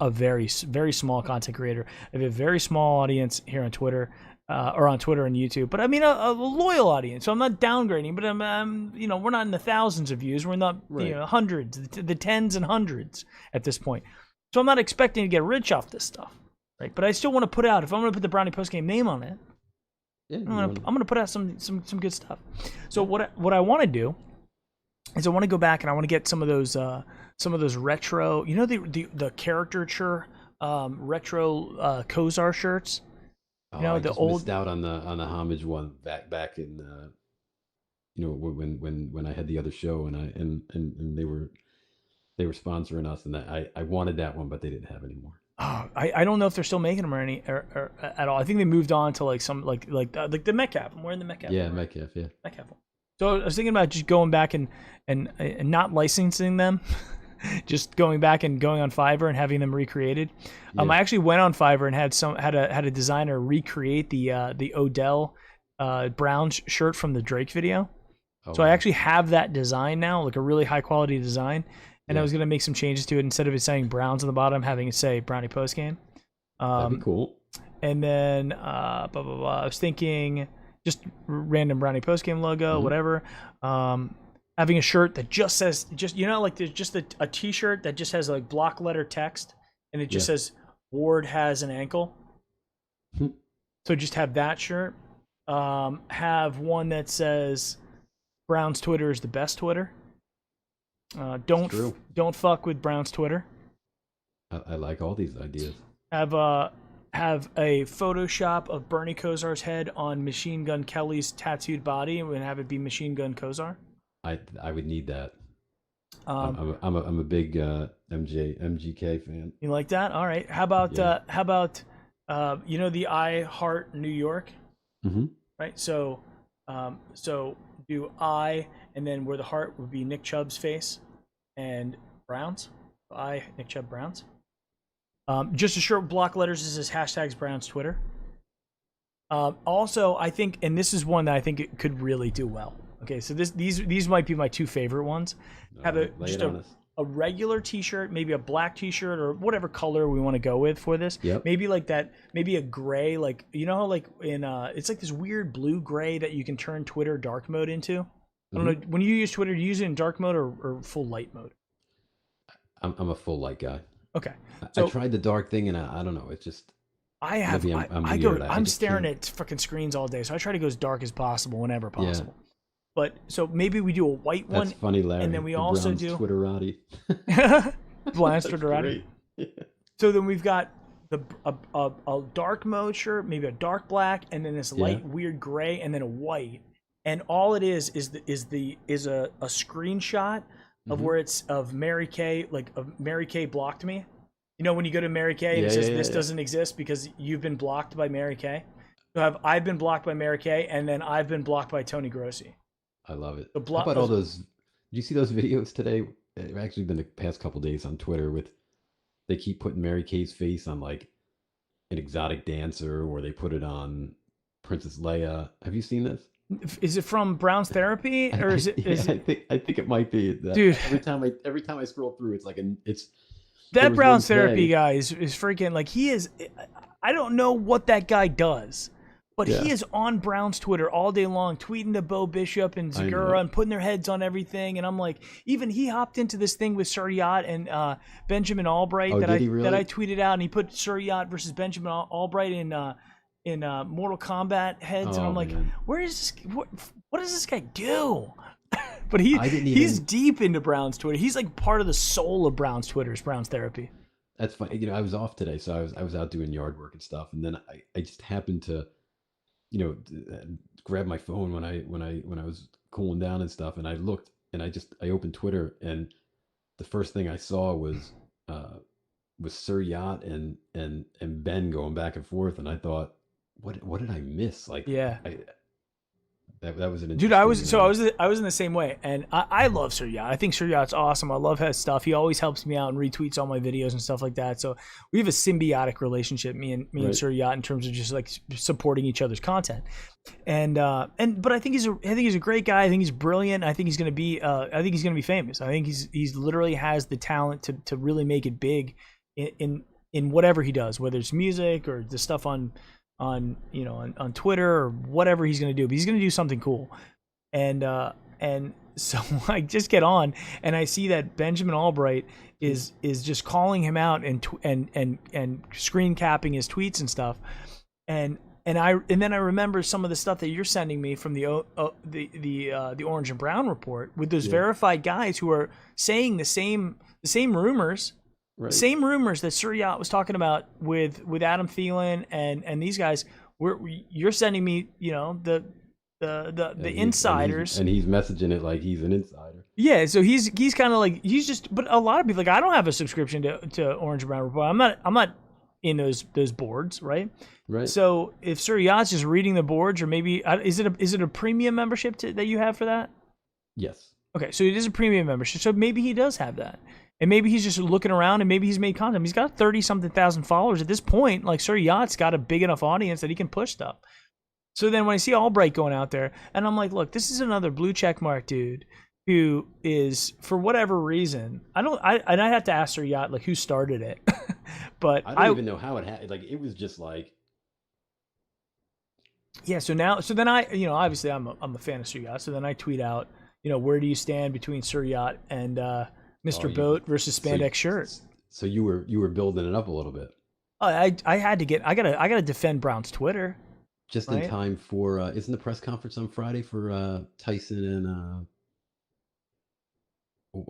a very, very small content creator. I have a very small audience here on Twitter, or on Twitter and YouTube. But I mean, a loyal audience. So I'm not downgrading, but I'm we're not in the thousands of views. We're in the hundreds, the tens and hundreds at this point. So I'm not expecting to get rich off this stuff, right? But I still want to put out. If I'm going to put the Brownie Postgame name on it, I'm going to put out some good stuff. So what I want to do is I want to go back and I want to get some of those retro, the caricature retro Kozar shirts. I just missed out on the homage one back in when I had the other show, and they were sponsoring us, and I wanted that one, but they didn't have any more. Oh, I don't know if they're still making them or at all. I think they moved on to like some like the Metcalf. I'm wearing the Metcalf. Yeah, one, right? Metcalf. Yeah. Metcalf one. So I was thinking about just going back and not licensing them, just going back and going on Fiverr and having them recreated. I actually went on Fiverr and had a designer recreate the Odell Brown shirt from the Drake video. So I actually have that design now, like a really high quality design. And I was gonna make some changes to it. Instead of it saying Browns on the bottom, having it say Brownie Postgame. That'd be cool. And then I was thinking just random Brownie Postgame logo, whatever. Having a shirt that just says like there's just a T-shirt that just has like block letter text, and it just says Ward has an ankle. So just have that shirt. Have one that says Brown's Twitter is the best Twitter. Don't fuck with Brown's Twitter. I like all these ideas. Have a Photoshop of Bernie Kosar's head on Machine Gun Kelly's tattooed body, and have it be Machine Gun Kosar. I would need that. I'm a big MGK fan. You like that? All right. How about the I Heart New York? Mm-hmm. Right. So do I, and then where the heart would be Nick Chubb's face, and Browns. I Nick Chubb Browns. Just a short block letters. This is hashtags Browns Twitter. Also, I think, and this is one that I think it could really do well. Okay, so these might be my 2 favorite ones. Have a regular T-shirt, maybe a black T-shirt or whatever color we want to go with for this. Yep. Maybe like that. Maybe a gray, like how like in it's like this weird blue gray that you can turn Twitter dark mode into. I don't know, when you use Twitter, do you use it in dark mode or full light mode? I'm a full light guy. Okay. So I tried the dark thing, and I don't know. It's just Maybe I'm weird. I'm staring at fucking screens all day, so I try to go as dark as possible whenever possible. Yeah. But so maybe we do a white one. That's funny, Larry. And then we also do Twitterati. Blast Twitterati. Yeah. So then we've got a dark mode shirt, maybe a dark black, and then this light weird gray, and then a white. And all it is a screenshot of where it's of Mary Kay, like Mary Kay blocked me. You know when you go to Mary Kay and it says this doesn't exist because you've been blocked by Mary Kay. So I've been blocked by Mary Kay, and then I've been blocked by Tony Grossi. I love it. How about all those? Did you see those videos today? It's actually been the past couple days on Twitter they keep putting Mary Kay's face on like an exotic dancer, or they put it on Princess Leia. Have you seen this? Is it from Brown's Therapy, or is it? I think it might be. Dude, every time I scroll through, it's like that Brown's Therapy guy is freaking like he is. I don't know what that guy does. But he is on Brown's Twitter all day long, tweeting to Bo Bishop and Zagura and putting their heads on everything. And I'm like, even he hopped into this thing with Suriat and Benjamin Albright that I tweeted out, and he put Suriat versus Benjamin Albright in Mortal Kombat heads, and I'm like, where is this? What does this guy do? But he's deep into Brown's Twitter. He's like part of the soul of Brown's Twitter. Is Brown's Therapy. That's funny. You know, I was off today, so I was out doing yard work and stuff, and then I just happened to, grab my phone when I was cooling down and stuff, and I looked and I opened Twitter, and the first thing I saw was Sir Yacht and Ben going back and forth, and I thought, what did I miss? Like, that was an dude. I was in the same way, and I love Sir Yacht. I think Sir Yacht's awesome. I love his stuff. He always helps me out and retweets all my videos and stuff like that. So we have a symbiotic relationship, me and Sir Yacht, in terms of just like supporting each other's content. But I think he's a great guy. I think he's brilliant. I think he's gonna be famous. I think he's literally has the talent to really make it big in whatever he does, whether it's music or the stuff on Twitter or whatever he's going to do, but he's going to do something cool. And so I just get on and I see that Benjamin Albright is just calling him out and screen capping his tweets and stuff. And then I remember some of the stuff that you're sending me from the Orange and Brown report with those verified guys who are saying the same rumors. Right. Same rumors that Sir Yacht was talking about with Adam Thielen and these guys. You're sending me, the insiders, and he's messaging it like he's an insider. Yeah, so he's kind of like but a lot of people like I don't have a subscription to Orange and Brown Report. I'm not in those boards, right? Right. So if Sir Yacht's just reading the boards, or maybe is it a premium membership that you have for that? Yes. Okay, so it is a premium membership. So maybe he does have that. And maybe he's just looking around, and maybe he's made content. He's got 30-something thousand followers at this point. Like Sir Yacht's got a big enough audience that he can push stuff. So then when I see Albright going out there, and I'm like, look, this is another blue check mark dude who is, for whatever reason, I have to ask Sir Yacht like who started it, but I don't even know how it happened. Like it was just like, yeah. So then I, obviously I'm a fan of Sir Yacht. So then I tweet out, where do you stand between Sir Yacht and Mr. Boat versus Spandex Shirt. So you were building it up a little bit. I gotta defend Brown's Twitter. Just in time for isn't the press conference on Friday for Tyson and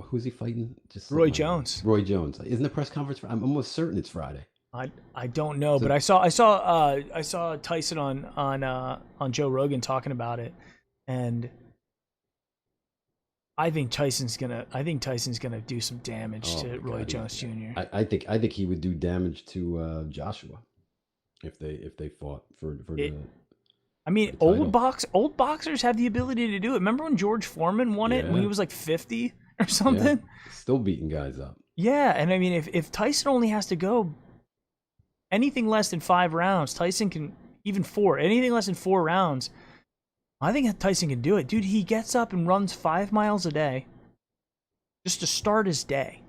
who's he fighting? Just Roy Jones. Roy Jones. Isn't the press conference? I'm almost certain it's Friday. I don't know, but I saw Tyson on Joe Rogan talking about it, and I think Tyson's gonna do some damage to Roy Jones Jr. I think he would do damage to Joshua if they fought for the. I mean, old boxers have the ability to do it. Remember when George Foreman won it when he was like 50 or something? Yeah. Still beating guys up. Yeah, and I mean, if Tyson only has to go anything less than 5 rounds, Tyson can even 4. Anything less than 4 rounds. I think Tyson can do it. Dude, he gets up and runs 5 miles a day just to start his day.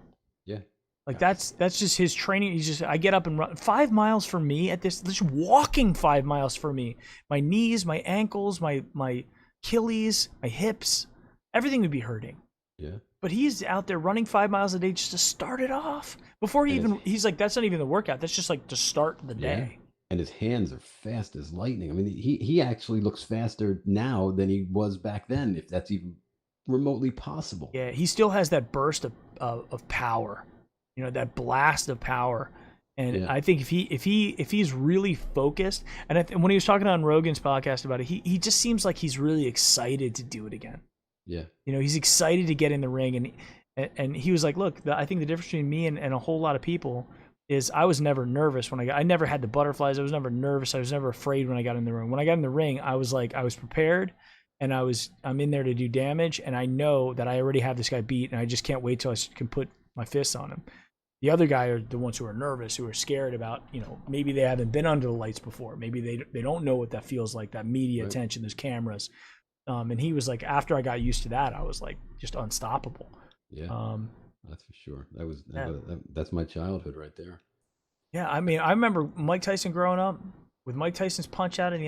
Yeah. Like that's just his training. I get up and run 5 miles for me at this, just walking 5 miles for me. My knees, my ankles, my Achilles, my hips, everything would be hurting. Yeah. But he's out there running 5 miles a day just to start it off. Before he's like, that's not even the workout. That's just like to start the day. and his hands are fast as lightning. I mean, he actually looks faster now than he was back then, if that's even remotely possible. Yeah, he still has that burst of power, that blast of power. And Yeah. I think if he's really focused, and when he was talking on Rogan's podcast about it, he just seems like he's really excited to do it again. Yeah. He's excited to get in the ring, and he was like, look, I think the difference between me and a whole lot of people is I was never nervous when I never had the butterflies. I was never nervous. I was never afraid when I got in the ring. When I got in the ring, I was prepared, and I'm in there to do damage, and I know that I already have this guy beat, and I just can't wait till I can put my fists on him. The other guy are the ones who are nervous, who are scared about, maybe they haven't been under the lights before. Maybe they don't know what that feels like, that media attention, those cameras. And he was like, after I got used to that, I was like just unstoppable. Yeah. That's for sure. That's my childhood right there. Yeah, I mean, I remember Mike Tyson growing up with Mike Tyson's Punch Out in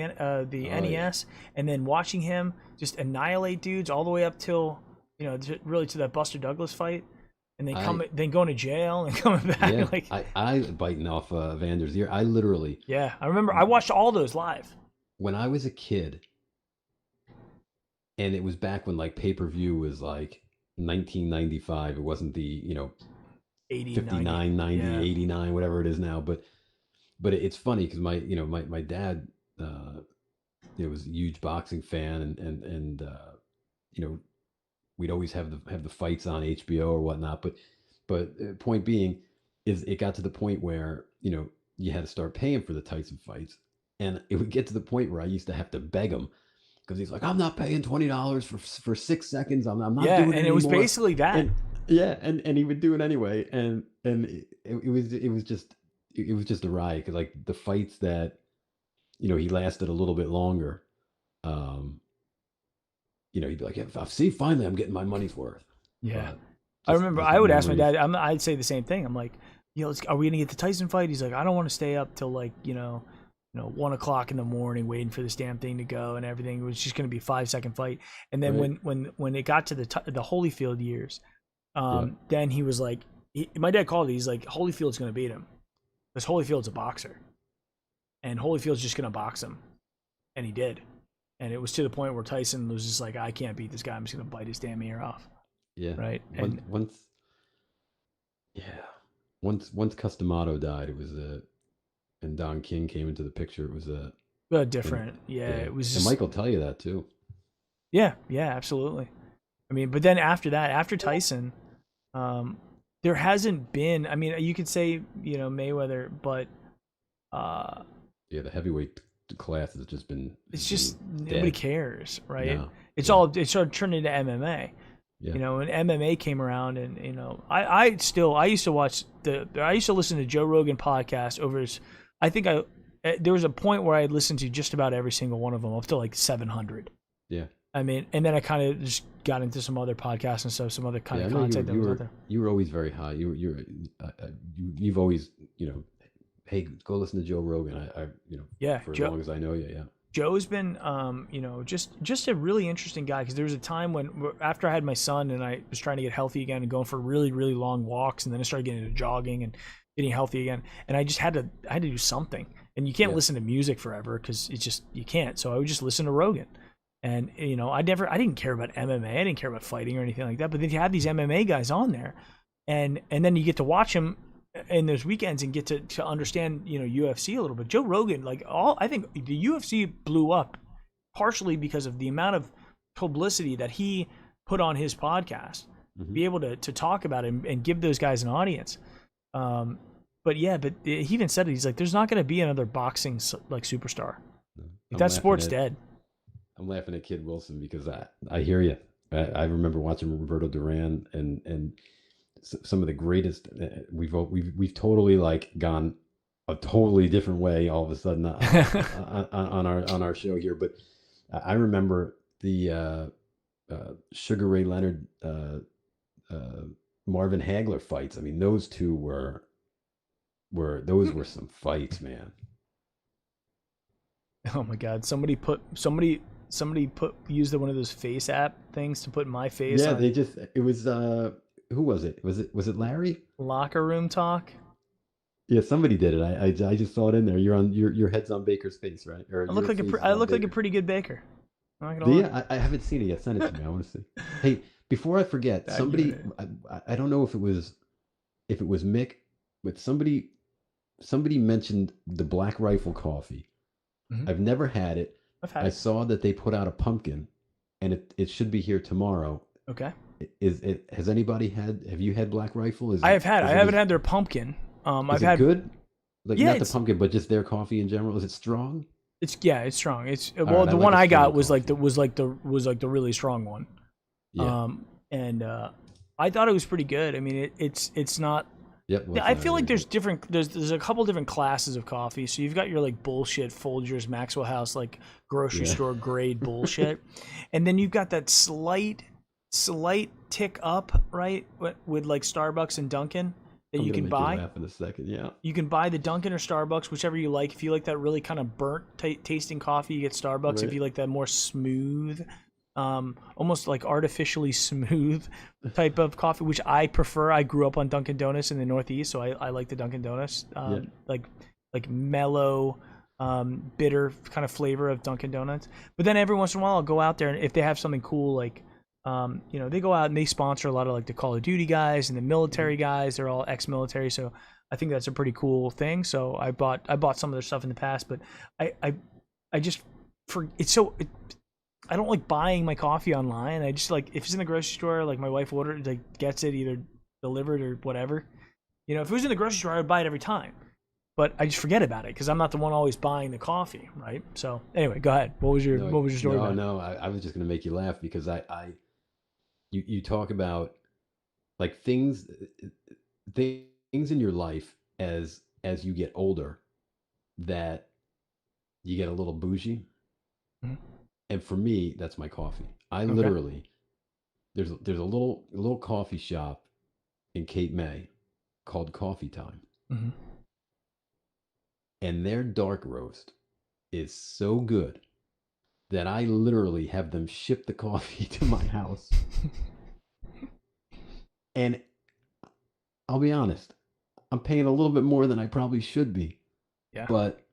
the NES, and then watching him just annihilate dudes all the way up till really to that Buster Douglas fight. And then going to jail and coming back. Yeah, like I biting off Vander's ear. I literally. Yeah, I remember. I watched all those live when I was a kid, and it was back when like pay-per-view was like 1995. It wasn't the 80, 59, 90, 89, whatever it is now. But it's funny because my dad was a huge boxing fan, and we'd always have the fights on HBO or whatnot. But point being is it got to the point where you had to start paying for the Tyson fights, and it would get to the point where I used to have to beg him because he's like, I'm not paying $20 for 6 seconds. I'm not doing it anymore. And it was basically that. And he would do it anyway, and it was just a riot because like the fights that he lasted a little bit longer. He'd be like, yeah, see, finally, I'm getting my money's worth. Yeah. I remember I would ask my dad, I'd say the same thing. I'm like, are we going to get the Tyson fight? He's like, I don't want to stay up till like, 1 o'clock in the morning waiting for this damn thing to go and everything. It was just going to be a 5-second fight. And then when it got to the Holyfield years, then he was like, my dad called it. He's like, Holyfield's going to beat him because Holyfield's a boxer. And Holyfield's just going to box him. And he did. And it was to the point where Tyson was just like, I can't beat this guy. I'm just going to bite his damn ear off. Yeah. Right. Once Customato died, it was and Don King came into the picture. It was different. It was just, and Mike will tell you that too. Yeah, absolutely. I mean, but then after that, after Tyson, there hasn't been, I mean, you could say, Mayweather, but the heavyweight class has just been nobody cares, right? No. It started turning into MMA. Yeah. When MMA came around, and I used to listen to Joe Rogan podcast over his. I think there was a point where I had listened to just about every single one of them up to like 700. Yeah. I mean, and then I kind of just got into some other podcasts and stuff, some other kind of content that was out there. You were always very high. You've always hey, go listen to Joe Rogan. For as long as I know you. Yeah. Joe's been, just a really interesting guy, because there was a time when, after I had my son and I was trying to get healthy again and going for really, really long walks, and then I started getting into jogging and getting healthy again, and I just had to do something. And you can't listen to music forever because you can't. So I would just listen to Rogan. And I didn't care about MMA, I didn't care about fighting or anything like that. But then you have these MMA guys on there, and then you get to watch them in those weekends and get to understand UFC a little bit. Joe Rogan, I think the UFC blew up partially because of the amount of publicity that he put on his podcast, be able to talk about it and give those guys an audience. But he even said it. He's like, there's not going to be another boxing superstar. That sport's dead. I'm laughing at Kid Wilson because I hear you. I remember watching Roberto Duran and some of the greatest. We've totally gone a totally different way all of a sudden on our show here. But I remember the Sugar Ray Leonard Marvin Hagler fights. I mean, those two were some fights, man. Oh my God! Somebody used one of those face app things to put my face. Yeah, on. it was who was it? Was it Larry? Locker room talk. Yeah, somebody did it. I just saw it in there. You're on your head's on Baker's face, right? Or I look your like face is I on look like a Baker. pretty good baker. I'm not Do gonna you? lie. I haven't seen it yet. Send it to me. I want to see. Hey, before I forget, Bad giving somebody it. I don't know if it was Mick, but somebody mentioned the Black Rifle coffee. Mm-hmm. I've never had it. I've had I it. saw that they put out a pumpkin, and it should be here tomorrow. Okay. Is it? Has anybody had? Have you had Black Rifle? I have had. I Is it haven't had their pumpkin. is I've it had. good? Like Yeah, not the pumpkin, but just their coffee in general. Is it strong? it's strong. It's All well, right, I the like one a I got strong was like coffee. the really strong one. Yeah. And I thought it was pretty good. I mean, it's not. Yep. Yeah, What's I that? feel like there's a couple different classes of coffee. So you've got your like bullshit Folgers, Maxwell House, like grocery Yeah. store grade bullshit, and then you've got that slight tick up, right, with like Starbucks and Dunkin' that I'm you gonna can make you buy. laugh in a second. Yeah. You can buy the Dunkin' or Starbucks, whichever you like. If you like that really kind of burnt tasting coffee, you get Starbucks. If Right. you like that more smooth, almost like artificially smooth type of coffee, which I prefer. I grew up on Dunkin' Donuts in the Northeast, so I like the Dunkin' Donuts, Yeah. like mellow, bitter kind of flavor of Dunkin' Donuts. But then every once in a while, I'll go out there, and if they have something cool, like they go out and they sponsor a lot of like the Call of Duty guys and the military guys. They're all ex-military, so I think that's a pretty cool thing. So I bought some of their stuff in the past, but I just for it's so. I don't like buying my coffee online. I just like if it's in the grocery store, like my wife ordered, like gets it either delivered or whatever. If it was in the grocery store, I would buy it every time. But I just forget about it because I'm not the one always buying the coffee, right? So anyway, go ahead. What was your story No, about? no. I was just gonna make you laugh because you talk about like things in your life as you get older that you get a little bougie. Mhm. And for me, that's my coffee. I Okay. literally there's a little coffee shop in Cape May called Coffee Time, Mm-hmm. and their dark roast is so good that I literally have them ship the coffee to my house. And I'll be honest, I'm paying a little bit more than I probably should be, Yeah. but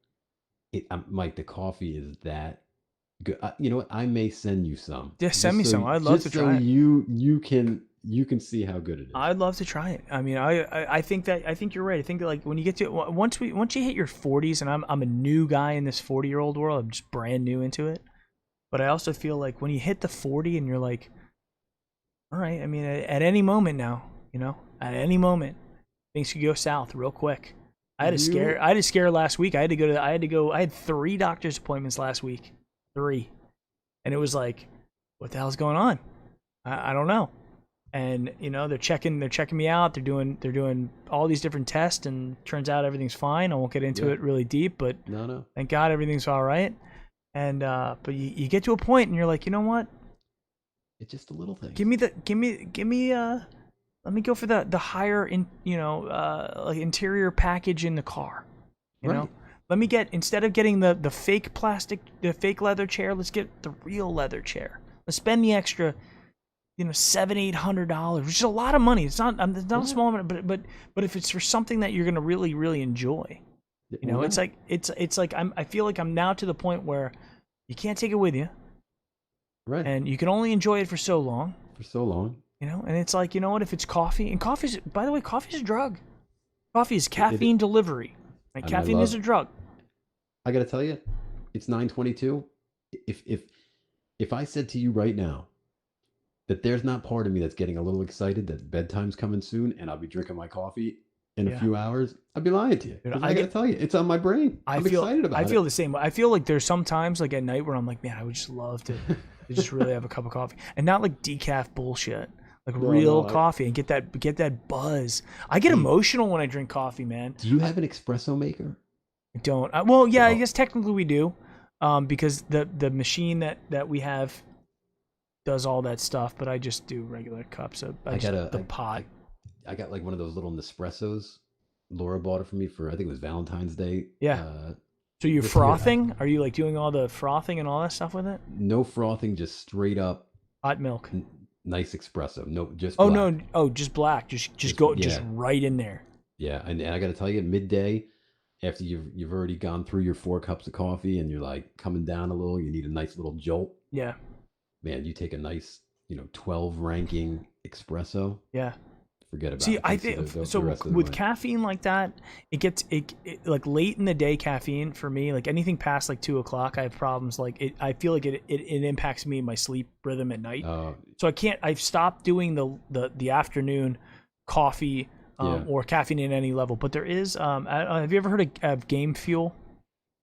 Mike, the coffee is that good. You know what? I may send you some. Yeah, send me some. I'd love to Just so try it. you can see how good it is. I'd love to try it. I mean, I think you're right. I think that like when you get to once you hit your 40s, and I'm a new guy in this 40-year-old world. I'm just brand new into it. But I also feel like when you hit the 40 and you're like, all right. I mean, at any moment now, at any moment, things could go south real quick. I had a scare last week. I had 3 doctor's appointments last week. 3. And it was like, what the hell's going on? I don't know. And they're checking me out. They're doing all these different tests, and turns out everything's fine. I won't get into it really deep, but No. thank God everything's all right. And but you get to a point and you're like, you know what? It's just a little thing. Give me let me go for the higher like interior package in the car. You know? Let me get, instead of getting the fake plastic, the fake leather chair, let's get the real leather chair. Let's spend the extra $700-800, which is a lot of money. It's not a small amount, but if it's for something that you're gonna really really enjoy, it's like I feel like I'm now to the point where you can't take it with you, right? And you can only enjoy it for so long. And it's like, you know what? If it's coffee, and coffee's, by the way, coffee's a drug. Coffee is caffeine delivery. Right? Caffeine is a drug. I gotta tell you, it's 9:22. If I said to you right now that there's not part of me that's getting a little excited that bedtime's coming soon and I'll be drinking my coffee in a few hours, I'd be lying to you. Because I gotta tell you, it's on my brain. I'm excited about it. I feel the same way. I feel like there's some times, like at night, where I'm like, man, I would just love to just really have a cup of coffee, and not like decaf bullshit, like real coffee, and get that buzz. I get emotional when I drink coffee, man. Do you have an espresso maker? I don't. Well, yeah, I guess technically we do, because the machine that we have does all that stuff, but I just do regular cups. The pot. I got like one of those little Nespressos. Laura bought it for me for, I think it was Valentine's Day. Yeah. So you're frothing? Are you like doing all the frothing and all that stuff with it? No frothing, just straight up hot milk. Nice espresso. No, just black. No. Oh, just black. Just go just right in there. Yeah, and I got to tell you, midday, after you've already gone through your 4 cups of coffee and you're like coming down a little, you need a nice little jolt. Yeah. Man, you take a nice, 12 ranking espresso. Yeah. Forget about See, it. I Takes you think the so rest of the with way. caffeine like that, it like late in the day caffeine for me, like anything past like 2 o'clock, I have problems. Like I feel like it impacts me, my sleep rhythm at night. Uh, So I've stopped doing the afternoon coffee yeah. or caffeine at any level. But there is, have you ever heard of Game Fuel?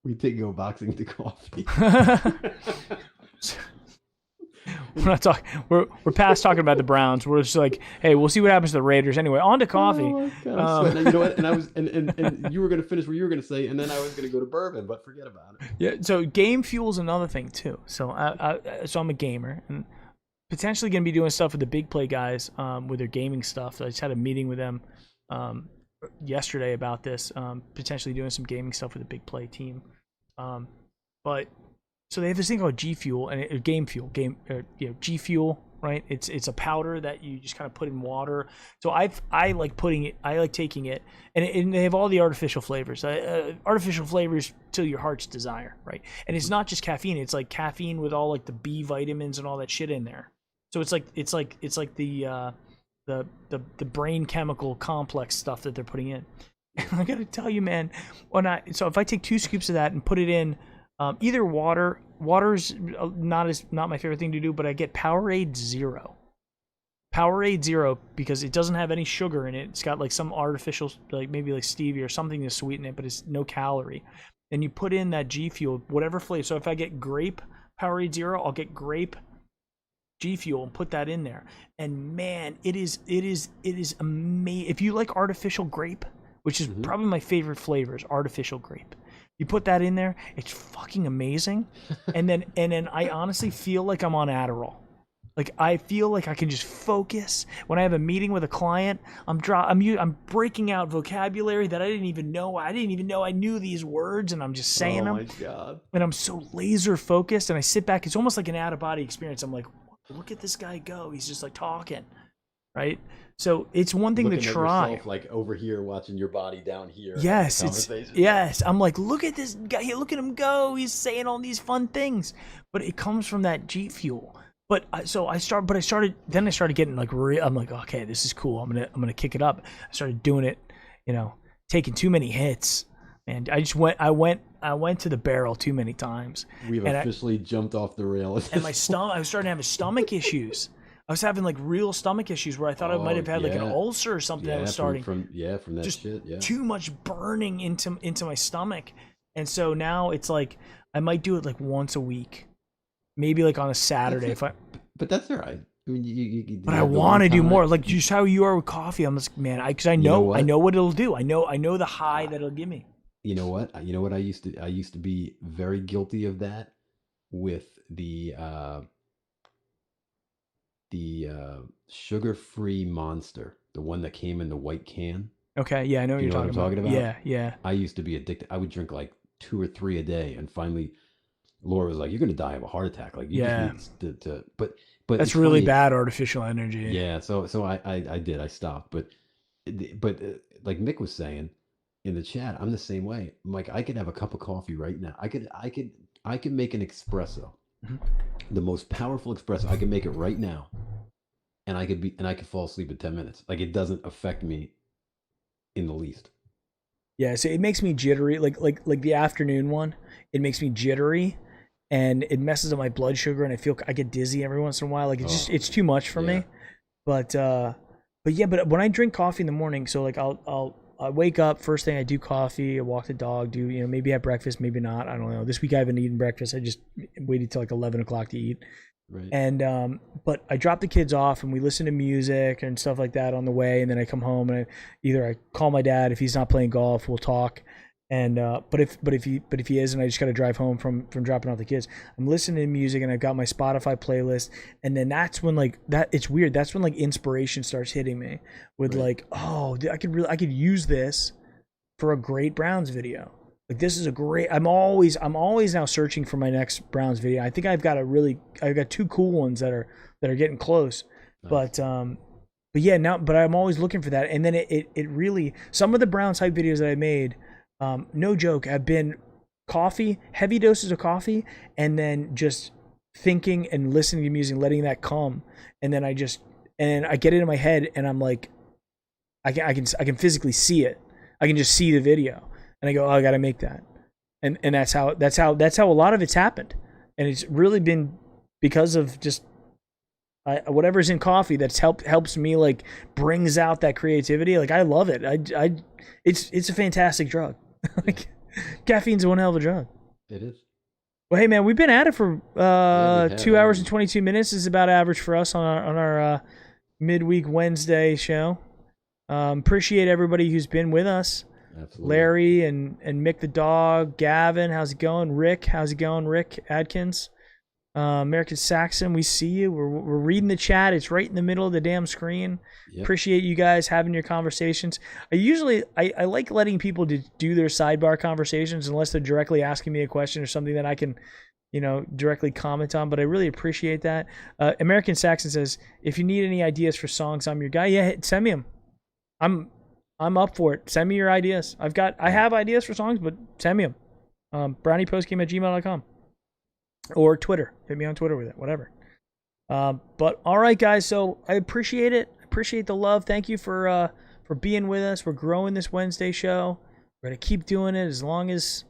We take go boxing to coffee. We're not talking. We're past talking about the Browns. We're just like, hey, we'll see what happens to the Raiders. Anyway, on to coffee. Oh my God, I'm sweating. You know what? And I was, and you were going to finish what you were going to say, and then I was going to go to bourbon, but forget about it. Yeah. So Game Fuel's another thing too. So so I'm a gamer and potentially going to be doing stuff with the big play guys with their gaming stuff. I just had a meeting with them yesterday about this. Potentially doing some gaming stuff with the big play team. But so they have this thing called G Fuel and Game Fuel, G Fuel, right? It's a powder that you just kind of put in water. So I like putting it, I like taking it, and they have all the artificial flavors, artificial flavors till your heart's desire, right? And it's not just caffeine; it's like caffeine with all like the B vitamins and all that shit in there. So it's like the brain chemical complex stuff that they're putting in. And I gotta tell you, man, so if I take 2 scoops of that and put it in. Either water's not my favorite thing to do, but I get Powerade Zero because it doesn't have any sugar in it. It's got like some artificial, like maybe like stevia or something to sweeten it, but it's no calorie. And you put in that G Fuel, whatever flavor. So if I get grape Powerade Zero, I'll get grape G Fuel and put that in there. And man, it is amazing. If you like artificial grape, which is probably my favorite flavor, is artificial grape. You put that in there, it's fucking amazing. And then I honestly feel like I'm on Adderall. Like I feel like I can just focus. When I have a meeting with a client, I'm breaking out vocabulary that I didn't even know. I didn't even know I knew these words, and I'm just saying them. Oh my God. And I'm so laser focused, and I sit back. It's almost like an out of body experience. I'm like, look at this guy go. He's just like talking, right? So it's one thing Looking to at try. yourself, like over here, watching your body down here. Yes, yes. I'm like, look at this guy. Look at him go. He's saying all these fun things, but it comes from that G Fuel. But I started getting like I'm like, okay, this is cool. I'm gonna kick it up. I started doing it, taking too many hits, and I went to the barrel too many times. We've officially jumped off the rails. And my stomach, I was starting to have stomach issues. I was having like real stomach issues where I thought I might have had like an ulcer or something that was starting. From that just shit. Yeah. Too much burning into my stomach, and so now it's like I might do it like once a week, maybe like on a Saturday But that's all right. I mean, but I want to do more. Like just how you are with coffee. I'm just because I know what it'll do. I know the high that it'll give me. You know what? I used to be very guilty of that with the sugar-free Monster, the one that came in the white can. Okay, yeah, I know what you're talking about. Yeah. I used to be addicted. I would drink like 2 or 3 a day, and finally, Laura was like, "You're gonna die of a heart attack." Like, you just need to. But that's really bad artificial energy. Yeah, so I did. I stopped, but like Mick was saying in the chat, I'm the same way. I'm like, I could have a cup of coffee right now. I could make an espresso. The most powerful espresso. I can make it right now, and I could fall asleep in 10 minutes. Like, it doesn't affect me in the least. Yeah, so it makes me jittery. Like the afternoon one, it makes me jittery, and it messes up my blood sugar, and I get dizzy every once in a while. Like it's too much for me. But when I drink coffee in the morning, so like I wake up, first thing I do coffee, I walk the dog, maybe have breakfast, maybe not. I don't know. This week I haven't eaten breakfast. I just waited till like 11 o'clock to eat. Right. And but I drop the kids off and we listen to music and stuff like that on the way, and then I come home and I call my dad. If he's not playing golf, we'll talk. And but if he is, and I just got to drive home from dropping off the kids, I'm listening to music, and I've got my Spotify playlist, and then that's when it's weird. That's when like inspiration starts hitting me with like, oh, I could use this for a great Browns video. Like, this is a great. I'm always now searching for my next Browns video. I think I've got 2 cool ones that are getting close, nice. but I'm always looking for that. And then it really, some of the Browns hype videos that I made, no joke, have been coffee, heavy doses of coffee, and then just thinking and listening to music, letting that come. And then I get it in my head, and I'm like, I can physically see it. I can just see the video, and I go, oh, I got to make that. And that's how a lot of it's happened. And it's really been because of just whatever's in coffee that's helps me, like, brings out that creativity. Like, I love it. It's a fantastic drug. Like, caffeine's one hell of a drug. It is. Well, hey man, we've been at it for 2 hours and 22 minutes. This is about average for us on our midweek Wednesday show. Appreciate everybody who's been with us. Absolutely. Larry and Mick the dog, Gavin, how's it going? Rick, how's it going? Rick Adkins, American Saxon, we see you. We're reading the chat. It's right in the middle of the damn screen. Yep. Appreciate you guys having your conversations. I like letting people do their sidebar conversations unless they're directly asking me a question or something that I can, directly comment on. But I really appreciate that. American Saxon says, if you need any ideas for songs, I'm your guy. Yeah, send me them. I'm up for it. Send me your ideas. I have ideas for songs, but send me them. browniepostgame@gmail.com or Twitter. Hit me on Twitter with it, whatever. But all right, guys. So I appreciate it. I appreciate the love. Thank you for being with us. We're growing this Wednesday show. We're gonna keep doing it as long as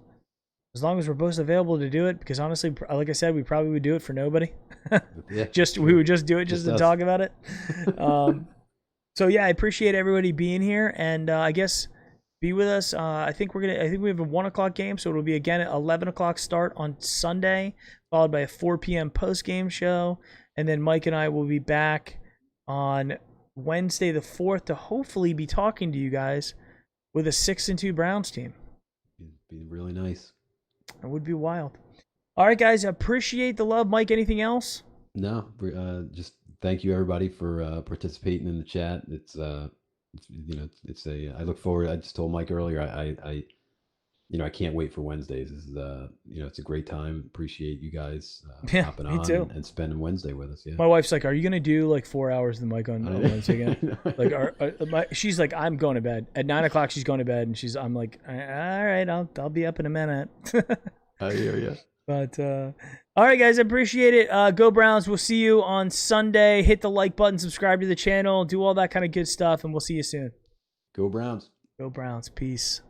we're both available to do it. Because honestly, like I said, we probably would do it for nobody. Yeah, we would just do it just to talk about it. So yeah, I appreciate everybody being here, and I guess be with us. I think we have a 1 o'clock game, so it'll be again at 11 o'clock start on Sunday, followed by a 4 p.m. post game show, and then Mike and I will be back on Wednesday the 4th to hopefully be talking to you guys with a 6-2 Browns team. It'd be really nice. It would be wild. All right, guys, I appreciate the love. Mike, anything else? No, just thank you everybody for participating in the chat. I look forward. I just told Mike earlier, I can't wait for Wednesdays. This is it's a great time. Appreciate you guys hopping on and spending Wednesday with us. Yeah. My wife's like, are you gonna do like 4 hours of the mic on Wednesday again? Like, she's like, I'm going to bed at 9 o'clock. She's going to bed, and I'm like, all right, I'll be up in a minute. I hear you. But all right, guys, I appreciate it. Go Browns. We'll see you on Sunday. Hit the like button, subscribe to the channel, do all that kind of good stuff, and we'll see you soon. Go Browns. Go Browns. Peace.